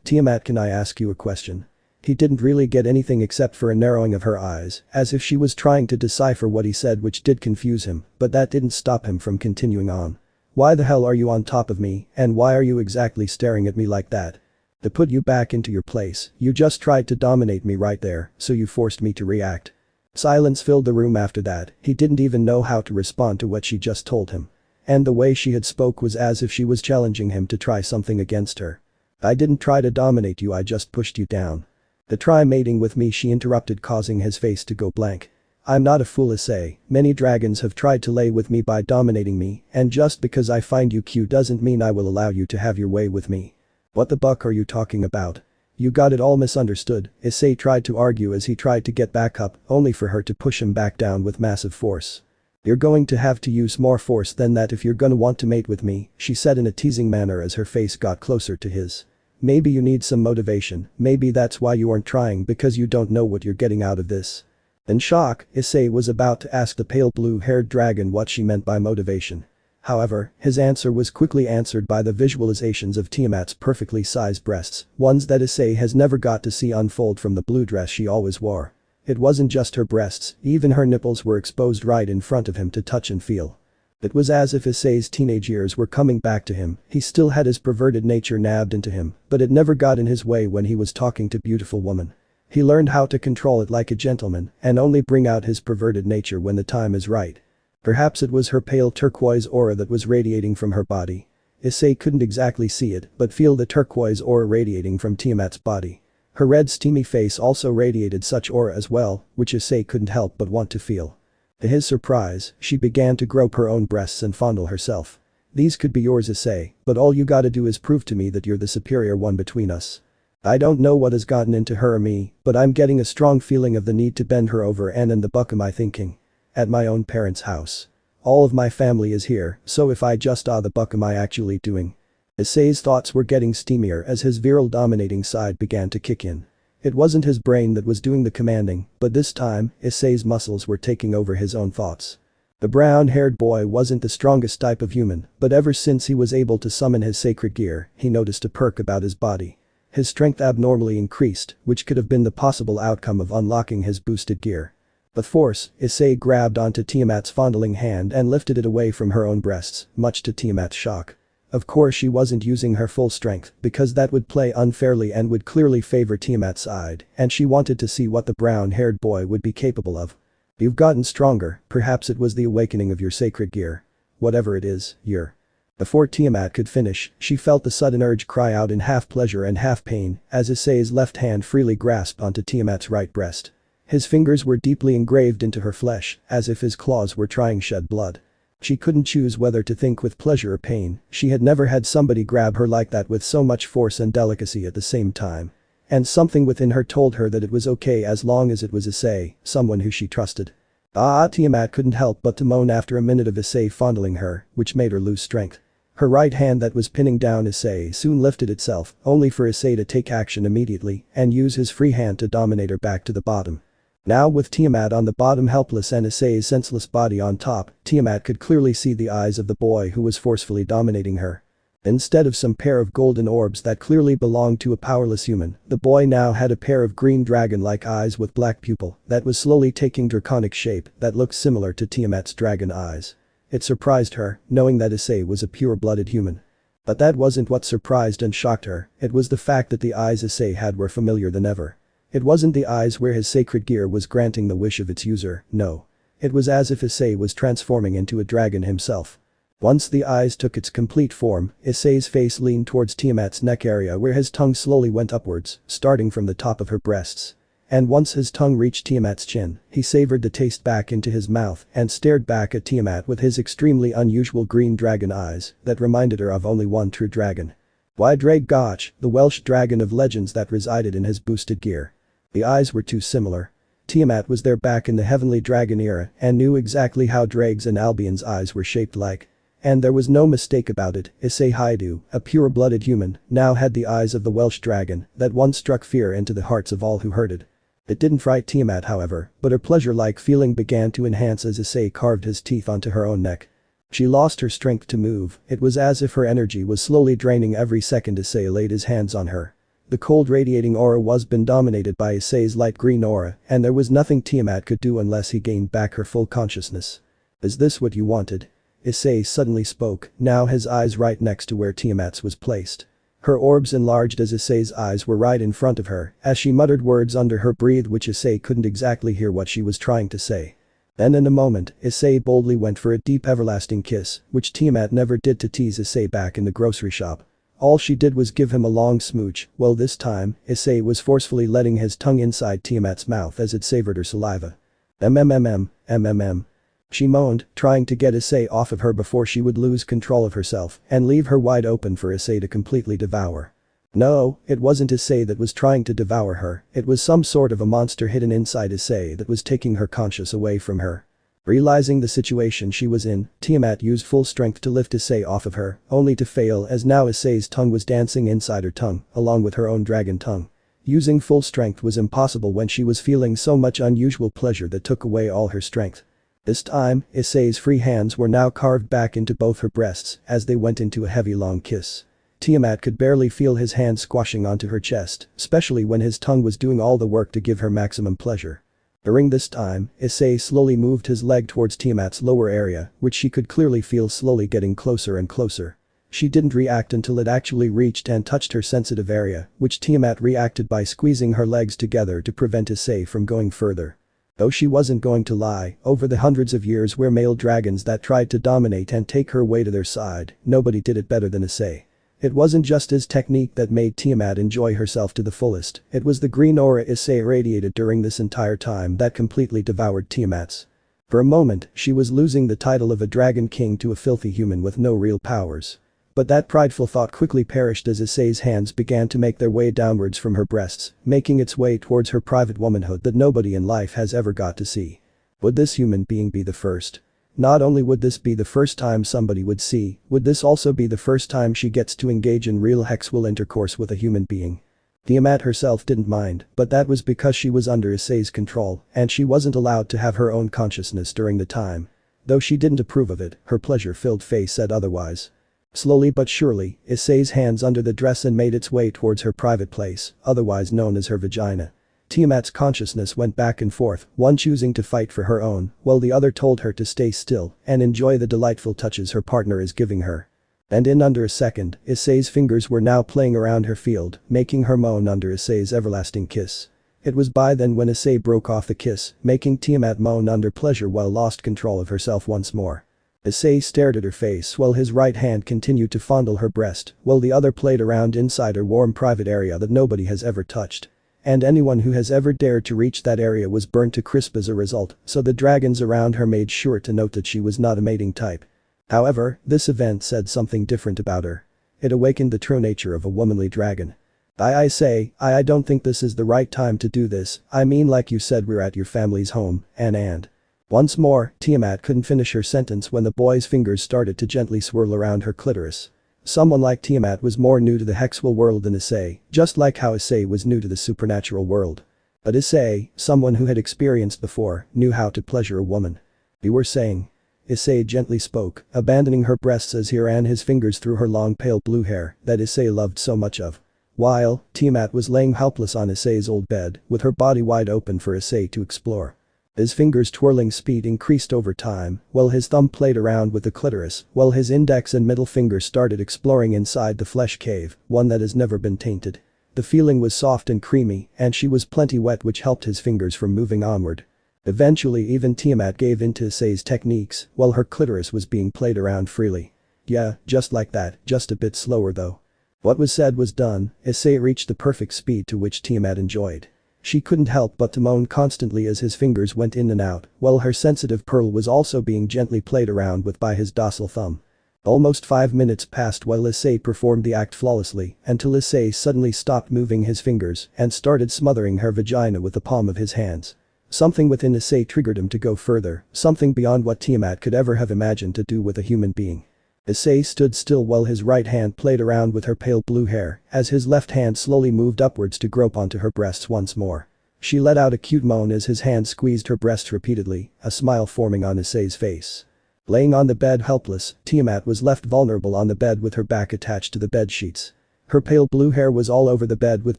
Tiamat, can I ask you a question? He didn't really get anything except for a narrowing of her eyes, as if she was trying to decipher what he said, which did confuse him, but that didn't stop him from continuing on. Why the hell are you on top of me, and why are you exactly staring at me like that? To put you back into your place, you just tried to dominate me right there, so you forced me to react. Silence filled the room after that. He didn't even know how to respond to what she just told him. And the way she had spoke was as if she was challenging him to try something against her. I didn't try to dominate you, I just pushed you down. To try mating with me, she interrupted, causing his face to go blank. I'm not a fool, Issei. Many dragons have tried to lay with me by dominating me, and just because I find you cute doesn't mean I will allow you to have your way with me. What the buck are you talking about? You got it all misunderstood, Issei tried to argue as he tried to get back up, only for her to push him back down with massive force. You're going to have to use more force than that if you're gonna want to mate with me, she said in a teasing manner as her face got closer to his. Maybe you need some motivation, maybe that's why you aren't trying, because you don't know what you're getting out of this. In shock, Issei was about to ask the pale blue-haired dragon what she meant by motivation. However, his answer was quickly answered by the visualizations of Tiamat's perfectly sized breasts, ones that Issei has never got to see unfold from the blue dress she always wore. It wasn't just her breasts, even her nipples were exposed right in front of him to touch and feel. It was as if Issei's teenage years were coming back to him. He still had his perverted nature nabbed into him, but it never got in his way when he was talking to beautiful women. He learned how to control it like a gentleman and only bring out his perverted nature when the time is right. Perhaps it was her pale turquoise aura that was radiating from her body. Issei couldn't exactly see it, but feel the turquoise aura radiating from Tiamat's body. Her red steamy face also radiated such aura as well, which Issei couldn't help but want to feel. To his surprise, she began to grope her own breasts and fondle herself. These could be yours, Issei, but all you gotta do is prove to me that you're the superior one between us. I don't know what has gotten into her or me, but I'm getting a strong feeling of the need to bend her over, and in the buck am I thinking? At my own parents' house. All of my family is here, so if I just the buck am I actually doing? Issei's thoughts were getting steamier as his virile dominating side began to kick in. It wasn't his brain that was doing the commanding, but this time, Issei's muscles were taking over his own thoughts. The brown-haired boy wasn't the strongest type of human, but ever since he was able to summon his sacred gear, he noticed a perk about his body. His strength abnormally increased, which could have been the possible outcome of unlocking his boosted gear. With force, Issei grabbed onto Tiamat's fondling hand and lifted it away from her own breasts, much to Tiamat's shock. Of course she wasn't using her full strength, because that would play unfairly and would clearly favor Tiamat's side, and she wanted to see what the brown-haired boy would be capable of. You've gotten stronger, perhaps it was the awakening of your sacred gear. Whatever it is, you're. Before Tiamat could finish, she felt the sudden urge cry out in half pleasure and half pain, as Issei's left hand freely grasped onto Tiamat's right breast. His fingers were deeply engraved into her flesh, as if his claws were trying shed blood. She couldn't choose whether to think with pleasure or pain. She had never had somebody grab her like that with so much force and delicacy at the same time. And something within her told her that it was okay as long as it was Issei, someone who she trusted. Tiamat couldn't help but to moan after a minute of Issei fondling her, which made her lose strength. Her right hand that was pinning down Issei soon lifted itself, only for Issei to take action immediately and use his free hand to dominate her back to the bottom. Now with Tiamat on the bottom helpless and Issei's senseless body on top, Tiamat could clearly see the eyes of the boy who was forcefully dominating her. Instead of some pair of golden orbs that clearly belonged to a powerless human, the boy now had a pair of green dragon-like eyes with black pupil that was slowly taking draconic shape that looked similar to Tiamat's dragon eyes. It surprised her, knowing that Issei was a pure-blooded human. But that wasn't what surprised and shocked her, it was the fact that the eyes Issei had were familiar than ever. It wasn't the eyes where his sacred gear was granting the wish of its user, no. It was as if Issei was transforming into a dragon himself. Once the eyes took its complete form, Issei's face leaned towards Tiamat's neck area where his tongue slowly went upwards, starting from the top of her breasts. And once his tongue reached Tiamat's chin, he savored the taste back into his mouth and stared back at Tiamat with his extremely unusual green dragon eyes that reminded her of only one true dragon. Why Drake Gotch, the Welsh dragon of legends that resided in his boosted gear. The eyes were too similar. Tiamat was there back in the heavenly dragon era and knew exactly how Drake's and Albion's eyes were shaped like. And there was no mistake about it, Issei Haidu, a pure-blooded human, now had the eyes of the Welsh dragon that once struck fear into the hearts of all who heard it. It didn't fright Tiamat however, but her pleasure-like feeling began to enhance as Issei carved his teeth onto her own neck. She lost her strength to move, it was as if her energy was slowly draining every second Issei laid his hands on her. The cold radiating aura was been dominated by Issei's light green aura and there was nothing Tiamat could do unless he gained back her full consciousness. Is this what you wanted? Issei suddenly spoke, now his eyes right next to where Tiamat's was placed. Her orbs enlarged as Issei's eyes were right in front of her as she muttered words under her breath which Issei couldn't exactly hear what she was trying to say. Then in a moment, Issei boldly went for a deep everlasting kiss, which Tiamat never did to tease Issei back in the grocery shop. All she did was give him a long smooch, well this time, Issei was forcefully letting his tongue inside Tiamat's mouth as it savored her saliva. MMM. She moaned, trying to get Issei off of her before she would lose control of herself and leave her wide open for Issei to completely devour. No, it wasn't Issei that was trying to devour her, it was some sort of a monster hidden inside Issei that was taking her conscience away from her. Realizing the situation she was in, Tiamat used full strength to lift Issei off of her, only to fail as now Issei's tongue was dancing inside her tongue, along with her own dragon tongue. Using full strength was impossible when she was feeling so much unusual pleasure that took away all her strength. This time, Issei's free hands were now carved back into both her breasts as they went into a heavy long kiss. Tiamat could barely feel his hand squashing onto her chest, especially when his tongue was doing all the work to give her maximum pleasure. During this time, Issei slowly moved his leg towards Tiamat's lower area, which she could clearly feel slowly getting closer and closer. She didn't react until it actually reached and touched her sensitive area, which Tiamat reacted by squeezing her legs together to prevent Issei from going further. Though she wasn't going to lie, over the hundreds of years where male dragons that tried to dominate and take her way to their side, nobody did it better than Issei. It wasn't just his technique that made Tiamat enjoy herself to the fullest, it was the green aura Issei radiated during this entire time that completely devoured Tiamat's. For a moment, she was losing the title of a dragon king to a filthy human with no real powers. But that prideful thought quickly perished as Issei's hands began to make their way downwards from her breasts, making its way towards her private womanhood that nobody in life has ever got to see. Would this human being be the first? Not only would this be the first time somebody would see, would this also be the first time she gets to engage in real sexual intercourse with a human being. Tiamat herself didn't mind, but that was because she was under Issei's control and she wasn't allowed to have her own consciousness during the time. Though she didn't approve of it, her pleasure-filled face said otherwise. Slowly but surely, Issei's hands under the dress and made its way towards her private place, otherwise known as her vagina. Tiamat's consciousness went back and forth, one choosing to fight for her own, while the other told her to stay still and enjoy the delightful touches her partner is giving her. And in under a second, Issei's fingers were now playing around her field, making her moan under Issei's everlasting kiss. It was by then when Issei broke off the kiss, making Tiamat moan under pleasure while lost control of herself once more. Issei stared at her face while his right hand continued to fondle her breast, while the other played around inside her warm private area that nobody has ever touched. And anyone who has ever dared to reach that area was burnt to crisp as a result, so the dragons around her made sure to note that she was not a mating type. However, this event said something different about her. It awakened the true nature of a womanly dragon. I don't think this is the right time to do this, I mean like you said we're at your family's home, and. Once more, Tiamat couldn't finish her sentence when the boy's fingers started to gently swirl around her clitoris. Someone like Tiamat was more new to the sexual world than Issei, just like how Issei was new to the supernatural world. But Issei, someone who had experienced before, knew how to pleasure a woman. You were saying? Issei gently spoke, abandoning her breasts as he ran his fingers through her long pale blue hair that Issei loved so much of. While, Tiamat was laying helpless on Issei's old bed, with her body wide open for Issei to explore. His fingers' twirling speed increased over time, while his thumb played around with the clitoris, while his index and middle fingers started exploring inside the flesh cave, one that has never been tainted. The feeling was soft and creamy, and she was plenty wet which helped his fingers from moving onward. Eventually even Tiamat gave in to Issei's techniques, while her clitoris was being played around freely. Yeah, just like that, just a bit slower though. What was said was done, Issei reached the perfect speed to which Tiamat enjoyed. She couldn't help but to moan constantly as his fingers went in and out, while her sensitive pearl was also being gently played around with by his docile thumb. Almost 5 minutes passed while Issei performed the act flawlessly until Issei suddenly stopped moving his fingers and started smothering her vagina with the palm of his hands. Something within Issei triggered him to go further, something beyond what Tiamat could ever have imagined to do with a human being. Issei stood still while his right hand played around with her pale blue hair as his left hand slowly moved upwards to grope onto her breasts once more. She let out a cute moan as his hand squeezed her breasts repeatedly, a smile forming on Issei's face. Laying on the bed helpless, Tiamat was left vulnerable on the bed with her back attached to the bed sheets. Her pale blue hair was all over the bed with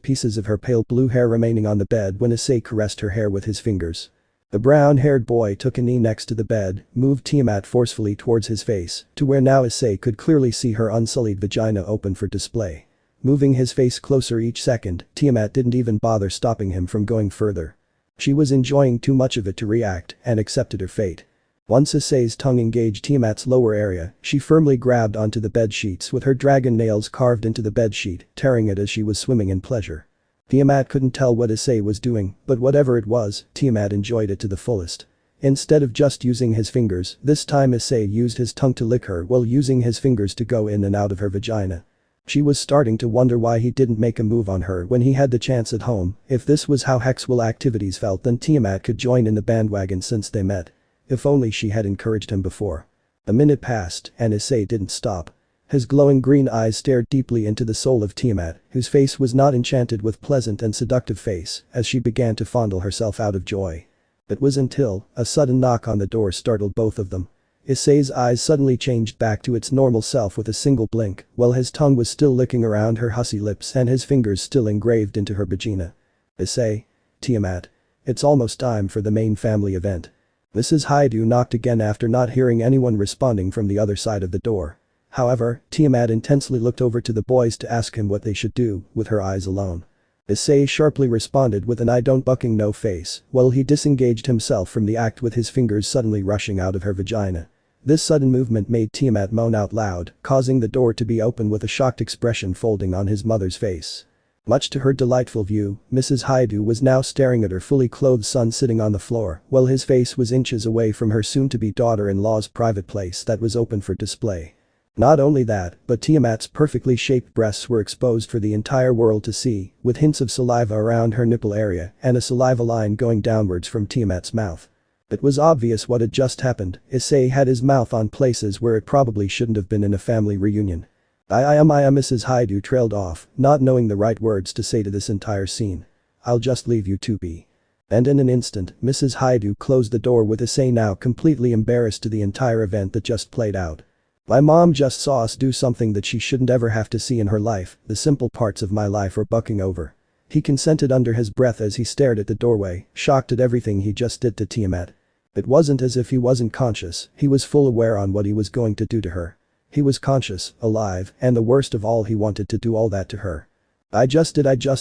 pieces of her pale blue hair remaining on the bed when Issei caressed her hair with his fingers. The brown-haired boy took a knee next to the bed, moved Tiamat forcefully towards his face, to where now Issei could clearly see her unsullied vagina open for display. Moving his face closer each second, Tiamat didn't even bother stopping him from going further. She was enjoying too much of it to react and accepted her fate. Once Issei's tongue engaged Tiamat's lower area, she firmly grabbed onto the bed sheets with her dragon nails carved into the bed sheet, tearing it as she was swimming in pleasure. Tiamat couldn't tell what Issei was doing, but whatever it was, Tiamat enjoyed it to the fullest. Instead of just using his fingers, this time Issei used his tongue to lick her while using his fingers to go in and out of her vagina. She was starting to wonder why he didn't make a move on her when he had the chance at home. If this was how Highschool activities felt, then Tiamat could join in the bandwagon since they met. If only she had encouraged him before. A minute passed, and Issei didn't stop. His glowing green eyes stared deeply into the soul of Tiamat, whose face was not enchanted with pleasant and seductive face, as she began to fondle herself out of joy. It was until a sudden knock on the door startled both of them. Issei's eyes suddenly changed back to its normal self with a single blink, while his tongue was still licking around her hussy lips and his fingers still engraved into her vagina. Issei. Tiamat. It's almost time for the main family event. Mrs. Haidu knocked again after not hearing anyone responding from the other side of the door. However, Tiamat intensely looked over to the boys to ask him what they should do, with her eyes alone. Issei sharply responded with an "I don't bucking no" face, while he disengaged himself from the act with his fingers suddenly rushing out of her vagina. This sudden movement made Tiamat moan out loud, causing the door to be open with a shocked expression folding on his mother's face. Much to her delightful view, Mrs. Haidu was now staring at her fully clothed son sitting on the floor, while his face was inches away from her soon-to-be daughter-in-law's private place that was open for display. Not only that, but Tiamat's perfectly shaped breasts were exposed for the entire world to see, with hints of saliva around her nipple area and a saliva line going downwards from Tiamat's mouth. It was obvious what had just happened. Issei had his mouth on places where it probably shouldn't have been in a family reunion. Mrs. Haidu trailed off, not knowing the right words to say to this entire scene. "I'll just leave you to be." And in an instant, Mrs. Haidu closed the door with Issei now completely embarrassed to the entire event that just played out. "My mom just saw us do something that she shouldn't ever have to see in her life, the simple parts of my life are bucking over." He consented under his breath as he stared at the doorway, shocked at everything he just did to Tiamat. It wasn't as if he wasn't conscious, he was full aware on what he was going to do to her. He was conscious, alive, and the worst of all, he wanted to do all that to her. I just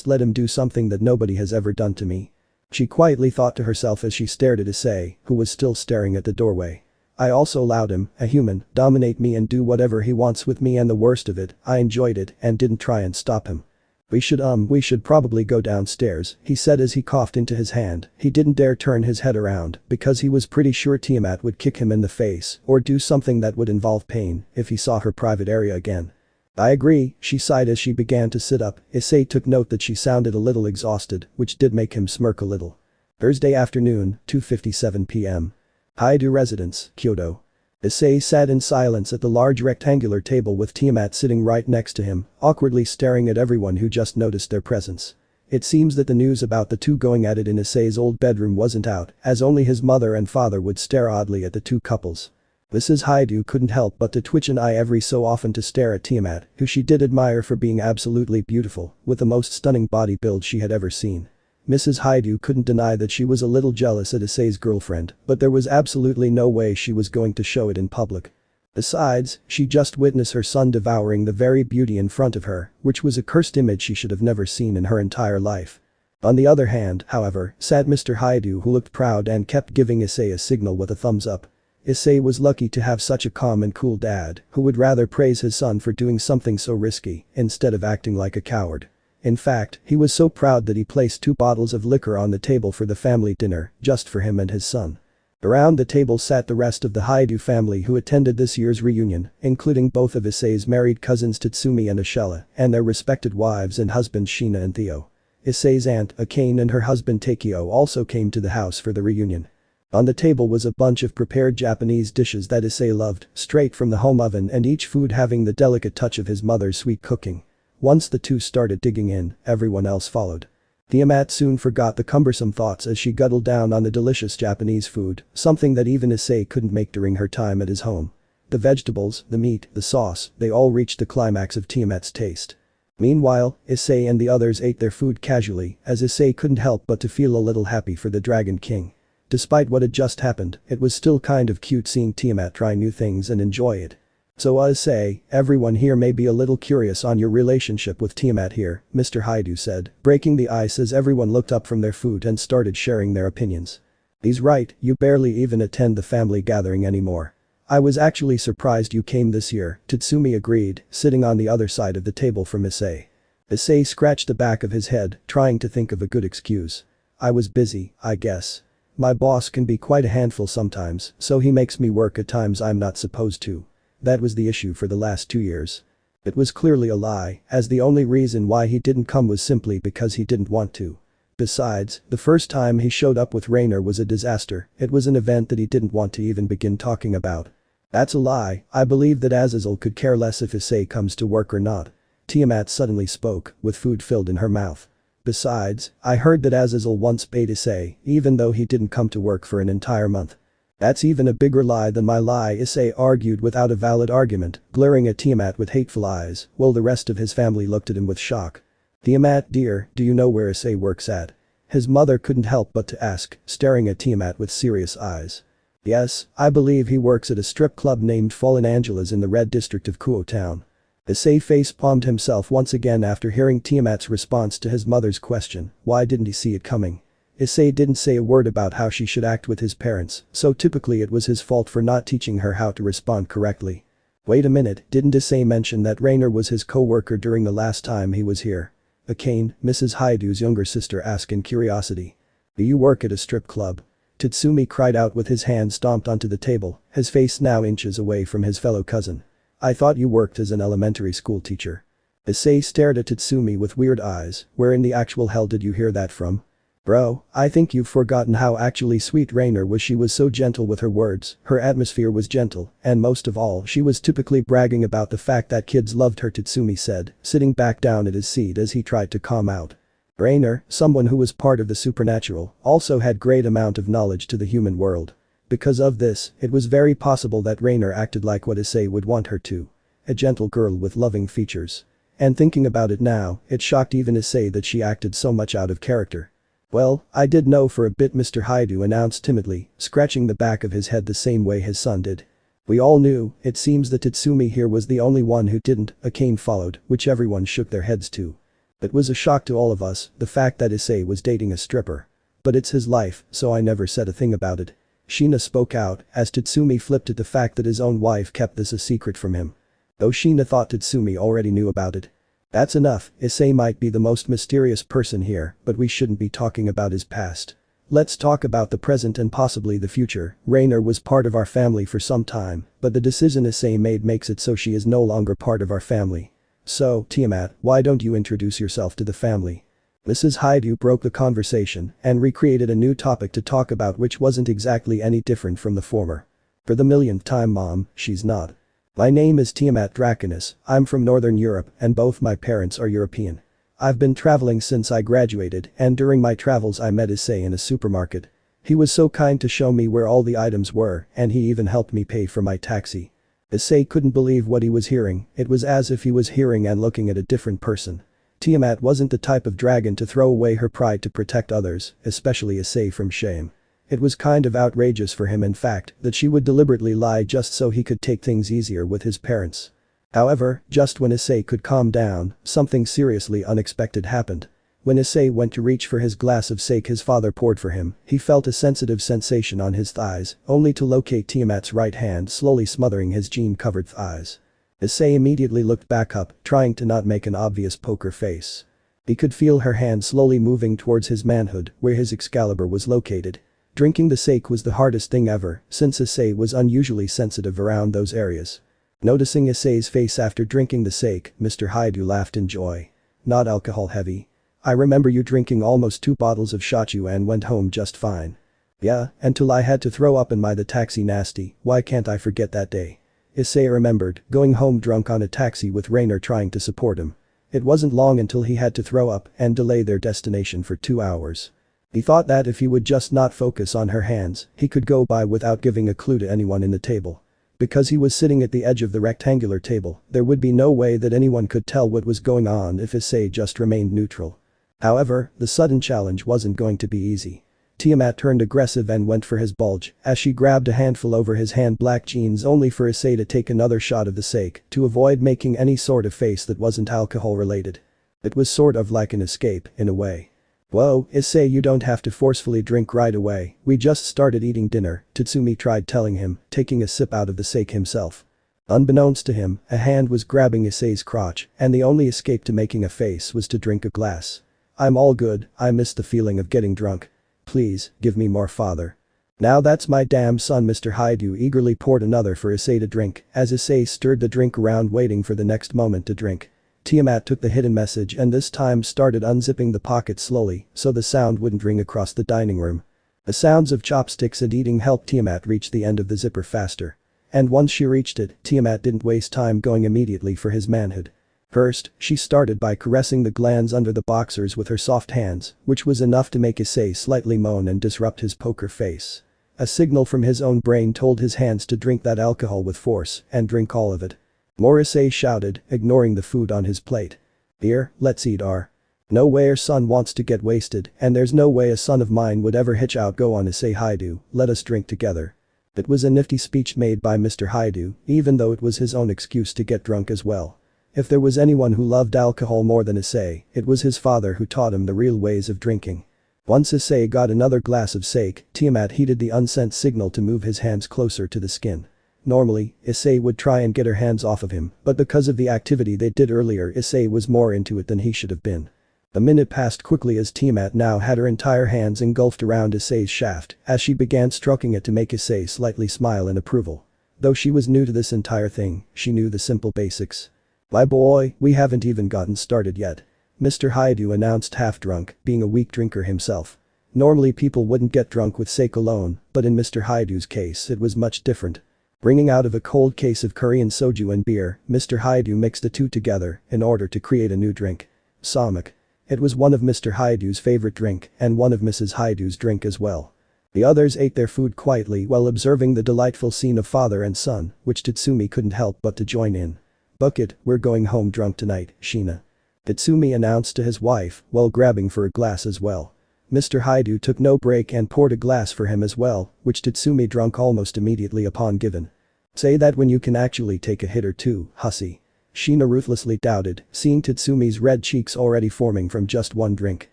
let him do something that nobody has ever done to me." She quietly thought to herself as she stared at Issei, who was still staring at the doorway. "I also allowed him, a human, dominate me and do whatever he wants with me, and the worst of it, I enjoyed it and didn't try and stop him." We should probably go downstairs," he said as he coughed into his hand. He didn't dare turn his head around because he was pretty sure Tiamat would kick him in the face or do something that would involve pain if he saw her private area again. "I agree," she sighed as she began to sit up. Issei took note that she sounded a little exhausted, which did make him smirk a little. Thursday afternoon, 2:57 p.m. Haidu residence, Kyoto. Issei sat in silence at the large rectangular table with Tiamat sitting right next to him, awkwardly staring at everyone who just noticed their presence. It seems that the news about the two going at it in Issei's old bedroom wasn't out, as only his mother and father would stare oddly at the two couples. Mrs. Haidu couldn't help but to twitch an eye every so often to stare at Tiamat, who she did admire for being absolutely beautiful, with the most stunning body build she had ever seen. Mrs. Haidu couldn't deny that she was a little jealous at Issei's girlfriend, but there was absolutely no way she was going to show it in public. Besides, she just witnessed her son devouring the very beauty in front of her, which was a cursed image she should have never seen in her entire life. On the other hand, however, sat Mr. Haidu, who looked proud and kept giving Issei a signal with a thumbs up. Issei was lucky to have such a calm and cool dad, who would rather praise his son for doing something so risky, instead of acting like a coward. In fact, he was so proud that he placed 2 bottles of liquor on the table for the family dinner, just for him and his son. Around the table sat the rest of the Haidu family who attended this year's reunion, including both of Issei's married cousins Tatsumi and Ashella, and their respected wives and husbands Sheena and Theo. Issei's aunt, Akane, and her husband Takeo also came to the house for the reunion. On the table was a bunch of prepared Japanese dishes that Issei loved, straight from the home oven, and each food having the delicate touch of his mother's sweet cooking. Once the two started digging in, everyone else followed. Tiamat soon forgot the cumbersome thoughts as she guttled down on the delicious Japanese food, something that even Issei couldn't make during her time at his home. The vegetables, the meat, the sauce, they all reached the climax of Tiamat's taste. Meanwhile, Issei and the others ate their food casually, as Issei couldn't help but to feel a little happy for the Dragon King. Despite what had just happened, it was still kind of cute seeing Tiamat try new things and enjoy it. So Issei, everyone here may be a little curious on your relationship with Tiamat here, Mr. Haidu said, breaking the ice as everyone looked up from their food and started sharing their opinions. He's right, you barely even attend the family gathering anymore. I was actually surprised you came this year, Tatsumi agreed, sitting on the other side of the table from Issei. Issei scratched the back of his head, trying to think of a good excuse. I was busy, I guess. My boss can be quite a handful sometimes, so he makes me work at times I'm not supposed to. That was the issue for the last 2 years. It was clearly a lie, as the only reason why he didn't come was simply because he didn't want to. Besides, the first time he showed up with Rainer was a disaster, it was an event that he didn't want to even begin talking about. That's a lie, I believe that Azazel could care less if Issei comes to work or not. Tiamat suddenly spoke, with food filled in her mouth. Besides, I heard that Azazel once paid Issei, even though he didn't come to work for an entire month. That's even a bigger lie than my lie, Issei argued without a valid argument, glaring at Tiamat with hateful eyes, while the rest of his family looked at him with shock. Tiamat dear, do you know where Issei works at? His mother couldn't help but to ask, staring at Tiamat with serious eyes. Yes, I believe he works at a strip club named Fallen Angela's in the Red District of Kuo Town. Issei face-palmed himself once again after hearing Tiamat's response to his mother's question, why didn't he see it coming? Issei didn't say a word about how she should act with his parents, so typically it was his fault for not teaching her how to respond correctly. Wait a minute, didn't Issei mention that Rainer was his co-worker during the last time he was here? Akane, Mrs. Haidu's younger sister asked in curiosity. Do you work at a strip club? Tatsumi cried out with his hand stomped onto the table, his face now inches away from his fellow cousin. I thought you worked as an elementary school teacher. Issei stared at Tatsumi with weird eyes, where in the actual hell did you hear that from? Bro, I think you've forgotten how actually sweet Rainer was. She was so gentle with her words, her atmosphere was gentle, and most of all she was typically bragging about the fact that kids loved her, Tatsumi said, sitting back down at his seat as he tried to calm out. Rainer, someone who was part of the supernatural, also had great amount of knowledge to the human world. Because of this, it was very possible that Rainer acted like what Issei would want her to. A gentle girl with loving features. And thinking about it now, it shocked even Issei that she acted so much out of character. Well, I did know for a bit, Mr. Haidu announced timidly, scratching the back of his head the same way his son did. We all knew, it seems that Tatsumi here was the only one who didn't, Akane followed, which everyone shook their heads to. It was a shock to all of us, the fact that Issei was dating a stripper. But it's his life, so I never said a thing about it. Sheena spoke out, as Tatsumi flipped at the fact that his own wife kept this a secret from him. Though Sheena thought Tatsumi already knew about it. That's enough, Issei might be the most mysterious person here, but we shouldn't be talking about his past. Let's talk about the present and possibly the future. Rainer was part of our family for some time, but the decision Issei made makes it so she is no longer part of our family. So, Tiamat, why don't you introduce yourself to the family? Mrs. Haidu broke the conversation and recreated a new topic to talk about, which wasn't exactly any different from the former. For the millionth time, Mom, she's not. My name is Tiamat Draconis, I'm from Northern Europe and both my parents are European. I've been traveling since I graduated and during my travels I met Issei in a supermarket. He was so kind to show me where all the items were and he even helped me pay for my taxi. Issei couldn't believe what he was hearing, it was as if he was hearing and looking at a different person. Tiamat wasn't the type of dragon to throw away her pride to protect others, especially Issei from shame. It was kind of outrageous for him in fact that she would deliberately lie just so he could take things easier with his parents. However, just when Issei could calm down, something seriously unexpected happened. When Issei went to reach for his glass of sake his father poured for him, he felt a sensitive sensation on his thighs, only to locate Tiamat's right hand slowly smothering his jean-covered thighs. Issei immediately looked back up, trying to not make an obvious poker face. He could feel her hand slowly moving towards his manhood, where his Excalibur was located. Drinking the sake was the hardest thing ever, since Issei was unusually sensitive around those areas. Noticing Issei's face after drinking the sake, Mr. Haidu laughed in joy. Not alcohol heavy. I remember you drinking almost 2 bottles of shochu and went home just fine. Yeah, until I had to throw up in the taxi nasty, why can't I forget that day? Issei remembered, going home drunk on a taxi with Rainer trying to support him. It wasn't long until he had to throw up and delay their destination for 2 hours. He thought that if he would just not focus on her hands, he could go by without giving a clue to anyone in the table. Because he was sitting at the edge of the rectangular table, there would be no way that anyone could tell what was going on if Issei just remained neutral. However, the sudden challenge wasn't going to be easy. Tiamat turned aggressive and went for his bulge, as she grabbed a handful over his hand black jeans only for Issei to take another shot of the sake to avoid making any sort of face that wasn't alcohol related. It was sort of like an escape, in a way. Whoa, Issei, you don't have to forcefully drink right away, we just started eating dinner, Tatsumi tried telling him, taking a sip out of the sake himself. Unbeknownst to him, a hand was grabbing Issei's crotch, and the only escape to making a face was to drink a glass. I'm all good, I miss the feeling of getting drunk. Please, give me more, father. Now that's my damn son. Mr. Haidu eagerly poured another for Issei to drink, as Issei stirred the drink around waiting for the next moment to drink. Tiamat took the hidden message and this time started unzipping the pocket slowly so the sound wouldn't ring across the dining room. The sounds of chopsticks and eating helped Tiamat reach the end of the zipper faster. And once she reached it, Tiamat didn't waste time going immediately for his manhood. First, she started by caressing the glands under the boxers with her soft hands, which was enough to make Issei slightly moan and disrupt his poker face. A signal from his own brain told his hands to drink that alcohol with force and drink all of it. More, Issei shouted, ignoring the food on his plate. Here, let's eat our. No way our son wants to get wasted, and there's no way a son of mine would ever hitch out. Go on, Issei Haidu, let us drink together. It was a nifty speech made by Mr. Haidu, even though it was his own excuse to get drunk as well. If there was anyone who loved alcohol more than Issei, it was his father who taught him the real ways of drinking. Once Issei got another glass of sake, Tiamat heeded the unsent signal to move his hands closer to the skin. Normally, Issei would try and get her hands off of him, but because of the activity they did earlier, Issei was more into it than he should have been. The minute passed quickly as Tiamat now had her entire hands engulfed around Issei's shaft as she began stroking it to make Issei slightly smile in approval. Though she was new to this entire thing, she knew the simple basics. My boy, we haven't even gotten started yet. Mr. Haidu announced half drunk, being a weak drinker himself. Normally people wouldn't get drunk with sake alone, but in Mr. Haidu's case it was much different. Bringing out of a cold case of Korean soju and beer, Mr. Haidu mixed the two together in order to create a new drink. Samuk. It was one of Mr. Haidu's favorite drink and one of Mrs. Haidu's drink as well. The others ate their food quietly while observing the delightful scene of father and son, which Tatsumi couldn't help but to join in. Bucket, we're going home drunk tonight, Sheena. Tatsumi announced to his wife while grabbing for a glass as well. Mr. Haidu took no break and poured a glass for him as well, which Tatsumi drank almost immediately upon given. Say that when you can actually take a hit or two, hussy. Sheena ruthlessly doubted, seeing Tatsumi's red cheeks already forming from just one drink.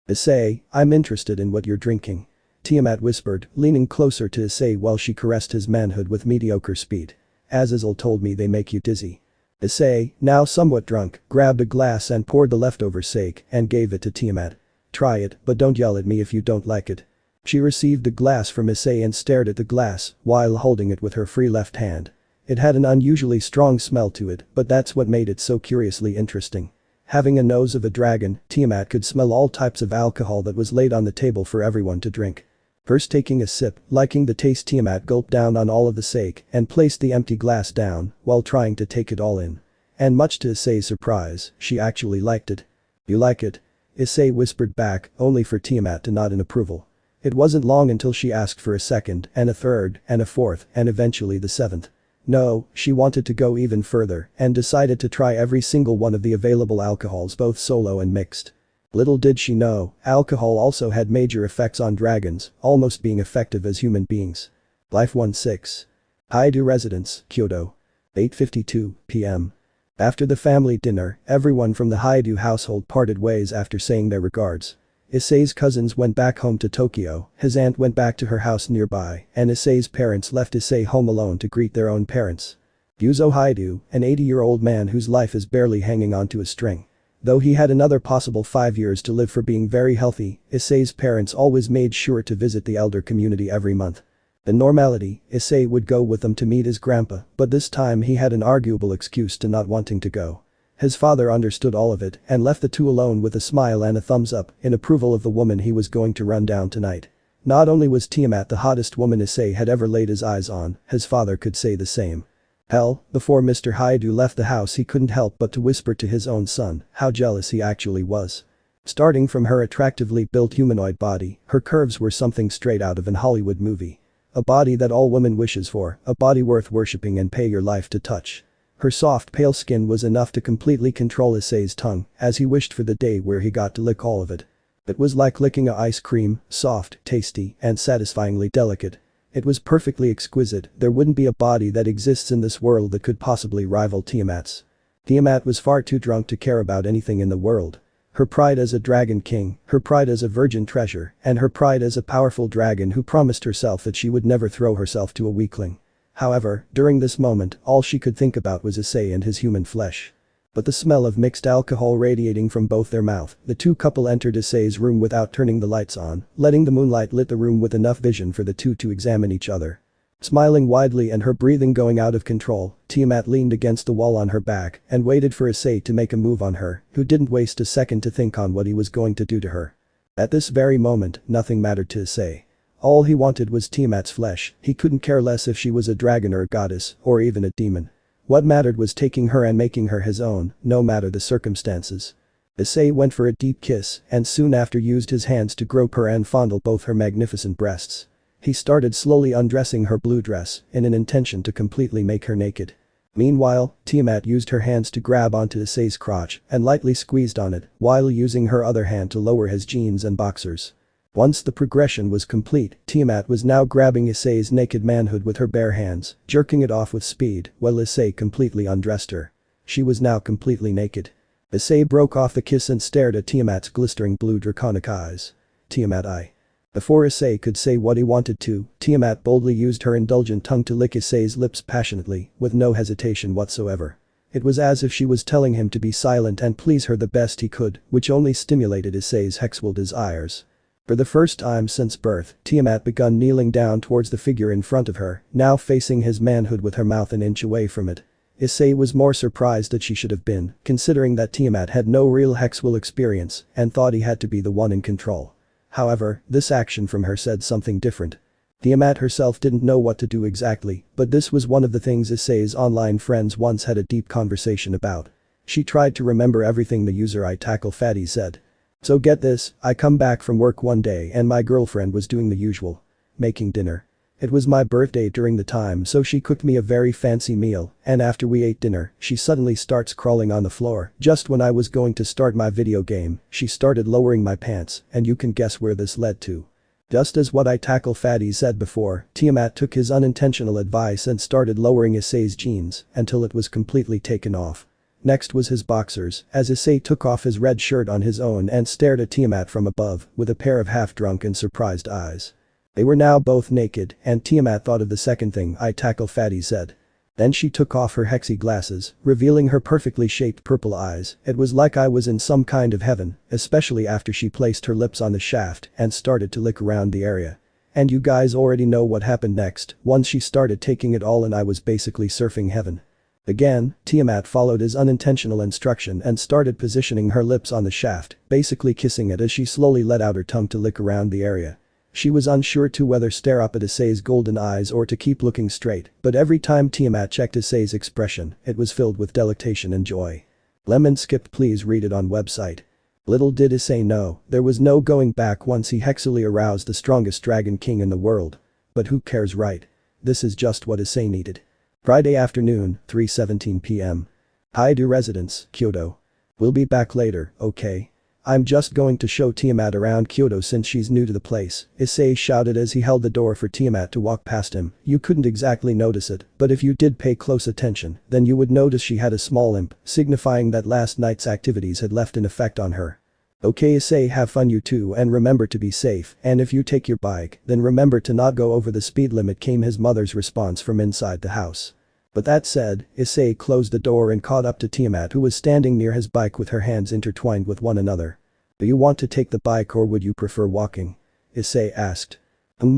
Issei, I'm interested in what you're drinking. Tiamat whispered, leaning closer to Issei while she caressed his manhood with mediocre speed. Azazel told me they make you dizzy. Issei, now somewhat drunk, grabbed a glass and poured the leftover sake and gave it to Tiamat. Try it, but don't yell at me if you don't like it. She received the glass from Issei and stared at the glass while holding it with her free left hand. It had an unusually strong smell to it, but that's what made it so curiously interesting. Having a nose of a dragon, Tiamat could smell all types of alcohol that was laid on the table for everyone to drink. First taking a sip, liking the taste, Tiamat gulped down on all of the sake and placed the empty glass down while trying to take it all in. And much to Issei's surprise, she actually liked it. You like it? Issei whispered back, only for Tiamat to nod in approval. It wasn't long until she asked for a second and a third and a fourth and eventually the seventh. No, she wanted to go even further and decided to try every single one of the available alcohols, both solo and mixed. Little did she know, alcohol also had major effects on dragons, almost being effective as human beings. Life 16. Haidu Residence, Kyoto. 8:52 p.m. After the family dinner, everyone from the Haidu household parted ways after saying their regards. Issei's cousins went back home to Tokyo, his aunt went back to her house nearby, and Issei's parents left Issei home alone to greet their own parents. Yuzo Haidu, an 80-year-old man whose life is barely hanging onto a string. Though he had another possible 5 years to live for being very healthy, Issei's parents always made sure to visit the elder community every month. In normality, Issei would go with them to meet his grandpa, but this time he had an arguable excuse to not wanting to go. His father understood all of it and left the two alone with a smile and a thumbs up in approval of the woman he was going to run down tonight. Not only was Tiamat the hottest woman Issei had ever laid his eyes on, his father could say the same. Hell, before Mr. Haidu left the house he couldn't help but to whisper to his own son how jealous he actually was. Starting from her attractively built humanoid body, her curves were something straight out of an Hollywood movie. A body that all women wishes for, a body worth worshipping and pay your life to touch. Her soft pale skin was enough to completely control Issei's tongue, as he wished for the day where he got to lick all of it. It was like licking a ice cream, soft, tasty, and satisfyingly delicate. It was perfectly exquisite, there wouldn't be a body that exists in this world that could possibly rival Tiamat's. Tiamat was far too drunk to care about anything in the world. Her pride as a dragon king, her pride as a virgin treasure, and her pride as a powerful dragon who promised herself that she would never throw herself to a weakling. However, during this moment, all she could think about was Issei and his human flesh. But the smell of mixed alcohol radiating from both their mouth, the two couple entered Issei's room without turning the lights on, letting the moonlight lit the room with enough vision for the two to examine each other. Smiling widely and her breathing going out of control, Tiamat leaned against the wall on her back and waited for Issei to make a move on her, who didn't waste a second to think on what he was going to do to her. At this very moment, nothing mattered to Issei. All he wanted was Tiamat's flesh, he couldn't care less if she was a dragon or a goddess, or even a demon. What mattered was taking her and making her his own, no matter the circumstances. Issei went for a deep kiss and soon after used his hands to grope her and fondle both her magnificent breasts. He started slowly undressing her blue dress in an intention to completely make her naked. Meanwhile, Tiamat used her hands to grab onto Issei's crotch and lightly squeezed on it while using her other hand to lower his jeans and boxers. Once the progression was complete, Tiamat was now grabbing Issei's naked manhood with her bare hands, jerking it off with speed while Issei completely undressed her. She was now completely naked. Issei broke off the kiss and stared at Tiamat's glistering blue draconic eyes. Tiamat I. Before Issei could say what he wanted to, Tiamat boldly used her indulgent tongue to lick Issei's lips passionately, with no hesitation whatsoever. It was as if she was telling him to be silent and please her the best he could, which only stimulated Issei's sexual desires. For the first time since birth, Tiamat begun kneeling down towards the figure in front of her, now facing his manhood with her mouth an inch away from it. Issei was more surprised that she should have been, considering that Tiamat had no real sexual experience and thought he had to be the one in control. However, this action from her said something different. Tiamat herself didn't know what to do exactly, but this was one of the things Issei's online friends once had a deep conversation about. She tried to remember everything the user I tackle fatty said. So get this, I come back from work one day and my girlfriend was doing the usual. Making dinner. It was my birthday during the time so she cooked me a very fancy meal and after we ate dinner, she suddenly starts crawling on the floor. Just when I was going to start my video game, she started lowering my pants and you can guess where this led to. Just as what I tackle fatty said before, Tiamat took his unintentional advice and started lowering Issei's jeans until it was completely taken off. Next was his boxers, as Issei took off his red shirt on his own and stared at Tiamat from above with a pair of half-drunk and surprised eyes. They were now both naked and Tiamat thought of the second thing I tackle fatty said. Then she took off her hexy glasses, revealing her perfectly shaped purple eyes. It was like I was in some kind of heaven, especially after she placed her lips on the shaft and started to lick around the area. And you guys already know what happened next, once she started taking it all in I was basically surfing heaven. Again, Tiamat followed his unintentional instruction and started positioning her lips on the shaft, basically kissing it as she slowly let out her tongue to lick around the area. She was unsure to whether stare up at Issei's golden eyes or to keep looking straight, but every time Tiamat checked Issei's expression, it was filled with delectation and joy. Lemon skipped please read it on website. Little did Issei know, there was no going back once he hexually aroused the strongest dragon king in the world. But who cares, right? This is just what Issei needed. Friday afternoon, 3:17 p.m. Haidu residence, Kyoto. We'll be back later, okay? I'm just going to show Tiamat around Kyoto since she's new to the place, Issei shouted as he held the door for Tiamat to walk past him. You couldn't exactly notice it, but if you did pay close attention, then you would notice she had a small limp, signifying that last night's activities had left an effect on her. Okay Issei, have fun you too and remember to be safe, and if you take your bike, then remember to not go over the speed limit, came his mother's response from inside the house. But that said, Issei closed the door and caught up to Tiamat, who was standing near his bike with her hands intertwined with one another. "Do you want to take the bike or would you prefer walking?" Issei asked.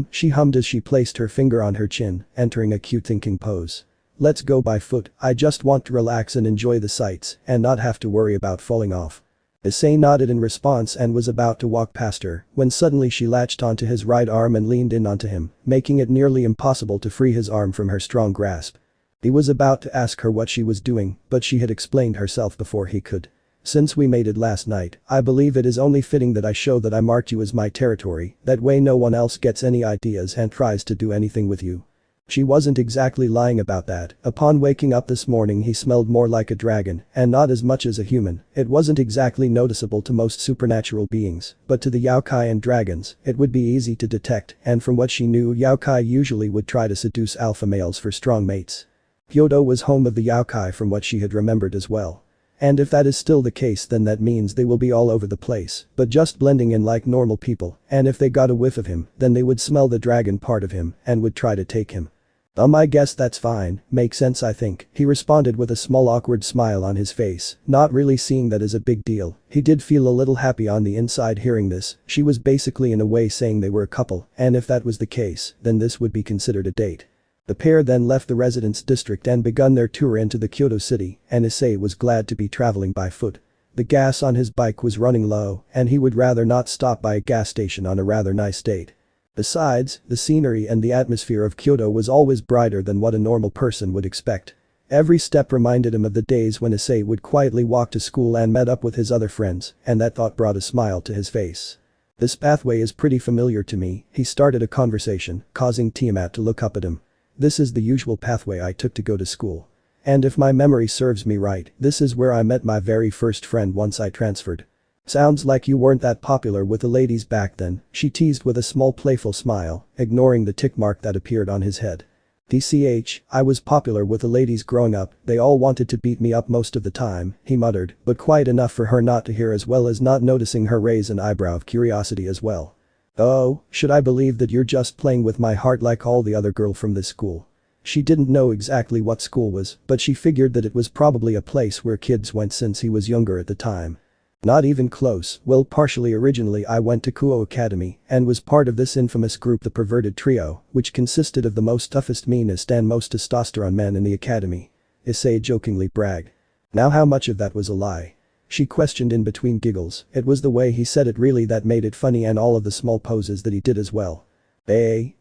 She hummed as she placed her finger on her chin, entering a cute thinking pose. "Let's go by foot, I just want to relax and enjoy the sights and not have to worry about falling off." Issei nodded in response and was about to walk past her when suddenly she latched onto his right arm and leaned in onto him, making it nearly impossible to free his arm from her strong grasp. He was about to ask her what she was doing, but she had explained herself before he could. "Since we mated last night, I believe it is only fitting that I show that I marked you as my territory, that way no one else gets any ideas and tries to do anything with you." She wasn't exactly lying about that. Upon waking up this morning he smelled more like a dragon and not as much as a human. It wasn't exactly noticeable to most supernatural beings, but to the yokai and dragons, it would be easy to detect, and from what she knew, yokai usually would try to seduce alpha males for strong mates. Kyoto was home of the yokai from what she had remembered as well. And if that is still the case, then that means they will be all over the place, but just blending in like normal people, and if they got a whiff of him, then they would smell the dragon part of him and would try to take him. I guess that's fine, makes sense I think," he responded with a small awkward smile on his face, not really seeing that as a big deal. He did feel a little happy on the inside hearing this. She was basically in a way saying they were a couple, and if that was the case, then this would be considered a date. The pair then left the residence district and begun their tour into the Kyoto city, and Issei was glad to be traveling by foot. The gas on his bike was running low, and he would rather not stop by a gas station on a rather nice date. Besides, the scenery and the atmosphere of Kyoto was always brighter than what a normal person would expect. Every step reminded him of the days when Issei would quietly walk to school and met up with his other friends, and that thought brought a smile to his face. "This pathway is pretty familiar to me," he started a conversation, causing Tiamat to look up at him. "This is the usual pathway I took to go to school. And if my memory serves me right, this is where I met my very first friend once I transferred." "Sounds like you weren't that popular with the ladies back then," she teased with a small playful smile, ignoring the tick mark that appeared on his head. I was popular with the ladies growing up, they all wanted to beat me up most of the time," he muttered, but quiet enough for her not to hear as well as not noticing her raise an eyebrow of curiosity as well. "Oh, should I believe that you're just playing with my heart like all the other girl from this school?" She didn't know exactly what school was, but she figured that it was probably a place where kids went since he was younger at the time. "Not even close, well partially originally I went to Kuo Academy and was part of this infamous group, the perverted trio, which consisted of the most toughest, meanest and most testosterone men in the academy," Issei jokingly bragged. "Now how much of that was a lie?" She questioned in between giggles. It was the way he said it really that made it funny, and all of the small poses that he did as well.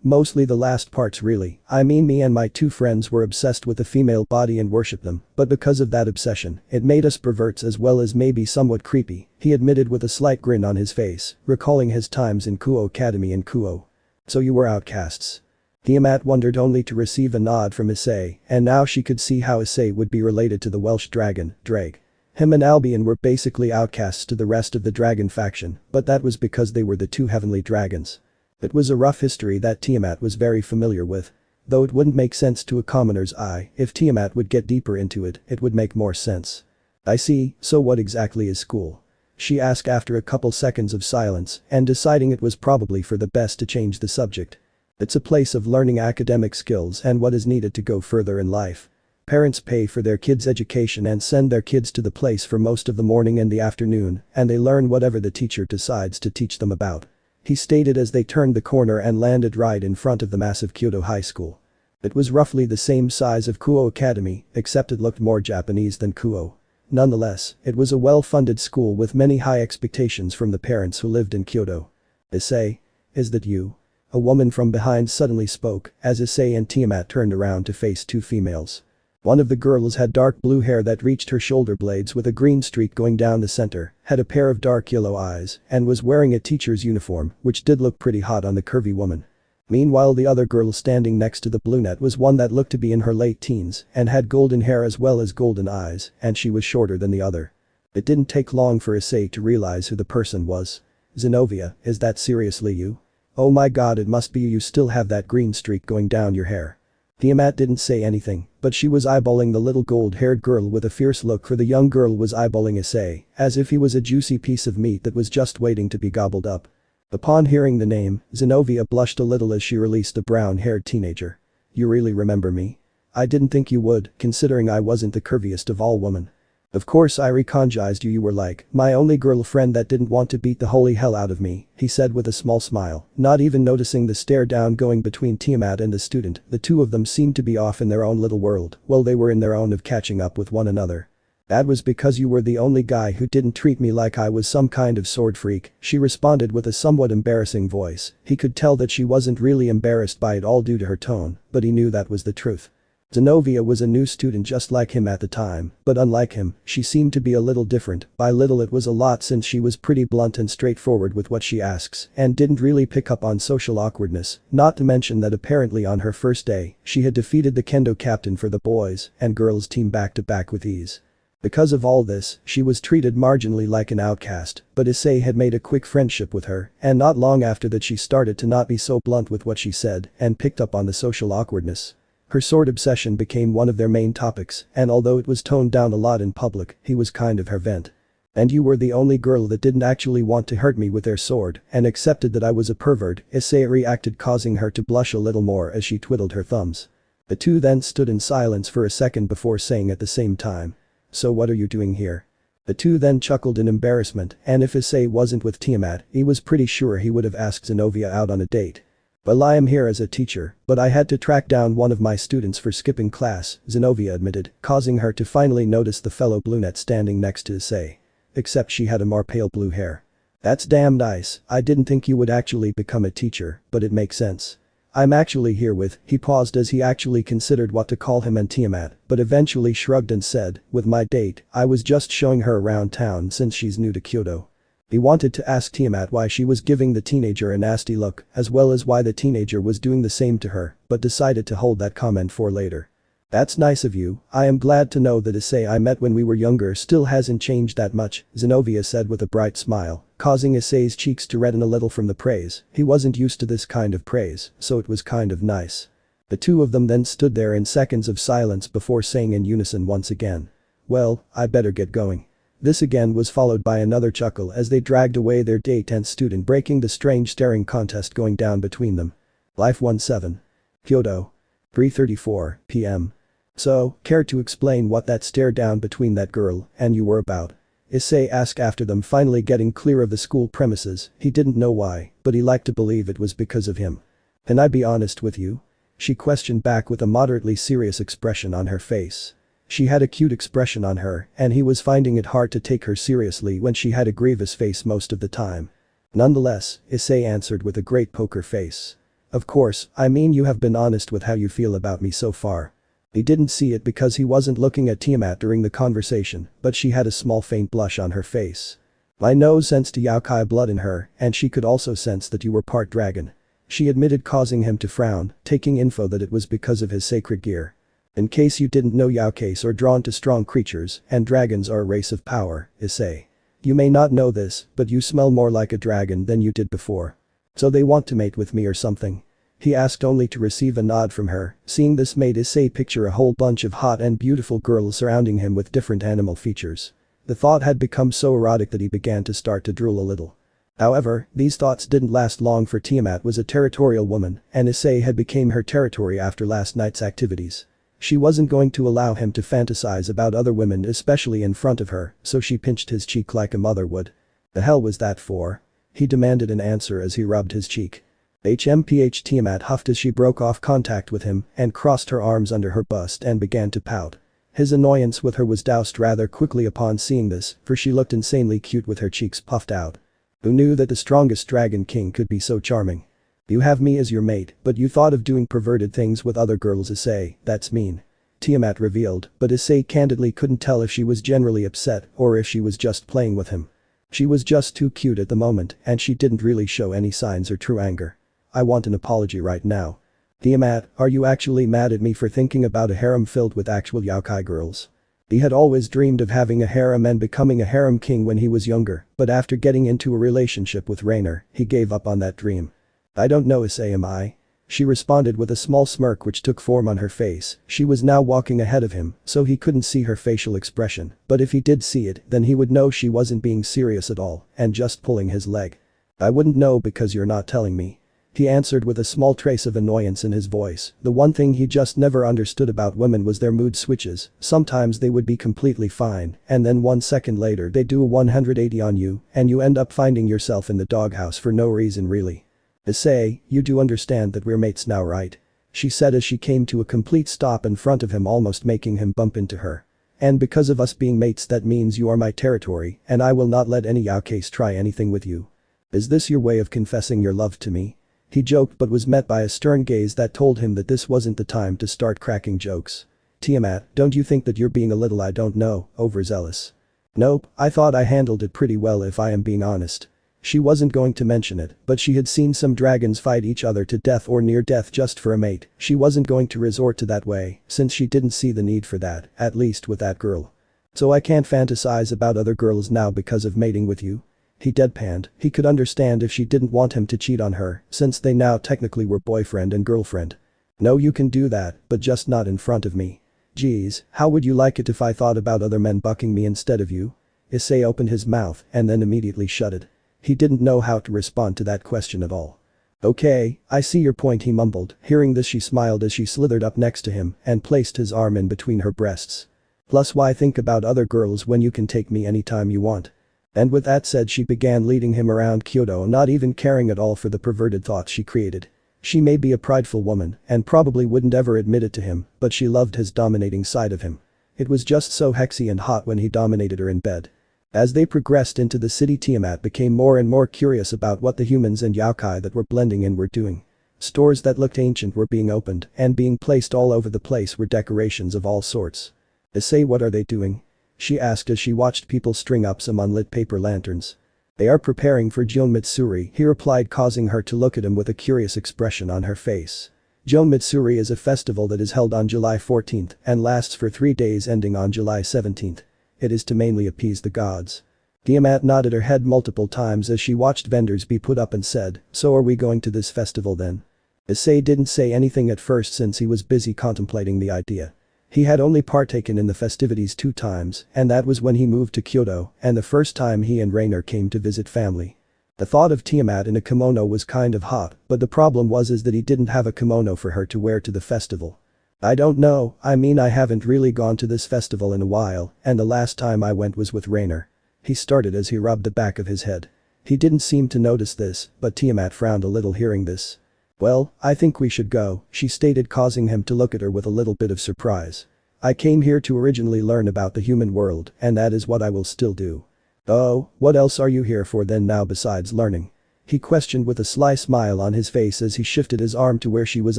Mostly the last parts really. I mean, me and my two friends were obsessed with the female body and worshipped them, but because of that obsession, it made us perverts as well as maybe somewhat creepy," he admitted with a slight grin on his face, recalling his times in Kuo Academy in Kuo. "So you were outcasts?" Tiamat wondered only to receive a nod from Issei, and now she could see how Issei would be related to the Welsh dragon, Drake. Him and Albion were basically outcasts to the rest of the dragon faction, but that was because they were the two heavenly dragons. It was a rough history that Tiamat was very familiar with. Though it wouldn't make sense to a commoner's eye, if Tiamat would get deeper into it, it would make more sense. "I see, so what exactly is school?" she asked after a couple seconds of silence and deciding it was probably for the best to change the subject. "It's a place of learning academic skills and what is needed to go further in life. Parents pay for their kids' education and send their kids to the place for most of the morning and the afternoon, and they learn whatever the teacher decides to teach them about," he stated as they turned the corner and landed right in front of the massive Kyoto High School. It was roughly the same size of Kuo Academy, except it looked more Japanese than Kuo. Nonetheless, it was a well-funded school with many high expectations from the parents who lived in Kyoto. "Issei? Is that you?" A woman from behind suddenly spoke as Issei and Tiamat turned around to face two females. One of the girls had dark blue hair that reached her shoulder blades with a green streak going down the center, had a pair of dark yellow eyes, and was wearing a teacher's uniform, which did look pretty hot on the curvy woman. Meanwhile, the other girl standing next to the brunette was one that looked to be in her late teens and had golden hair as well as golden eyes, and she was shorter than the other. It didn't take long for Issei to realize who the person was. "Zenobia, is that seriously you? Oh my god, it must be you still have that green streak going down your hair." Tiamat didn't say anything, but she was eyeballing the little gold-haired girl with a fierce look, for the young girl was eyeballing Issei as if he was a juicy piece of meat that was just waiting to be gobbled up. Upon hearing the name, Zenobia blushed a little as she released the brown-haired teenager. "You really remember me? I didn't think you would, considering I wasn't the curviest of all women. Of course I recognized you were like my only girlfriend that didn't want to beat the holy hell out of me, he said with a small smile, not even noticing the stare down going between Tiamat and the student. The two of them seemed to be off in their own little world while they were in their own of catching up with one another. That was because you were the only guy who didn't treat me like I was some kind of sword freak, she responded with a somewhat embarrassing voice. He could tell that she wasn't really embarrassed by it all due to her tone, but he knew that was the truth. Zenobia was a new student just like him at the time, but unlike him, she seemed to be a little different. By little it was a lot since she was pretty blunt and straightforward with what she asks and didn't really pick up on social awkwardness, not to mention that apparently on her first day, she had defeated the kendo captain for the boys and girls team back to back with ease. Because of all this, she was treated marginally like an outcast, but Issei had made a quick friendship with her, and not long after that she started to not be so blunt with what she said and picked up on the social awkwardness. Her sword obsession became one of their main topics, and although it was toned down a lot in public, he was kind of her vent. And you were the only girl that didn't actually want to hurt me with their sword and accepted that I was a pervert, Issei reacted, causing her to blush a little more as she twiddled her thumbs. The two then stood in silence for a second before saying at the same time, "So what are you doing here?" The two then chuckled in embarrassment, and if Issei wasn't with Tiamat, he was pretty sure he would have asked Zenobia out on a date. "Well, I am here as a teacher, but I had to track down one of my students for skipping class," Zenobia admitted, causing her to finally notice the fellow brunette standing next to Issei. Except she had a more pale blue hair. "That's damn nice, I didn't think you would actually become a teacher, but it makes sense. I'm actually here with," he paused as he actually considered what to call him and Tiamat, but eventually shrugged and said, "with my date, I was just showing her around town since she's new to Kyoto." He wanted to ask Tiamat why she was giving the teenager a nasty look, as well as why the teenager was doing the same to her, but decided to hold that comment for later. "That's nice of you, I am glad to know that Issei I met when we were younger still hasn't changed that much," Zenobia said with a bright smile, causing Issei's cheeks to redden a little from the praise. He wasn't used to this kind of praise, so it was kind of nice. The two of them then stood there in seconds of silence before saying in unison once again, "Well, I better get going." This again was followed by another chuckle as they dragged away their date and student, breaking the strange staring contest going down between them. Life 17. Kyoto. 3:34 p.m. "So, care to explain what that stare down between that girl and you were about?" Issei asked after them finally getting clear of the school premises. He didn't know why, but he liked to believe it was because of him. "Can I be honest with you?" she questioned back with a moderately serious expression on her face. She had a cute expression on her, and he was finding it hard to take her seriously when she had a grievous face most of the time. "Nonetheless," Issei answered with a great poker face. "Of course, I mean you have been honest with how you feel about me so far." He didn't see it because he wasn't looking at Tiamat during the conversation, but she had a small faint blush on her face. "I know sensed Yaokai blood in her, and she could also sense that you were part dragon," she admitted, causing him to frown, taking info that it was because of his sacred gear. "In case you didn't know, Yaokais are drawn to strong creatures, and dragons are a race of power, Issei. You may not know this, but you smell more like a dragon than you did before. So they want to mate with me or something?" He asked only to receive a nod from her. Seeing this made Issei picture a whole bunch of hot and beautiful girls surrounding him with different animal features. The thought had become so erotic that he began to start to drool a little. However, these thoughts didn't last long, for Tiamat was a territorial woman, and Issei had become her territory after last night's activities. She wasn't going to allow him to fantasize about other women, especially in front of her, so she pinched his cheek like a mother would. "The hell was that for?" he demanded in answer as he rubbed his cheek. "HMPH," Tiamat huffed as she broke off contact with him and crossed her arms under her bust and began to pout. His annoyance with her was doused rather quickly upon seeing this, for she looked insanely cute with her cheeks puffed out. Who knew that the strongest dragon king could be so charming? "You have me as your mate, but you thought of doing perverted things with other girls, Issei, that's mean," Tiamat revealed, but Issei candidly couldn't tell if she was generally upset or if she was just playing with him. She was just too cute at the moment, and she didn't really show any signs of true anger. "I want an apology right now." "Tiamat, are you actually mad at me for thinking about a harem filled with actual yaokai girls?" He had always dreamed of having a harem and becoming a harem king when he was younger, but after getting into a relationship with Rainer, he gave up on that dream. "I don't know, Issei, am I?" she responded with a small smirk which took form on her face. She was now walking ahead of him, so he couldn't see her facial expression, but if he did see it, then he would know she wasn't being serious at all and just pulling his leg. "I wouldn't know because you're not telling me." He answered with a small trace of annoyance in his voice. The one thing he just never understood about women was their mood switches. Sometimes they would be completely fine, and then 1 second later they'd do a 180 on you, and you end up finding yourself in the doghouse for no reason really. Issei, you do understand that we're mates now, right? She said as she came to a complete stop in front of him, almost making him bump into her. And because of us being mates, that means you are my territory, and I will not let any outcast try anything with you. Is this your way of confessing your love to me? He joked but was met by a stern gaze that told him that this wasn't the time to start cracking jokes. Tiamat, don't you think that you're being a little, I don't know, overzealous? Nope, I thought I handled it pretty well if I am being honest. She wasn't going to mention it, but she had seen some dragons fight each other to death or near death just for a mate. She wasn't going to resort to that way, since she didn't see the need for that, at least with that girl. So I can't fantasize about other girls now because of mating with you? He deadpanned. He could understand if she didn't want him to cheat on her, since they now technically were boyfriend and girlfriend. No, you can do that, but just not in front of me. Geez, how would you like it if I thought about other men bucking me instead of you? Issei opened his mouth and then immediately shut it. He didn't know how to respond to that question at all. Okay, I see your point, he mumbled. Hearing this, she smiled as she slithered up next to him and placed his arm in between her breasts. Plus, why think about other girls when you can take me anytime you want? And with that said, she began leading him around Kyoto, not even caring at all for the perverted thoughts she created. She may be a prideful woman and probably wouldn't ever admit it to him, but she loved his dominating side of him. It was just so sexy and hot when he dominated her in bed. As they progressed into the city, Tiamat became more and more curious about what the humans and yokai that were blending in were doing. Stores that looked ancient were being opened, and being placed all over the place were decorations of all sorts. Issei, what are they doing? She asked as she watched people string up some unlit paper lanterns. They are preparing for Jion Mitsuri, he replied, causing her to look at him with a curious expression on her face. Jion Mitsuri is a festival that is held on July 14th and lasts for 3 days ending on July 17th. It is to mainly appease the gods. Tiamat nodded her head multiple times as she watched vendors be put up and said, so are we going to this festival then? Issei didn't say anything at first since he was busy contemplating the idea. He had only partaken in the festivities 2 times, and that was when he moved to Kyoto and the first time he and Rainer came to visit family. The thought of Tiamat in a kimono was kind of hot, but the problem was that he didn't have a kimono for her to wear to the festival. I don't know, I mean I haven't really gone to this festival in a while, and the last time I went was with Rainer. He started as he rubbed the back of his head. He didn't seem to notice this, but Tiamat frowned a little hearing this. Well, I think we should go, she stated, causing him to look at her with a little bit of surprise. I came here to originally learn about the human world, and that is what I will still do. Oh, what else are you here for then now besides learning? He questioned with a sly smile on his face as he shifted his arm to where she was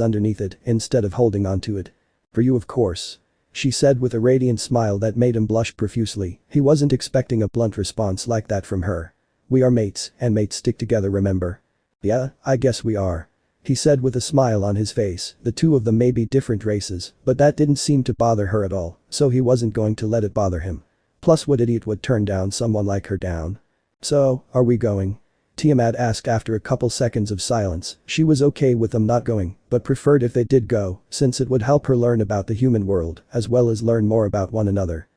underneath it instead of holding onto it. For you, of course. She said with a radiant smile that made him blush profusely. He wasn't expecting a blunt response like that from her. We are mates, and mates stick together, remember? Yeah, I guess we are. He said with a smile on his face. The two of them may be different races, but that didn't seem to bother her at all, so he wasn't going to let it bother him. Plus, what idiot would turn down someone like her down? So, are we going? Tiamat asked after a couple seconds of silence. She was okay with them not going, but preferred if they did go, since it would help her learn about the human world, as well as learn more about one another.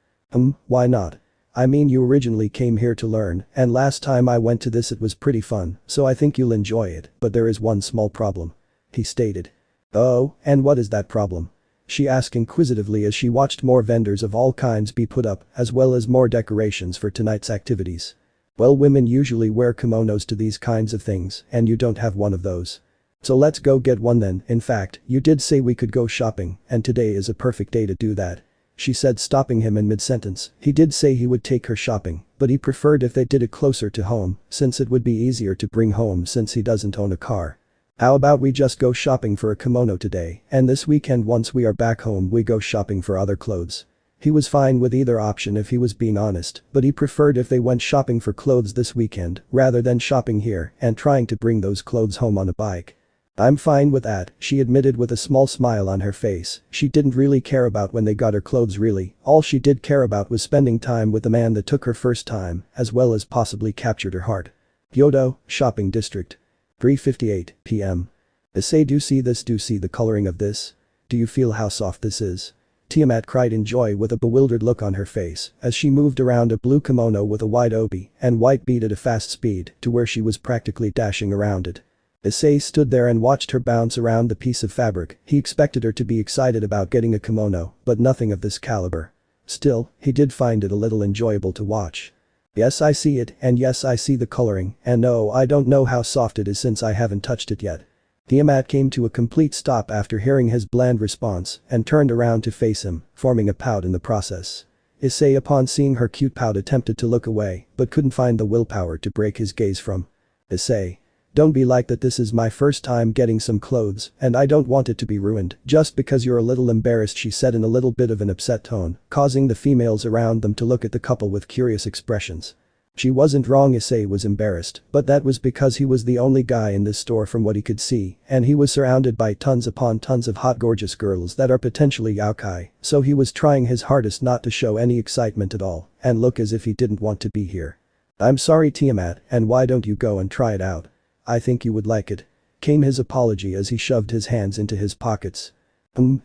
Why not? I mean, you originally came here to learn, and last time I went to this it was pretty fun, so I think you'll enjoy it, but there is one small problem. He stated. Oh, and what is that problem? She asked inquisitively as she watched more vendors of all kinds be put up, as well as more decorations for tonight's activities. Well, women usually wear kimonos to these kinds of things, and you don't have one of those. So let's go get one then. In fact, you did say we could go shopping, and today is a perfect day to do that. She said, stopping him in mid-sentence. He did say he would take her shopping, but he preferred if they did it closer to home, since it would be easier to bring home since he doesn't own a car. How about we just go shopping for a kimono today, and this weekend once we are back home we go shopping for other clothes. He was fine with either option if he was being honest, but he preferred if they went shopping for clothes this weekend, rather than shopping here and trying to bring those clothes home on a bike. I'm fine with that, she admitted with a small smile on her face. She didn't really care about when they got her clothes really, all she did care about was spending time with the man that took her first time, as well as possibly captured her heart. Kyoto, shopping district. 3:58 p.m. Issei, do you see this? Do you see the coloring of this? Do you feel how soft this is? Tiamat cried in joy with a bewildered look on her face as she moved around a blue kimono with a wide obi and white bead at a fast speed to where she was practically dashing around it. Issei stood there and watched her bounce around the piece of fabric. He expected her to be excited about getting a kimono, but nothing of this caliber. Still, he did find it a little enjoyable to watch. Yes, I see it, and yes, I see the coloring, and no, I don't know how soft it is since I haven't touched it yet. Tiamat came to a complete stop after hearing his bland response and turned around to face him, forming a pout in the process. Issei, upon seeing her cute pout, attempted to look away but couldn't find the willpower to break his gaze from. Issei. Don't be like that, this is my first time getting some clothes and I don't want it to be ruined just because you're a little embarrassed, she said in a little bit of an upset tone, causing the females around them to look at the couple with curious expressions. She wasn't wrong, Issei was embarrassed, but that was because he was the only guy in this store from what he could see, and he was surrounded by tons upon tons of hot gorgeous girls that are potentially yaoi, so he was trying his hardest not to show any excitement at all and look as if he didn't want to be here. I'm sorry Tiamat, and why don't you go and try it out? I think you would like it. Came his apology as he shoved his hands into his pockets.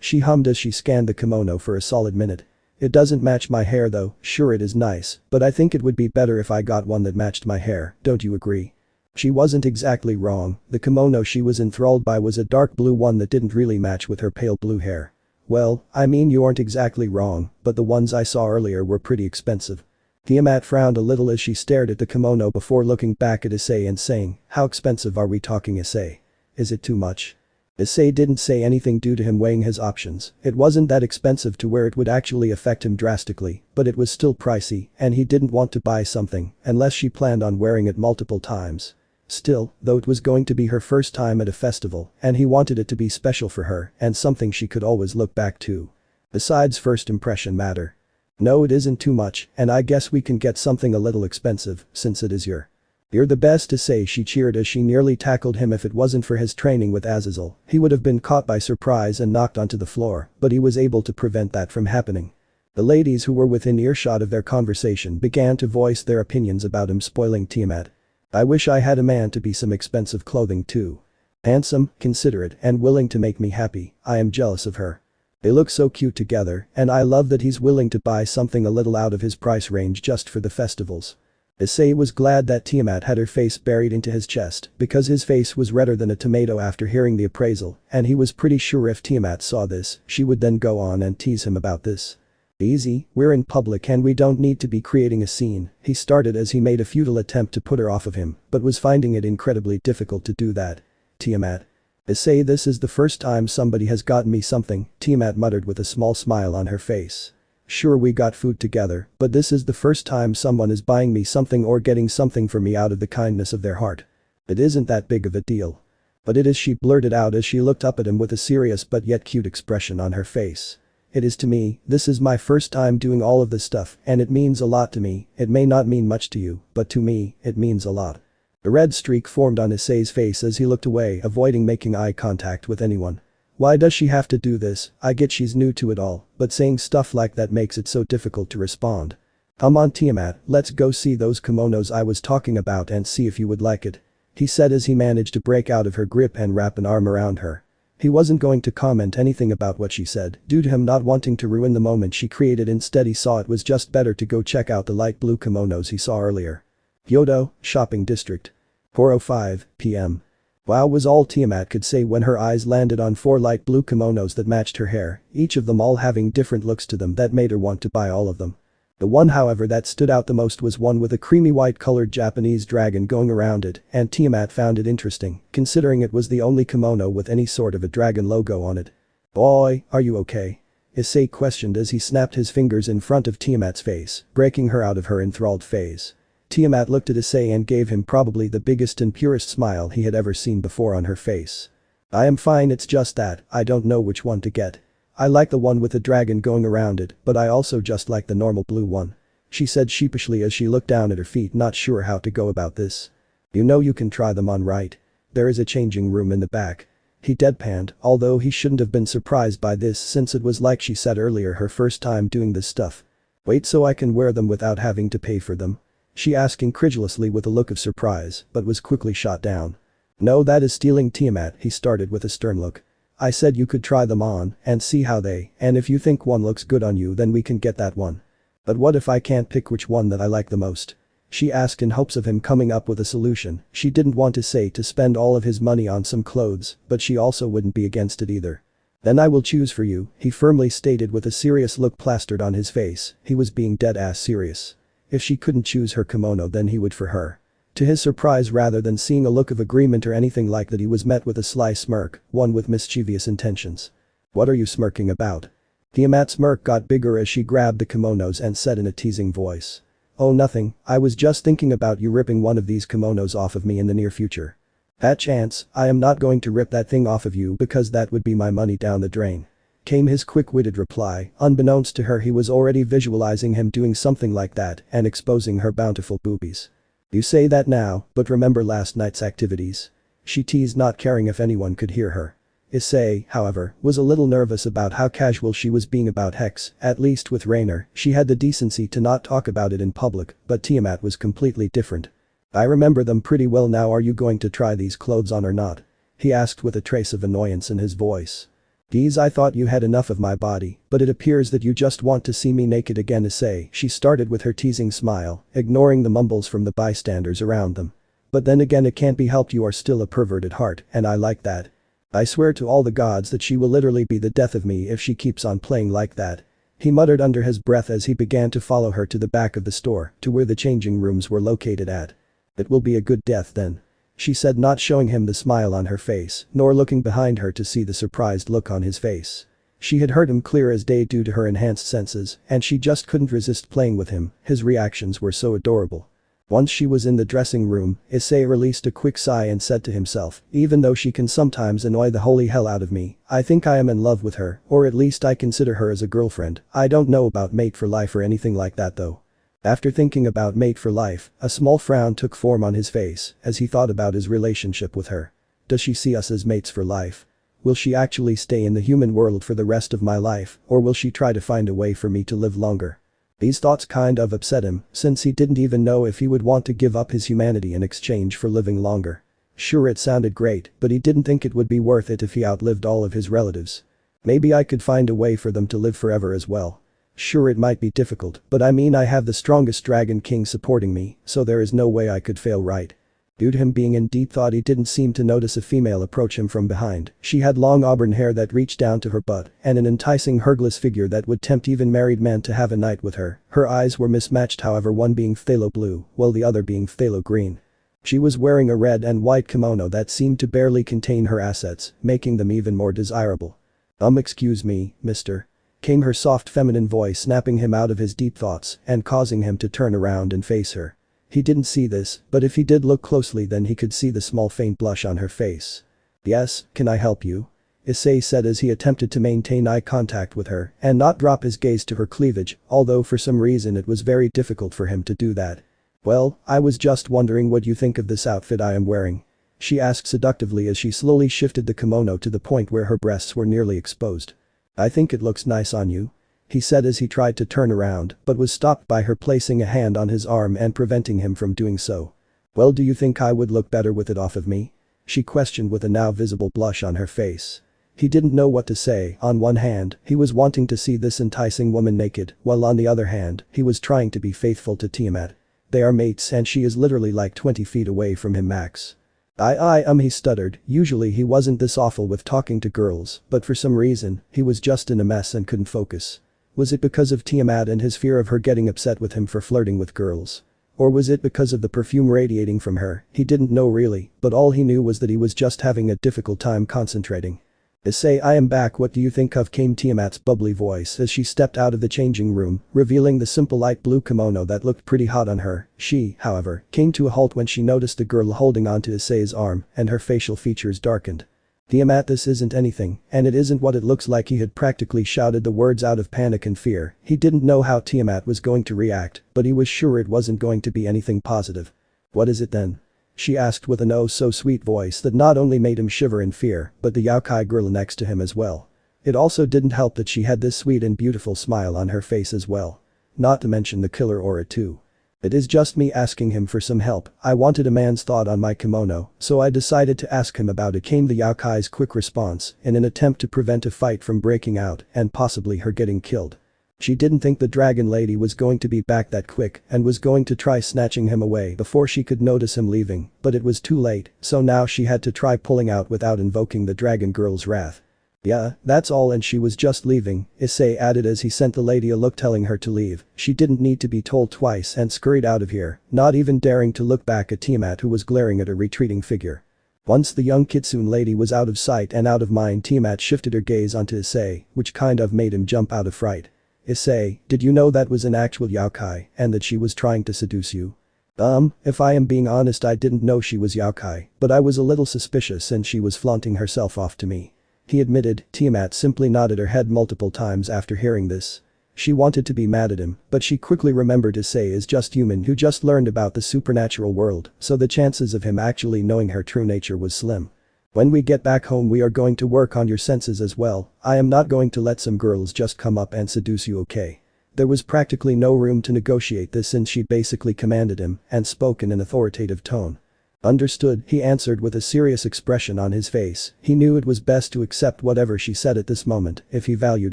She hummed as she scanned the kimono for a solid minute. It doesn't match my hair though, sure it is nice, but I think it would be better if I got one that matched my hair, don't you agree? She wasn't exactly wrong, the kimono she was enthralled by was a dark blue one that didn't really match with her pale blue hair. Well, I mean you aren't exactly wrong, but the ones I saw earlier were pretty expensive. Tiamat frowned a little as she stared at the kimono before looking back at Issei and saying, how expensive are we talking, Issei? Is it too much? Issei didn't say anything due to him weighing his options. It wasn't that expensive to where it would actually affect him drastically, but it was still pricey and he didn't want to buy something unless she planned on wearing it multiple times. Still, though it was going to be her first time at a festival and he wanted it to be special for her and something she could always look back to. Besides, first impression matter. No, it isn't too much, and I guess we can get something a little expensive, since it is You're the best, to say, she cheered as she nearly tackled him. If it wasn't for his training with Azazel, he would have been caught by surprise and knocked onto the floor, but he was able to prevent that from happening. The ladies who were within earshot of their conversation began to voice their opinions about him spoiling Tiamat. I wish I had a man to be some expensive clothing too. Handsome, considerate, and willing to make me happy, I am jealous of her. They look so cute together, and I love that he's willing to buy something a little out of his price range just for the festivals. Issei was glad that Tiamat had her face buried into his chest because his face was redder than a tomato after hearing the appraisal, and he was pretty sure if Tiamat saw this, she would then go on and tease him about this. Easy, we're in public and we don't need to be creating a scene, he started as he made a futile attempt to put her off of him, but was finding it incredibly difficult to do that. Tiamat. Issei, this is the first time somebody has gotten me something, Tiamat muttered with a small smile on her face. Sure, we got food together, but this is the first time someone is buying me something or getting something for me out of the kindness of their heart. It isn't that big of a deal. But it is, she blurted out as she looked up at him with a serious but yet cute expression on her face. It is to me, this is my first time doing all of this stuff and it means a lot to me. It may not mean much to you, but to me, it means a lot. A red streak formed on Issei's face as he looked away, avoiding making eye contact with anyone. Why does she have to do this? I get she's new to it all, but saying stuff like that makes it so difficult to respond. Come on Tiamat, let's go see those kimonos I was talking about and see if you would like it. He said as he managed to break out of her grip and wrap an arm around her. He wasn't going to comment anything about what she said, due to him not wanting to ruin the moment she created. Instead he saw it was just better to go check out the light blue kimonos he saw earlier. Yodo, Shopping District. 4:05 p.m. Wow was all Tiamat could say when her eyes landed on 4 light blue kimonos that matched her hair, each of them all having different looks to them that made her want to buy all of them. The one however that stood out the most was one with a creamy white colored Japanese dragon going around it, and Tiamat found it interesting, considering it was the only kimono with any sort of a dragon logo on it. Boy, are you okay? Issei questioned as he snapped his fingers in front of Tiamat's face, breaking her out of her enthralled phase. Tiamat looked at Issei and gave him probably the biggest and purest smile he had ever seen before on her face. I am fine, it's just that I don't know which one to get. I like the one with the dragon going around it, but I also just like the normal blue one. She said sheepishly as she looked down at her feet, not sure how to go about this. You know you can try them on, right? There is a changing room in the back. He deadpanned, although he shouldn't have been surprised by this since it was like she said earlier her first time doing this stuff. Wait, so I can wear them without having to pay for them? She asked incredulously with a look of surprise, but was quickly shot down. No, that is stealing Tiamat, he started with a stern look. I said you could try them on and see how and if you think one looks good on you then we can get that one. But what if I can't pick which one that I like the most? She asked in hopes of him coming up with a solution. She didn't want Issei to spend all of his money on some clothes, but she also wouldn't be against it either. "Then I will choose for you," he firmly stated with a serious look plastered on his face. He was being dead-ass serious. If she couldn't choose her kimono, then he would for her. To his surprise, rather than seeing a look of agreement or anything like that, he was met with a sly smirk, one with mischievous intentions. "What are you smirking about?" Tiamat's smirk got bigger as she grabbed the kimonos and said in a teasing voice. "Oh, nothing, I was just thinking about you ripping one of these kimonos off of me in the near future." "That chance, I am not going to rip that thing off of you because that would be my money down the drain," came his quick-witted reply. Unbeknownst to her, he was already visualizing him doing something like that and exposing her bountiful boobies. "You say that now, but remember last night's activities?" she teased, not caring if anyone could hear her. Issei, however, was a little nervous about how casual she was being about Hex. At least with Rainer, she had the decency to not talk about it in public, but Tiamat was completely different. "I remember them pretty well now. Are you going to try these clothes on or not?" he asked with a trace of annoyance in his voice. "Geez, I thought you had enough of my body, but it appears that you just want to see me naked again, Issei," she started with her teasing smile, ignoring the mumbles from the bystanders around them. "But then again, it can't be helped, you are still a pervert at heart, and I like that. I swear to all the gods that she will literally be the death of me if she keeps on playing like that," he muttered under his breath as he began to follow her to the back of the store, to where the changing rooms were located at. "It will be a good death then," she said, not showing him the smile on her face, nor looking behind her to see the surprised look on his face. She had heard him clear as day due to her enhanced senses, and she just couldn't resist playing with him. His reactions were so adorable. Once she was in the dressing room, Issei released a quick sigh and said to himself, "Even though she can sometimes annoy the holy hell out of me, I think I am in love with her, or at least I consider her as a girlfriend. I don't know about mate for life or anything like that though." After thinking about mate for life, a small frown took form on his face as he thought about his relationship with her. Does she see us as mates for life? Will she actually stay in the human world for the rest of my life, or will she try to find a way for me to live longer? These thoughts kind of upset him, since he didn't even know if he would want to give up his humanity in exchange for living longer. Sure, it sounded great, but he didn't think it would be worth it if he outlived all of his relatives. Maybe I could find a way for them to live forever as well. Sure, it might be difficult, but I mean, I have the strongest Dragon King supporting me, so there is no way I could fail, right? Due to him being in deep thought, he didn't seem to notice a female approach him from behind. She had long auburn hair that reached down to her butt and an enticing hergless figure that would tempt even married men to have a night with her. Her eyes were mismatched, however, one being phthalo blue while the other being phthalo green. She was wearing a red and white kimono that seemed to barely contain her assets, making them even more desirable. Excuse me, mister," came her soft feminine voice, snapping him out of his deep thoughts and causing him to turn around and face her. He didn't see this, but if he did look closely, then he could see the small faint blush on her face. "Yes, can I help you?" Issei said as he attempted to maintain eye contact with her and not drop his gaze to her cleavage, although for some reason it was very difficult for him to do that. "Well, I was just wondering what you think of this outfit I am wearing," she asked seductively as she slowly shifted the kimono to the point where her breasts were nearly exposed. "I think it looks nice on you," he said as he tried to turn around but was stopped by her placing a hand on his arm and preventing him from doing so. "Well, do you think I would look better with it off of me?" she questioned with a now visible blush on her face. He didn't know what to say. On one hand, he was wanting to see this enticing woman naked, while on the other hand, he was trying to be faithful to Tiamat. They are mates and she is literally like 20 feet away from him max. He stuttered. Usually he wasn't this awful with talking to girls, but for some reason, he was just in a mess and couldn't focus. Was it because of Tiamat and his fear of her getting upset with him for flirting with girls? Or was it because of the perfume radiating from her? He didn't know really, but all he knew was that he was just having a difficult time concentrating. "Issei, I am back, what do you think of?" came Tiamat's bubbly voice as she stepped out of the changing room, revealing the simple light blue kimono that looked pretty hot on her. She, however, came to a halt when she noticed the girl holding onto Issei's arm and her facial features darkened. "Tiamat, this isn't anything, and it isn't what it looks like." He had practically shouted the words out of panic and fear. He didn't know how Tiamat was going to react, but he was sure it wasn't going to be anything positive. "What is it then?" she asked with an oh so sweet voice that not only made him shiver in fear, but the yaoi girl next to him as well. It also didn't help that she had this sweet and beautiful smile on her face as well. Not to mention the killer aura too. "It is just me asking him for some help. I wanted a man's thought on my kimono, so I decided to ask him about it," came the yaoi's quick response in an attempt to prevent a fight from breaking out and possibly her getting killed. She didn't think the dragon lady was going to be back that quick and was going to try snatching him away before she could notice him leaving, but it was too late, so now she had to try pulling out without invoking the dragon girl's wrath. Yeah, that's all, and she was just leaving, Issei added as he sent the lady a look telling her to leave. She didn't need to be told twice and scurried out of here, not even daring to look back at Tiamat, who was glaring at her retreating figure. Once the young kitsune lady was out of sight and out of mind, Tiamat shifted her gaze onto Issei, which kind of made him jump out of fright. Issei, did you know that was an actual yokai and that she was trying to seduce you? If I am being honest, I didn't know she was yokai, but I was a little suspicious and she was flaunting herself off to me. He admitted. Tiamat simply nodded her head multiple times after hearing this. She wanted to be mad at him, but she quickly remembered Issei is just human who just learned about the supernatural world, so the chances of him actually knowing her true nature was slim. When we get back home we are going to work on your senses as well. I am not going to let some girls just come up and seduce you, okay? There was practically no room to negotiate this since she basically commanded him and spoke in an authoritative tone. Understood, he answered with a serious expression on his face. He knew it was best to accept whatever she said at this moment if he valued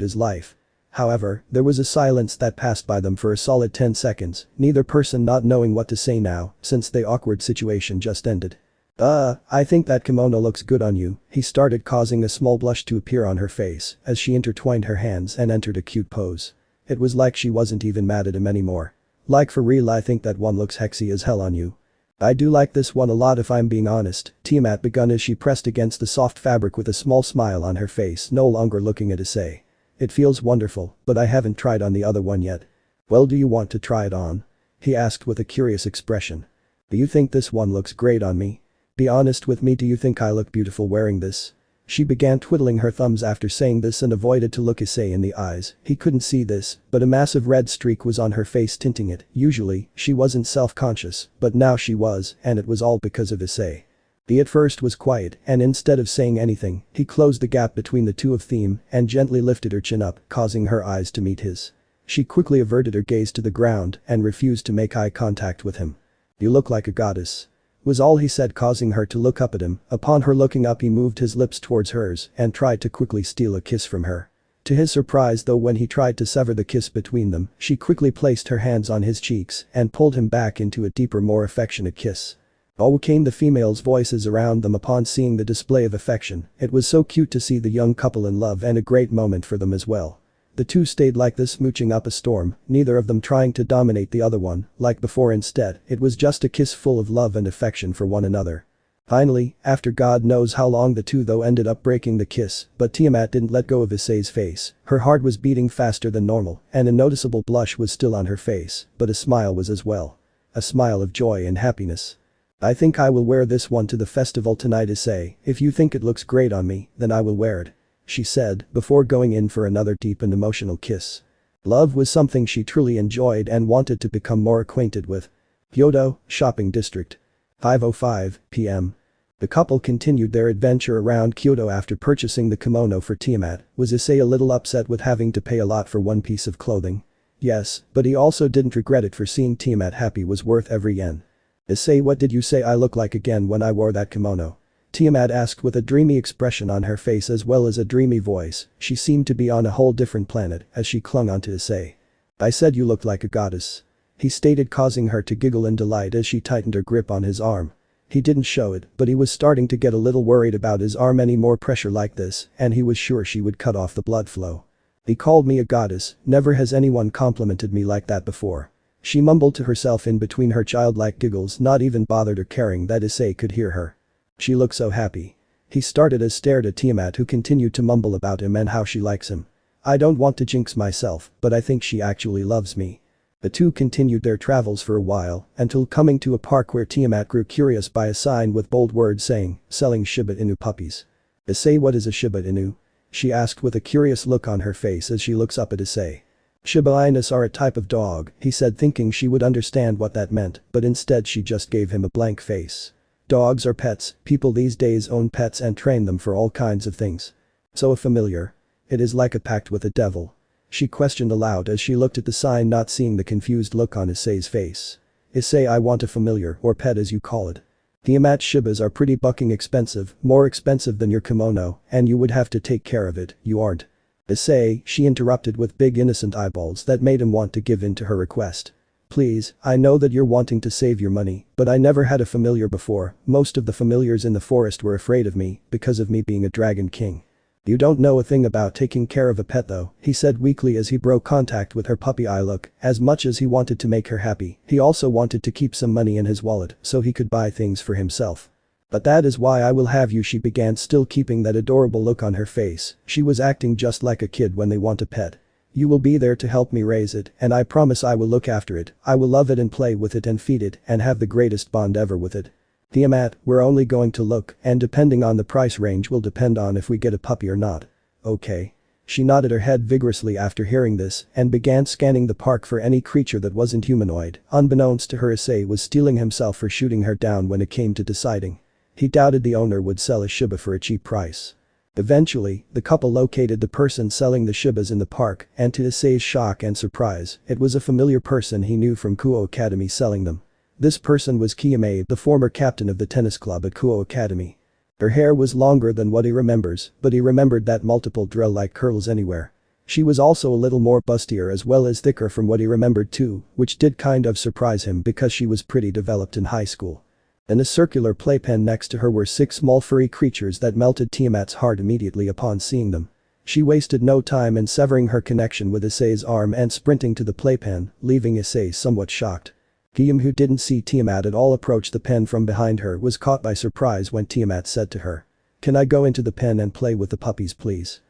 his life. However, there was a silence that passed by them for a solid 10 seconds, neither person not knowing what to say now since the awkward situation just ended. I think that kimono looks good on you, he started, causing a small blush to appear on her face as she intertwined her hands and entered a cute pose. It was like she wasn't even mad at him anymore. Like, for real, I think that one looks sexy as hell on you. I do like this one a lot if I'm being honest, Tiamat began as she pressed against the soft fabric with a small smile on her face, no longer looking at Issei. It feels wonderful, but I haven't tried on the other one yet. Well, do you want to try it on? He asked with a curious expression. Do you think this one looks great on me? Be honest with me, do you think I look beautiful wearing this? She began twiddling her thumbs after saying this and avoided to look Issei in the eyes. He couldn't see this, but a massive red streak was on her face tinting it. Usually, she wasn't self-conscious, but now she was, and it was all because of Issei. He at first was quiet, and instead of saying anything, he closed the gap between the two of them and gently lifted her chin up, causing her eyes to meet his. She quickly averted her gaze to the ground and refused to make eye contact with him. You look like a goddess, was all he said, causing her to look up at him. Upon her looking up, he moved his lips towards hers and tried to quickly steal a kiss from her. To his surprise though, when he tried to sever the kiss between them, she quickly placed her hands on his cheeks and pulled him back into a deeper, more affectionate kiss. Oh, came the females' voices around them upon seeing the display of affection. It was so cute to see the young couple in love and a great moment for them as well. The two stayed like this, mooching up a storm, neither of them trying to dominate the other one like before. Instead, it was just a kiss full of love and affection for one another. Finally, after God knows how long, the two though ended up breaking the kiss, but Tiamat didn't let go of Issei's face. Her heart was beating faster than normal and a noticeable blush was still on her face, but a smile was as well. A smile of joy and happiness. I think I will wear this one to the festival tonight, Issei. If you think it looks great on me, then I will wear it, she said before going in for another deep and emotional kiss. Love was something she truly enjoyed and wanted to become more acquainted with. Kyoto, shopping district. 5:05 p.m. The couple continued their adventure around Kyoto after purchasing the kimono for Tiamat. Was Issei a little upset with having to pay a lot for one piece of clothing? Yes, but he also didn't regret it, for seeing Tiamat happy was worth every yen. Issei, what did you say I look like again when I wore that kimono? Tiamat asked with a dreamy expression on her face as well as a dreamy voice. She seemed to be on a whole different planet as she clung onto Issei. I said you looked like a goddess, he stated, causing her to giggle in delight as she tightened her grip on his arm. He didn't show it, but he was starting to get a little worried about his arm. Any more pressure like this and he was sure she would cut off the blood flow. He called me a goddess, never has anyone complimented me like that before, she mumbled to herself in between her childlike giggles, not even bothered or caring that Issei could hear her. She looked so happy. He started as stared at Tiamat, who continued to mumble about him and how she likes him. I don't want to jinx myself, but I think she actually loves me. The two continued their travels for a while until coming to a park where Tiamat grew curious by a sign with bold words saying, selling Shiba Inu puppies. Issei, what is a Shiba Inu? She asked with a curious look on her face as she looks up at Issei. Shiba Inus are a type of dog, he said, thinking she would understand what that meant, but instead she just gave him a blank face. Dogs are pets. People these days own pets and train them for all kinds of things. So a familiar? It is like a pact with the devil? She questioned aloud as she looked at the sign, not seeing the confused look on Issei's face. Issei, I want a familiar, or pet as you call it. Tiamat, Shibas are pretty bucking expensive, more expensive than your kimono, and you would have to take care of it, you aren't. Issei, she interrupted with big innocent eyeballs that made him want to give in to her request. Please, I know that you're wanting to save your money, but I never had a familiar before, most of the familiars in the forest were afraid of me because of me being a dragon king. You don't know a thing about taking care of a pet though, he said weakly as he broke contact with her puppy eye look. As much as he wanted to make her happy, he also wanted to keep some money in his wallet so he could buy things for himself. But that is why I will have you, she began, still keeping that adorable look on her face. She was acting just like a kid when they want a pet. You will be there to help me raise it, and I promise I will look after it. I will love it and play with it and feed it and have the greatest bond ever with it. Tiamat, we're only going to look, and depending on the price range will depend on if we get a puppy or not. Okay. She nodded her head vigorously after hearing this and began scanning the park for any creature that wasn't humanoid. Unbeknownst to her, Issei was stealing himself for shooting her down when it came to deciding. He doubted the owner would sell a Shiba for a cheap price. Eventually, the couple located the person selling the Shibas in the park, and to Issei's shock and surprise, it was a familiar person he knew from Kuo Academy selling them. This person was Tiamat, the former captain of the tennis club at Kuo Academy. Her hair was longer than what he remembers, but he remembered that multiple drill-like curls anywhere. She was also a little more bustier as well as thicker from what he remembered too, which did kind of surprise him because she was pretty developed in high school. In a circular playpen next to her were 6 small furry creatures that melted Tiamat's heart immediately upon seeing them. She wasted no time in severing her connection with Issei's arm and sprinting to the playpen, leaving Issei somewhat shocked. Guillaume, who didn't see Tiamat at all approach the pen from behind her, was caught by surprise when Tiamat said to her. Can I go into the pen and play with the puppies please?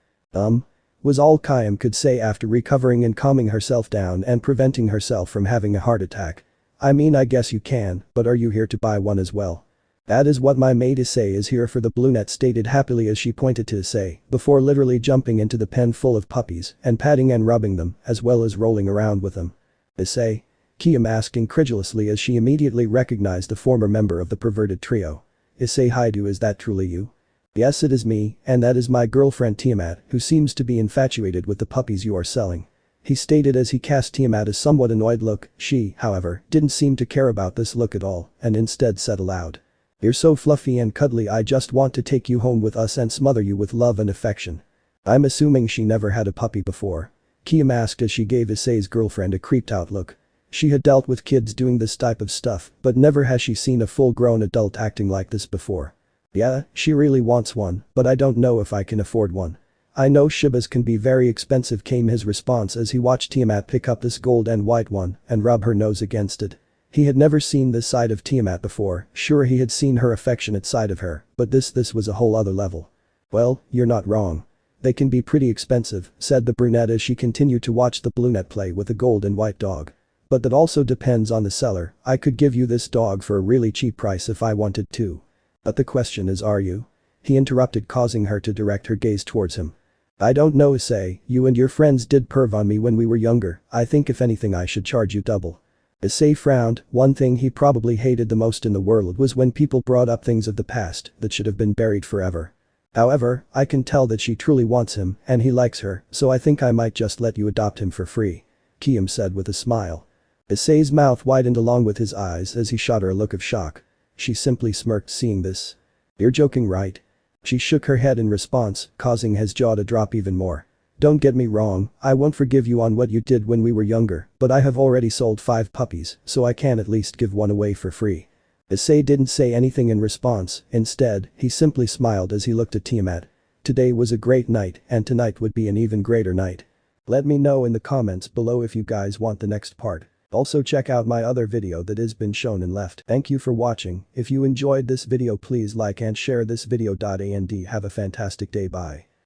Was all Guillaume could say after recovering and calming herself down and preventing herself from having a heart attack. I mean, I guess you can, but are you here to buy one as well? That is what my maid Issei is here for, the brunette stated happily as she pointed to Issei, before literally jumping into the pen full of puppies and patting and rubbing them, as well as rolling around with them. Issei? Guillaume asked incredulously as she immediately recognized the former member of the perverted trio. Issei, Haidu, is that truly you? Yes, it is me, and that is my girlfriend Tiamat, who seems to be infatuated with the puppies you are selling. He stated as he cast Tiamat a somewhat annoyed look. She, however, didn't seem to care about this look at all, and instead said aloud. You're so fluffy and cuddly, I just want to take you home with us and smother you with love and affection. I'm assuming she never had a puppy before. Guillaume asked as she gave Issei's girlfriend a creeped out look. She had dealt with kids doing this type of stuff, but never has she seen a full-grown adult acting like this before. Yeah, she really wants one, but I don't know if I can afford one. I know Shibas can be very expensive, came his response as he watched Tiamat pick up this gold and white one and rub her nose against it. He had never seen this side of Tiamat before. Sure, he had seen her affectionate side of her, but this was a whole other level. Well, you're not wrong. They can be pretty expensive, said the brunette as she continued to watch the brunette play with the gold and white dog. But that also depends on the seller. I could give you this dog for a really cheap price if I wanted to. But the question is, are you? He interrupted, causing her to direct her gaze towards him. I don't know, Issei, you and your friends did perv on me when we were younger. I think if anything I should charge you double. Issei frowned. One thing he probably hated the most in the world was when people brought up things of the past that should have been buried forever. However, I can tell that she truly wants him and he likes her, so I think I might just let you adopt him for free. Guillaume said with a smile. Issei's mouth widened along with his eyes as he shot her a look of shock. She simply smirked seeing this. You're joking, right? She shook her head in response, causing his jaw to drop even more. Don't get me wrong, I won't forgive you on what you did when we were younger, but I have already sold 5 puppies, so I can at least give one away for free. Issei didn't say anything in response. Instead, he simply smiled as he looked at Tiamat. Today was a great night, and tonight would be an even greater night. Let me know in the comments below if you guys want the next part. Also check out my other video that has been shown and left. Thank you for watching. If you enjoyed this video, please like and share this video. And have a fantastic day. Bye.